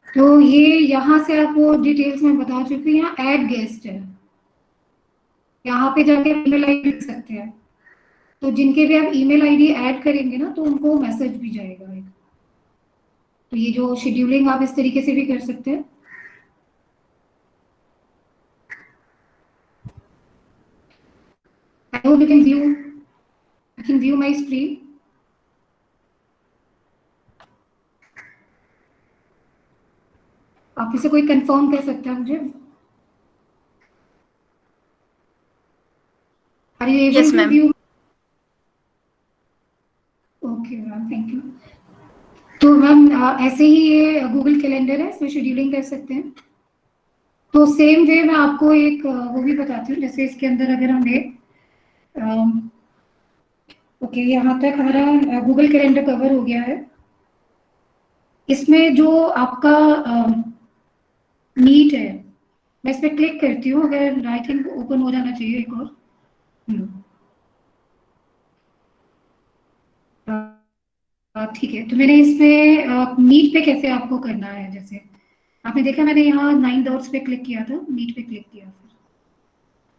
तो ये यहाँ से आपको डिटेल्स में बता चुकी हूँ। यहाँ ऐड गेस्ट है, यहाँ पे जाके ईमेल आईडी लिख सकते हैं। तो जिनके भी आप ईमेल आईडी ऐड करेंगे ना तो उनको मैसेज भी जाएगा एक। तो ये जो शेड्यूलिंग आप इस तरीके से भी कर सकते हैं। I hope you can view my screen. आप इसे कोई कंफर्म कर सकता है मुझे? Are you able Yes, to ma'am. view? Okay, ma'am, thank you. तो मैम ऐसे ही ये गूगल कैलेंडर है, इसमें शेड्यूलिंग कर सकते हैं। तो सेम वे मैं आपको एक वो भी बताती हूँ। जैसे इसके अंदर अगर हमें ओके, यहाँ तक हमारा गूगल कैलेंडर कवर हो गया है। इसमें जो आपका मीट है, मैं इस पर क्लिक करती हूँ। अगर आई थिंक ओपन हो जाना चाहिए एक और। ठीक है, तो मैंने इसमें मीट पे कैसे आपको करना है, जैसे आपने देखा मैंने यहाँ 9 डॉट्स पे क्लिक किया था, मीट पे क्लिक किया फिर।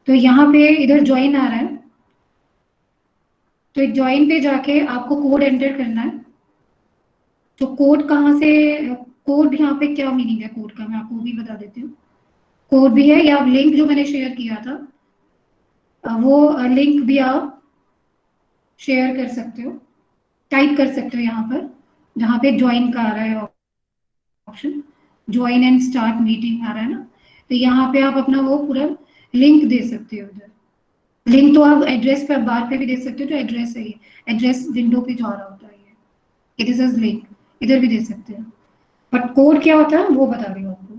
तो यहाँ पे इधर ज्वाइन आ रहा है। तो ज्वाइन पे जाके आपको कोड एंटर करना है। तो कोड कहाँ से, कोड यहाँ पे क्या मीनिंग है कोड का, मैं आपको भी बता देती हूँ। कोड भी है, या लिंक जो मैंने शेयर किया था वो लिंक भी आप शेयर कर सकते हो, टाइप कर सकते हो यहाँ पर, जहाँ पे ज्वाइन का आ रहा है option, join and start meeting आ रहा है ना। तो यहाँ पे आप अपना वो पूरा लिंक दे सकते हो। उधर लिंक तो आप एड्रेस पे बार पे भी दे सकते हो, जो एड्रेस है, ये एड्रेस विंडो पे जो आ रहा होता है ये इट इज लिंक, इधर भी दे सकते हैं। बट कोड क्या होता है वो बता रही हूँ आपको।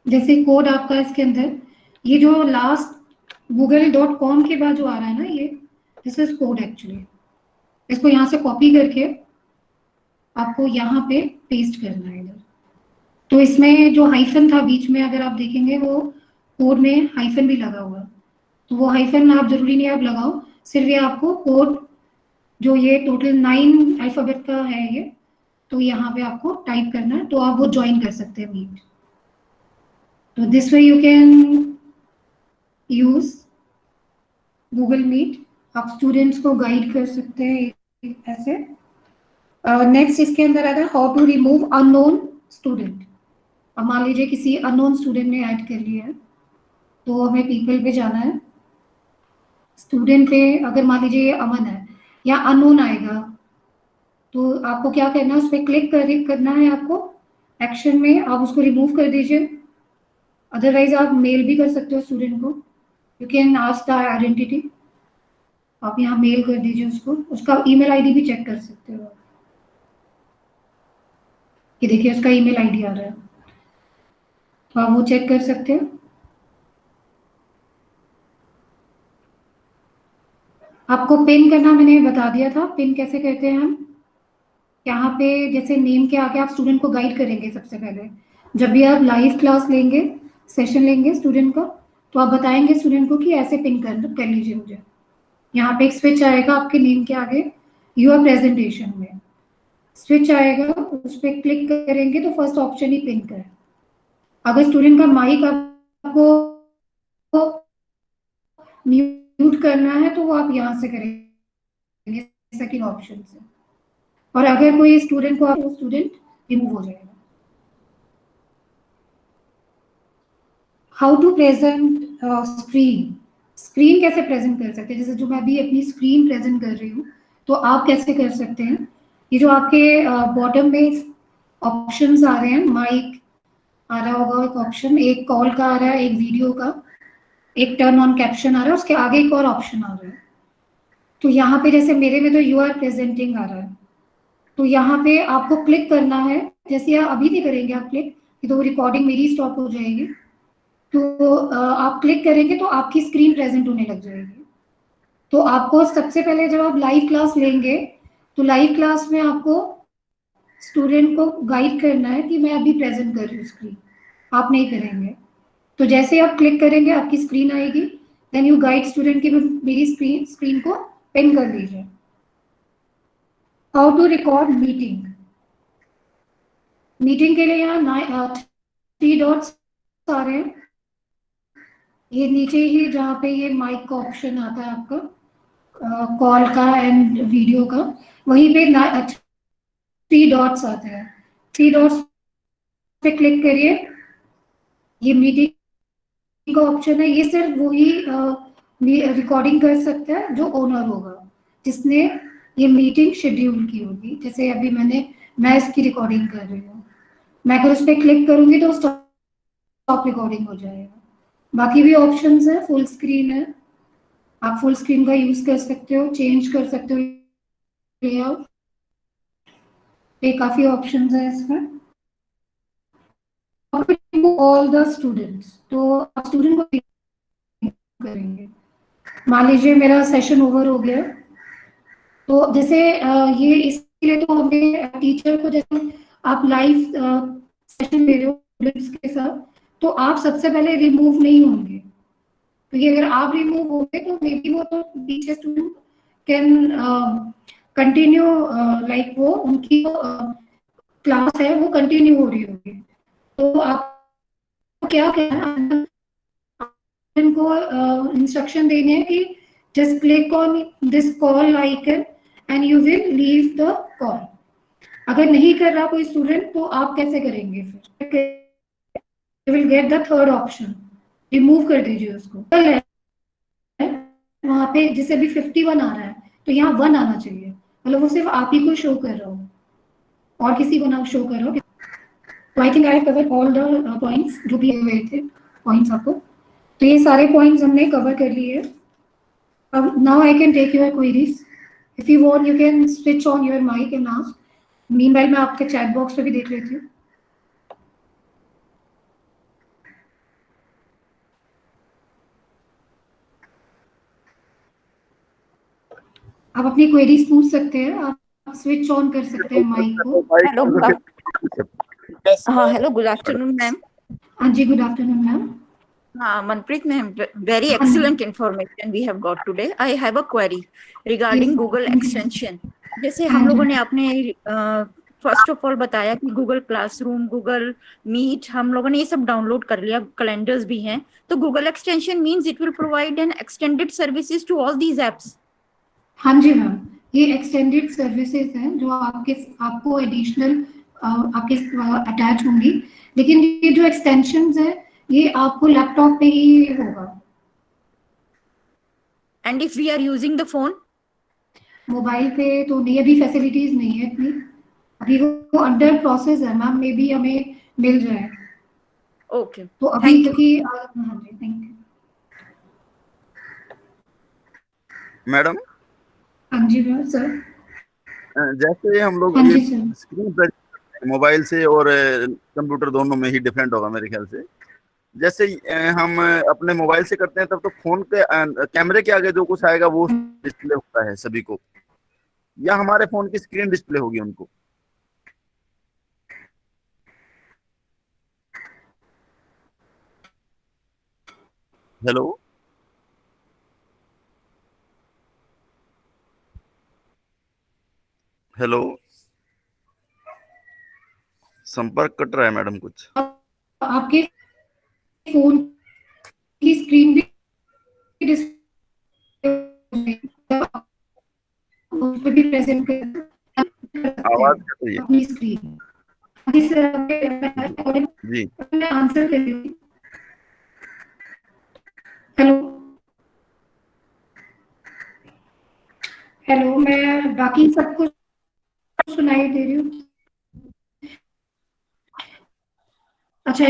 जैसे कोड आपका इसके अंदर ये जो लास्ट google.com के बाद जो आ रहा है ना, ये दिस इज कोड एक्चुअली। इसको यहाँ से कॉपी करके आपको यहाँ पे पेस्ट करना है इधर। तो इसमें जो हाइफन था बीच में, अगर आप देखेंगे वो कोड में हाइफन भी लगा हुआ। तो वो हाइफन आप जरूरी नहीं आप लगाओ, सिर्फ ये आपको कोड जो ये टोटल 9 अल्फाबेट का है ये, तो यहाँ पे आपको टाइप करना है। तो आप वो ज्वाइन कर सकते हैं मीट। तो this way you can use Google meet. आप स्टूडेंट्स को गाइड कर सकते हैं ऐसे। नेक्स्ट इसके अंदर आता है how to remove unknown student. अब मान लीजिए किसी अननोन स्टूडेंट ने ऐड कर लिया है, तो हमें पीपल पे जाना है। स्टूडेंट पे अगर मान लीजिए ये अमन है या अननोन आएगा, तो आपको क्या करना है, उस पर क्लिक करना है आपको। एक्शन में आप उसको रिमूव कर दीजिए। अदरवाइज आप मेल भी कर सकते हो स्टूडेंट को, you can ask the identity. आप यहाँ मेल कर दीजिए उसको, उसका ईमेल आईडी भी चेक कर सकते हो। ये देखिए उसका ईमेल आईडी आ रहा है, तो आप वो चेक कर सकते हो। आपको पिन करना मैंने बता दिया था, पिन कैसे करते हैं हम। यहाँ पे जैसे नेम के आगे आप स्टूडेंट को गाइड करेंगे। सबसे पहले जब भी आप लाइव क्लास लेंगे, सेशन लेंगे स्टूडेंट का, तो आप बताएंगे स्टूडेंट को कि ऐसे पिन कर लीजिए मुझे। यहाँ पे एक स्विच आएगा आपके नेम के आगे, यूर प्रेजेंटेशन में स्विच आएगा, उस पर क्लिक करेंगे तो फर्स्ट ऑप्शन ही पिन का है। अगर स्टूडेंट का माइक आपको म्यूट करना है तो वो आप यहाँ से करेंगे सेकंड ऑप्शन से, और अगर कोई स्टूडेंट को स्टूडेंट रिमूव हो जाएगा। How to present screen, screen कैसे प्रेजेंट कर सकते हैं। जैसे जो मैं अभी अपनी स्क्रीन प्रेजेंट कर रही हूँ, तो आप कैसे कर सकते हैं। ये जो आपके बॉटम में ऑप्शंस आ रहे हैं, माइक आ रहा होगा एक ऑप्शन, एक कॉल का आ रहा है, एक वीडियो का, एक टर्न ऑन कैप्शन आ रहा है, उसके आगे एक और ऑप्शन आ रहा है। तो यहाँ पे जैसे मेरे में तो यू आर प्रेजेंटिंग आ रहा है, तो यहाँ पे आपको क्लिक करना है। जैसे आप अभी भी करेंगे आप क्लिक, तो रिकॉर्डिंग मेरी स्टॉप हो जाएगी। तो आप क्लिक करेंगे तो आपकी स्क्रीन प्रेजेंट होने लग जाएगी। तो आपको सबसे पहले जब आप लाइव क्लास लेंगे, तो लाइव क्लास में आपको स्टूडेंट को गाइड करना है कि मैं अभी प्रेजेंट कर रही हूँ स्क्रीन, आप नहीं करेंगे। तो जैसे आप क्लिक करेंगे आपकी स्क्रीन आएगी, देन यू गाइड स्टूडेंट की मेरी स्क्रीन को पिन कर लीजिए। How to record meeting, meeting के लिए यहाँ 3 डॉट्स आ रहे हैं। ये नीचे ही जहाँ पे ये माइक का ऑप्शन आता है आपका कॉल का एंड वीडियो का, वहीं पे 3 डॉट्स आते हैं। 3 डॉट्स पे क्लिक करिए, ये मीटिंग का ऑप्शन है। ये सिर्फ वही रिकॉर्डिंग कर सकता है जो ओनर होगा, जिसने ये मीटिंग शेड्यूल की होगी। जैसे अभी मैं इसकी रिकॉर्डिंग कर रही हूँ, मैं अगर उस पर क्लिक करूंगी तो स्टॉप रिकॉर्डिंग हो जाएगा। बाकी भी ऑप्शंस है, फुल स्क्रीन है, आप फुल स्क्रीन का यूज कर सकते हो, चेंज कर सकते हो लेआउट, ये काफी ऑप्शंस है इसमें। ऑल द स्टूडेंट्स, तो आप स्टूडेंट को करेंगे। मान लीजिए मेरा सेशन ओवर हो गया, तो जैसे ये इसके लिए तो हमें टीचर को, जैसे आप लाइव सेशन ले रहे हो स्टूडेंट्स के साथ, तो आप सबसे पहले रिमूव नहीं होंगे, क्योंकि अगर आप रिमूव होंगे तो मे बी वो तो पीछे स्टूडेंट कैन कंटिन्यू, लाइक वो उनकी क्लास है वो कंटिन्यू हो रही होगी। तो आप क्या कहना है, इनको इंस्ट्रक्शन देने हैं कि just click on this call icon and you will leave the call. अगर नहीं कर रहा कोई स्टूडेंट, तो आप कैसे करेंगे फिर, you will get the third option, remove कर दीजिए उसको। वहां पे जैसे अभी 51 आ रहा है, तो यहाँ 1 आना चाहिए, मतलब वो सिर्फ आप ही को शो कर रहा हो और किसी को ना शो कर रहा हो। तो I think I have covered all the points जो भी हुए थे पॉइंट्स आपको, तो ये सारे पॉइंट्स हमने कवर कर लिए। अब now I can take your queries, if you want you can switch on your mic and ask. Meanwhile मैं आपके चैट बॉक्स पे भी देख लेती हूँ। आप अपनी क्वेरीज पूछ सकते हैं, आप स्विच ऑन कर सकते हैं माइक को। Hello hello, good afternoon ma'am. हाँ जी, गुड आफ्टरनून मैम। हाँ Manpreet ma'am, very excellent information we have got today. I have a query regarding Google extension. जैसे हम लोगों ने आपने फर्स्ट ऑफ ऑल बताया कि गूगल क्लासरूम, गूगल मीट, हम लोगों ने ये सब डाउनलोड कर लिया, कैलेंडर्स भी हैं, तो Google extension means it will provide an extended services to all these apps. हाँ जी मैम, ये एक्सटेंडेड सर्विसेज हैं जो आपको एडिशनल आपके अटैच होंगी, लेकिन ये जो एक्सटेंशंस है ये आपको लैपटॉप पे ही होगा। And if we are using the phone? Mobile पे तो ये भी फैसिलिटीज नहीं है इतनी, अभी वो अंडर प्रोसेस है मैम, मे बी हमें मिल जाए। Okay. तो अभी Thank you. क्योंकि हाँ जी, थैंक यू मैडम, हाँ जी मैम सर। जैसे हम लोग हाँ ये जी सर। स्क्रीन मोबाइल से और कंप्यूटर दोनों में ही डिफरेंट होगा मेरे ख्याल से। जैसे हम अपने मोबाइल से करते हैं तब तो फोन के कैमरे के आगे जो कुछ आएगा वो डिस्प्ले होता है सभी को, या हमारे फोन की स्क्रीन डिस्प्ले होगी उनको? हेलो, हेलो, संपर्क कट रहा है मैडम कुछ। आपके फोन की स्क्रीन भी डिस्प्ले उस पे भी प्रेजेंट कर सकते आवाज हैं कट रही है। अपनी स्क्रीन। हाँ जी सर, जी, मैं आंसर कर रही हूँ। हेलो, हेलो, मैं बाकी सबको सुनाई दे रही हूँ। अच्छा,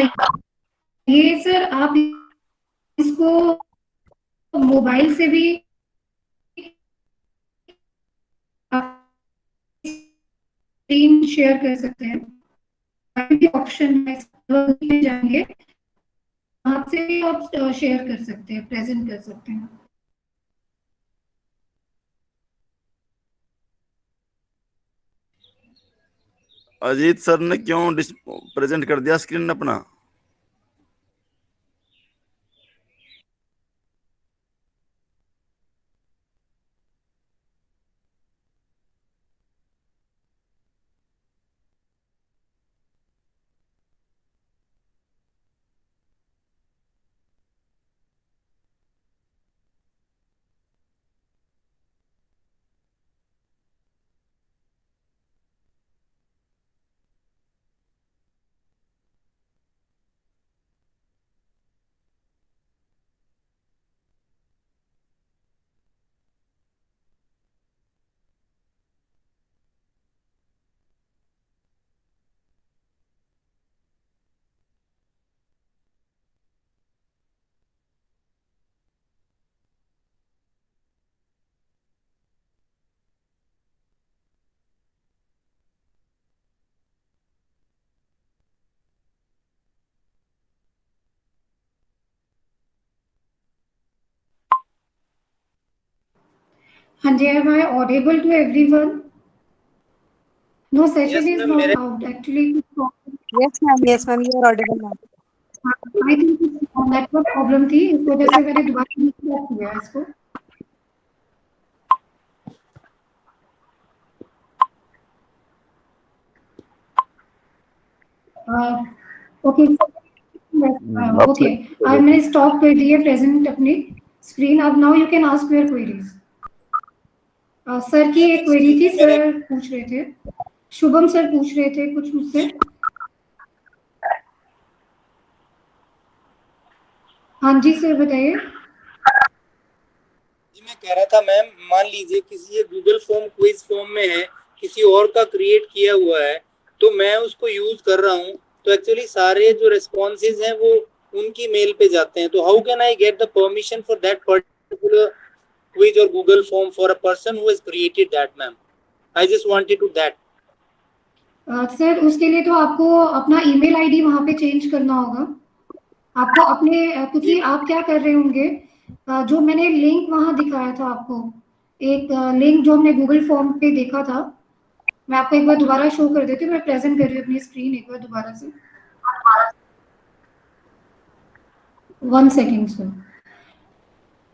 ये सर आप इसको मोबाइल से भी स्क्रीन शेयर कर सकते हैं, ऑप्शन है में जाएंगे, वहां से भी आप शेयर कर सकते हैं, प्रेजेंट कर सकते हैं। अजीत सर ने क्यों प्रेजेंट कर दिया स्क्रीन अपना? हाँ जी, am I audible to everyone? No, session Yes, is ma'am. not out actually. Yes ma'am, you are audible now. I think network problem थी, इस वजह से मैंने दोबारा रिस्टार्ट किया इसको। ओके ओके, अब मैंने स्टॉप कर दिया प्रेजेंट अपनी स्क्रीन। अब now you can ask your queries. Sir की एक क्वेरी थी, सर पूछ रहे थे, शुभम सर पूछ रहे थे कुछ मुझसे। हाँ जी सर, बताइए। जी मैं कह रहा था मैम, मान लीजिए किसी ये गूगल फॉर्म क्विज फॉर्म में है, किसी और का क्रिएट किया हुआ है, तो मैं उसको यूज कर रहा हूँ, तो एक्चुअली सारे जो रिस्पॉन्सेज हैं वो उनकी मेल पे जाते हैं। तो how can I get the permission for that particular quiz और Google form for a person who has created that ma'am? I just wanted to that. Sir उसके लिए तो आपको अपना ईमेल आईडी वहां पे चेंज करना होगा आपको अपने, क्योंकि आप क्या कर रहे होंगे, जो मैंने लिंक वहां दिखाया था आपको, एक लिंक जो हमने गूगल फॉर्म पे देखा था, मैं आपको एक बार दोबारा शो कर देती हूँ। मैं प्रेजेंट कर रही हूँ अपनी स्क्रीन एक बार दोबारा से, 1 सेकेंड सर।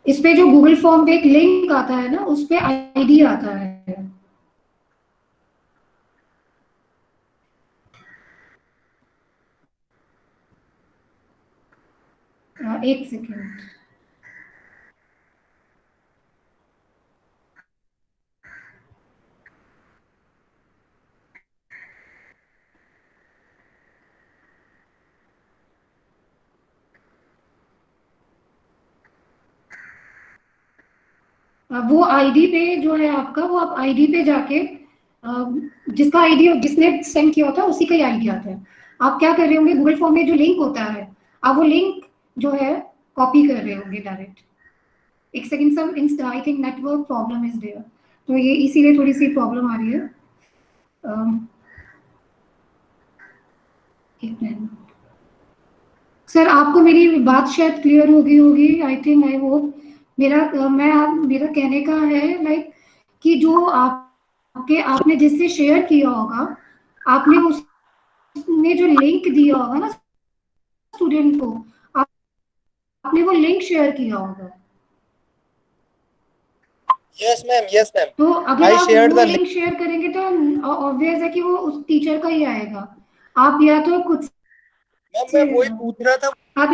इस पे जो गूगल फॉर्म पे एक लिंक आता है ना, उस पे आईडी आता है। 1 सेकेंड। वो आईडी पे जो है आपका, वो आप आईडी पे जाके जिसका आईडी जिसने सेंड किया होता है उसी का ही आईडी आता है। आप क्या कर रहे होंगे, गूगल फॉर्म में जो लिंक होता है आप वो लिंक जो है कॉपी कर रहे होंगे डायरेक्ट। एक second sir, I think network problem is there, तो ये इसीलिए थोड़ी सी प्रॉब्लम आ रही है। एक मिनट सर, आपको मेरी बात शायद क्लियर हो गई होगी, आई थिंक, आई होप। मेरा कहने का है लाइक कि जो आपने जिससे शेयर किया होगा, आपने उसने जो लिंक दिया होगा ना स्टूडेंट को, आपने वो लिंक शेयर किया होगा। Yes ma'am, yes ma'am. तो अगर I आप shared वो the लिंक शेयर करेंगे तो ऑब्वियस है कि वो उस टीचर का ही आएगा। आप या तो खुद मैम मैं वही पूछ रहा था, आप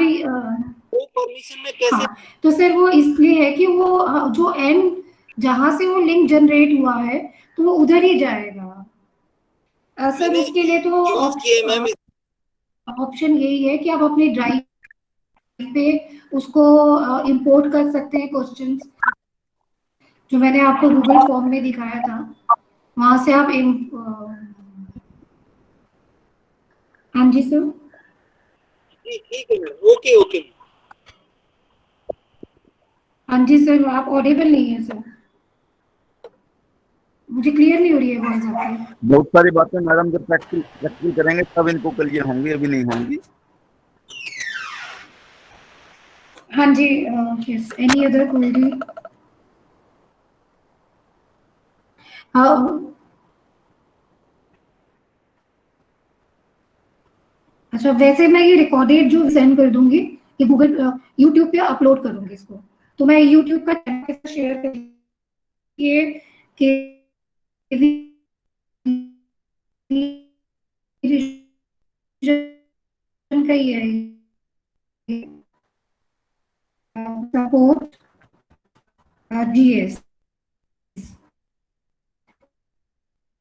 वो परमिशन में कैसे? हाँ, तो सर वो इसलिए है कि वो जो एंड जहां से वो लिंक जनरेट हुआ है तो वो उधर ही जाएगा। सर मैंने उसके लिए तो यूज किए मैम। ऑप्शन यही है कि आप अपने ड्राइव पे उसको इंपोर्ट कर सकते हैं क्वेश्चंस, जो मैंने आपको गूगल फॉर्म में दिखाया था, वहां से आप हाँ जी सर। ठीक है मैम, ओके ओके। हाँ जी सर, आप ऑडिबल नहीं है सर, मुझे क्लियर नहीं हो रही है वॉइस आपकी। बहुत सारी बातें मैडम जब प्रैक्टिकल करेंगे तब इनको क्लियर होंगी, अभी नहीं होंगी। हाँ जी, यस, एनी अदर क्वेरी? अच्छा, वैसे मैं ये रिकॉर्डेड जो सेंड कर दूंगी, ये गूगल यूट्यूब पे अपलोड करूंगी इसको, तो मैं यूट्यूब का चैनल शेयर करिए कि का ही है सपोर्ट जीएस।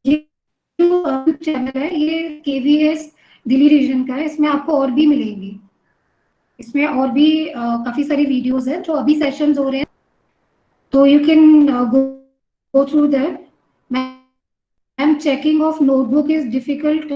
ये जो चैनल है ये केवीएस दिल्ली रीजन का है, इसमें आपको और भी मिलेंगी, इसमें और भी काफी सारी वीडियोस हैं जो अभी सेशंस हो रहे हैं, तो you can go through that. Ma'am checking of notebook is difficult.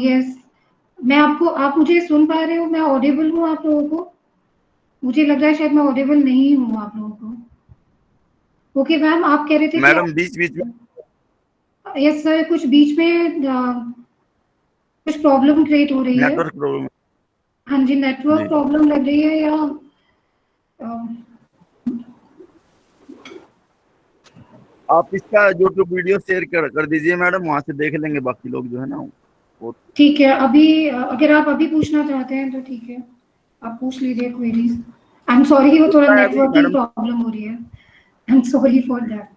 Yes, आप मुझे सुन पा रहे हो? मैं ऑडिबल हूँ आप लोगों को? मुझे लग रहा है शायद मैं ऑडिबल नहीं हूँ आप लोगों को। ओके मैम, आप कह रहे थे मैडम बीच बीच में यस सर, कुछ बीच में कुछ प्रॉब्लम क्रिएट हो रही है। Network problem. हाँ जी, नेटवर्क प्रॉब्लम लग रही है, या आप इसका यूट्यूब वीडियो शेयर कर दीजिए मैडम, वहां से देख लेंगे बाकी लोग जो है ना वो। ठीक है, अभी अगर आप अभी पूछना चाहते हैं तो ठीक है, आप पूछ लीजिए क्वेरीज। आई एम सॉरी, वो थोड़ा नेटवर्किंग प्रॉब्लम हो रही है, I am sorry for that.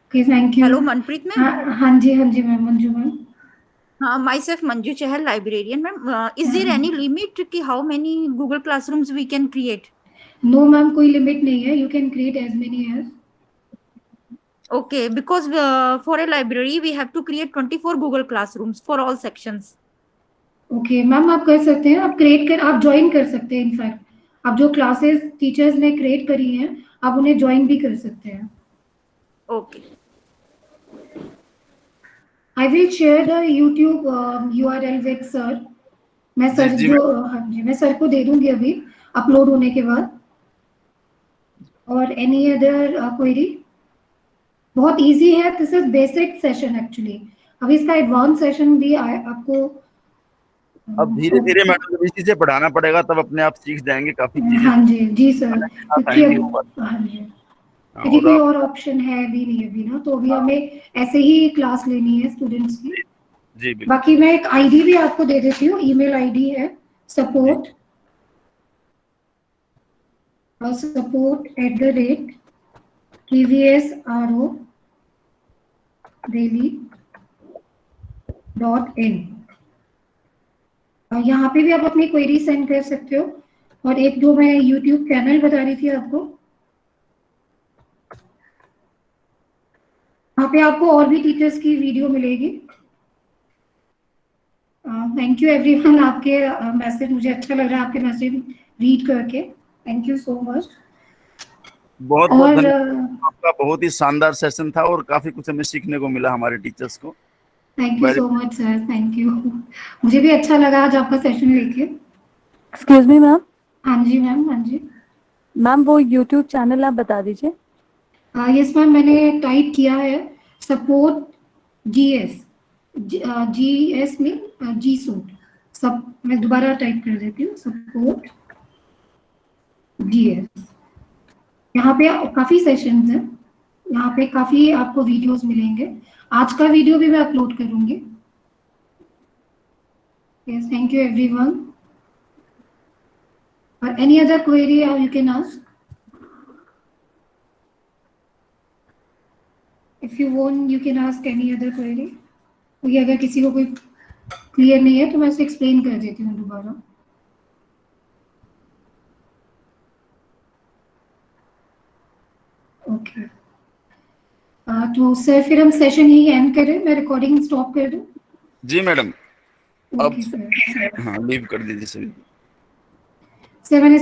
Okay, thank you. Hello Manpreet ma'am. हाँ जी ma'am, Manju ma'am. Myself Manju Chahal, librarian, ma'am. Is there any limit कि how many Google classrooms we can create? No ma'am, कोई लिमिट नहीं है, you can create as many as. Okay, because for a library we have to create 24 Google classrooms for all sections. Okay ma'am, आप कर सकते हैं, आप ज्वाइन कर सकते हैं, इनफैक्ट आप जो क्लासेस टीचर्स ने क्रिएट करी हैं आप उन्हें ज्वाइन भी कर सकते हैं। Okay. I will share the YouTube URL with sir। मैं सर जी, जो हाँ जी, मैं सर को दे दूंगी अभी अपलोड होने के बाद। और एनी अदर क्वेरी? बहुत इजी है, this is basic session actually. अभी इसका एडवांस सेशन भी आपको अब धीरे धीरे मैडम जब इसी से पढ़ाना पड़ेगा तब अपने आप सीख जाएंगे काफी चीजें। हाँ जी, जी सर, क्योंकि आएंगी अब हाँ जी, हाँ, क्योंकि कोई आप- और ऑप्शन है भी नहीं अभी ना, तो अभी हमें ऐसे ही क्लास लेनी है स्टूडेंट्स की। जी बिल्कुल। बाकी मैं एक आईडी भी आपको दे देती हूँ, ईमेल आईडी है support@tvsrodaily.in। यहाँ पे भी आप अपनी क्वेरी सेंड कर सकते हो। और एक जो मैं यूट्यूब चैनल बता रही थी आपको, वहाँ पे आपको और भी टीचर्स की वीडियो मिलेगी। थैंक यू एवरीवन, आपके मैसेज मुझे अच्छा लग रहा है, आपके मैसेज रीड करके। Thank you so much. बहुत बहुत और धन्यवाद, आपका बहुत ही शानदार सेशन था और काफी कुछ हमें सीखने को मिला हमारे टीचर्स को। Thank you so much sir, thank you. मुझे भी अच्छा लगा आज आपका सेशन लेके। Excuse me ma'am. हाँ जी मैम, हाँ जी मैम, वो यूट्यूब चैनल आप बता दीजिए। यस मैम, मैंने टाइप किया है सपोर्ट जीएस, जीएस में जी सूट सब। मैं दोबारा टाइप कर देती हूँ, सपोर्ट जीएस। यहाँ पे काफी सेशंस हैं, यहाँ पे काफी आपको वीडियोस मिलेंगे। आज का वीडियो भी मैं अपलोड करूंगी। Yes, thank you everyone. और any other query you can ask if you want, you can ask any other query. क्योंकि अगर किसी को कोई क्लियर नहीं है तो मैं उसे एक्सप्लेन कर देती हूँ दोबारा। ओके, तो सर फिर हम सेशन यही एंड करें, मैं रिकॉर्डिंग स्टॉप कर दूं? जी मैडम, अब ओके सर। हाँ लीव कर दीजिए सभी। सर मैंने